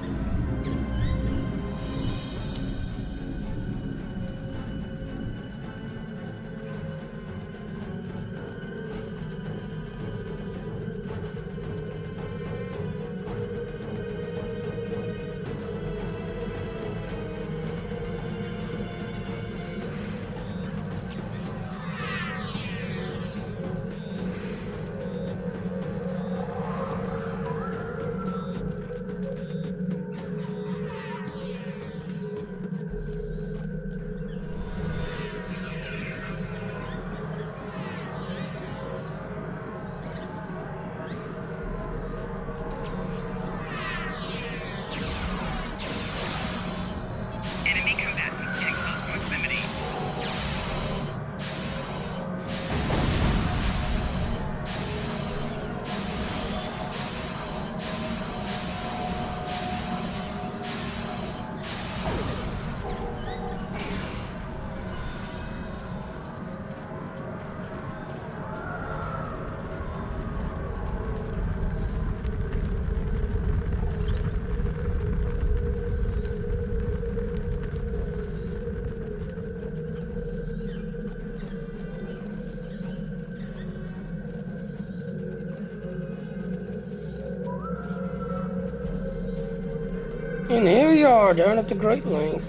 Speaker 1: And here you are, down at the Great Link.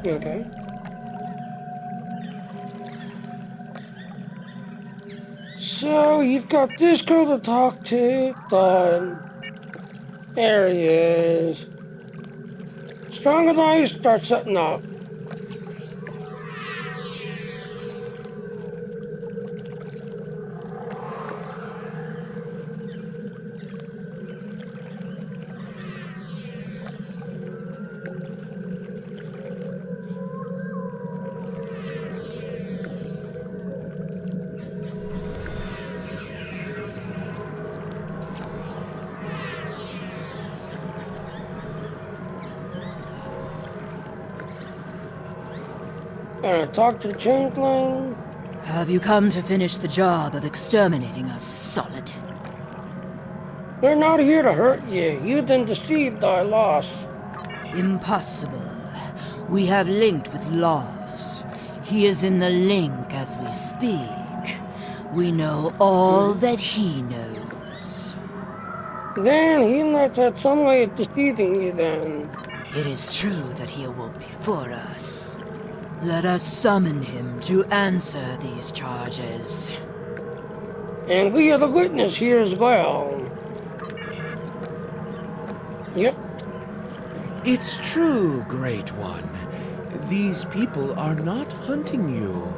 Speaker 1: Okay. So, you've got this girl to talk to, done. There he is. Strong as ice, start setting up. Talk to the changeling.
Speaker 5: Have you come to finish the job of exterminating us, Solid?
Speaker 1: We're not here to hurt you. You've been deceived by loss.
Speaker 5: Impossible. We have linked with Lost. He is in the link as we speak. We know all that he knows.
Speaker 1: Then he must have some way of deceiving you then.
Speaker 5: It is true that he awoke before us. Let us summon him to answer these charges.
Speaker 1: And we are the witness here as well. Yep.
Speaker 7: It's true, Great One. These people are not hunting you.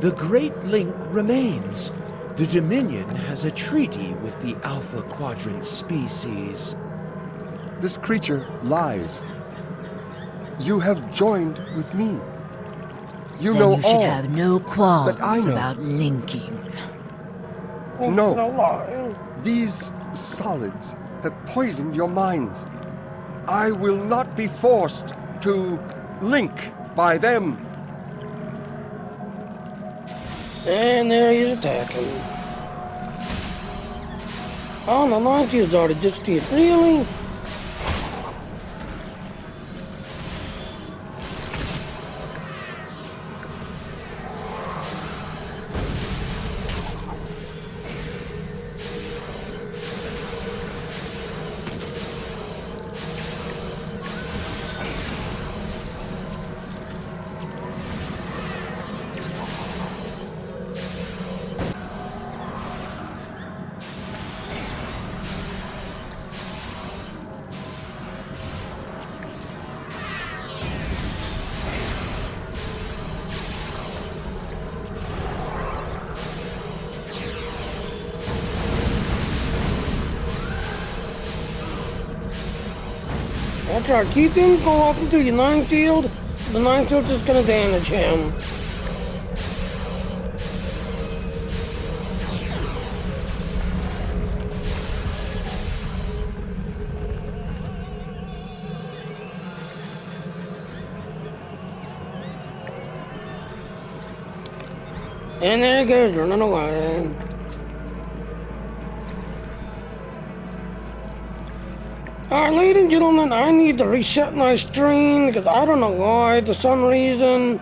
Speaker 7: The Great Link remains. The Dominion has a treaty with the Alpha Quadrant species.
Speaker 10: This creature lies. You have joined with me. You
Speaker 5: then
Speaker 10: know
Speaker 5: you should
Speaker 10: all
Speaker 5: have no qualms
Speaker 10: that I know.
Speaker 5: about linking.
Speaker 10: No. These solids have poisoned your minds. I will not be forced to link by them.
Speaker 1: And there he is attacking. Oh, the monsters already just did. Really? That's right. Keep him go up into your 9 field. The 9 field is going to damage him. And there he goes, running away. Alright, ladies and gentlemen, I need to reset my stream because I don't know why, for some reason.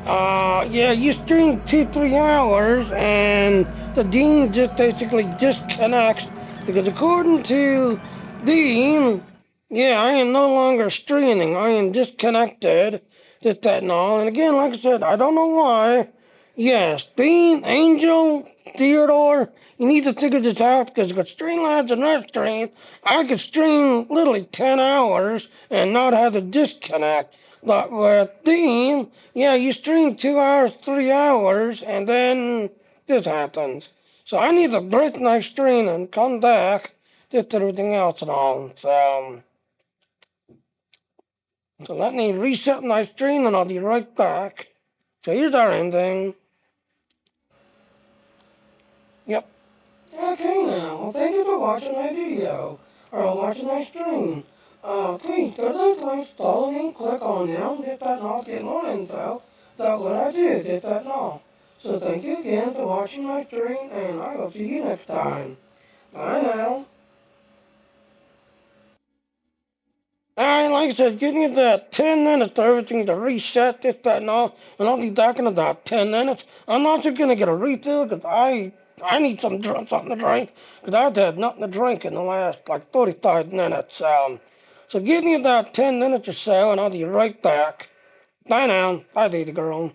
Speaker 1: Yeah, you stream 2-3 hours and the Dean just basically disconnects because according to Dean, yeah, I am no longer streaming. I am disconnected, this, that, and all. And again, like I said, I don't know why. Yes, Dean, Angel, Theodore, you need to figure this out because with Streamlabs and Red Stream, I could stream literally 10 hours and not have to disconnect. But with Dean, yeah, you stream 2 hours, 3 hours, and then this happens. So I need to break my stream and come back, just everything else and all. So let me reset my stream and I'll be right back. So here's our ending. Yep. Okay now, well thank you for watching my video, or watching my stream. Please go to those links, follow me, click on them, hit that knob, get more info. That's what I do, hit that knob. So thank you again for watching my stream, and I will see you next time. Bye now. Alright, like I said, give me about 10 minutes for everything to reset, this, that, and all, and I'll be back in about 10 minutes. I'm also gonna get a refill, because I need something to drink, because I've had nothing to drink in the last, like, 45 minutes. So give me about 10 minutes or so, and I'll be right back. Bye now. Bye, baby girl.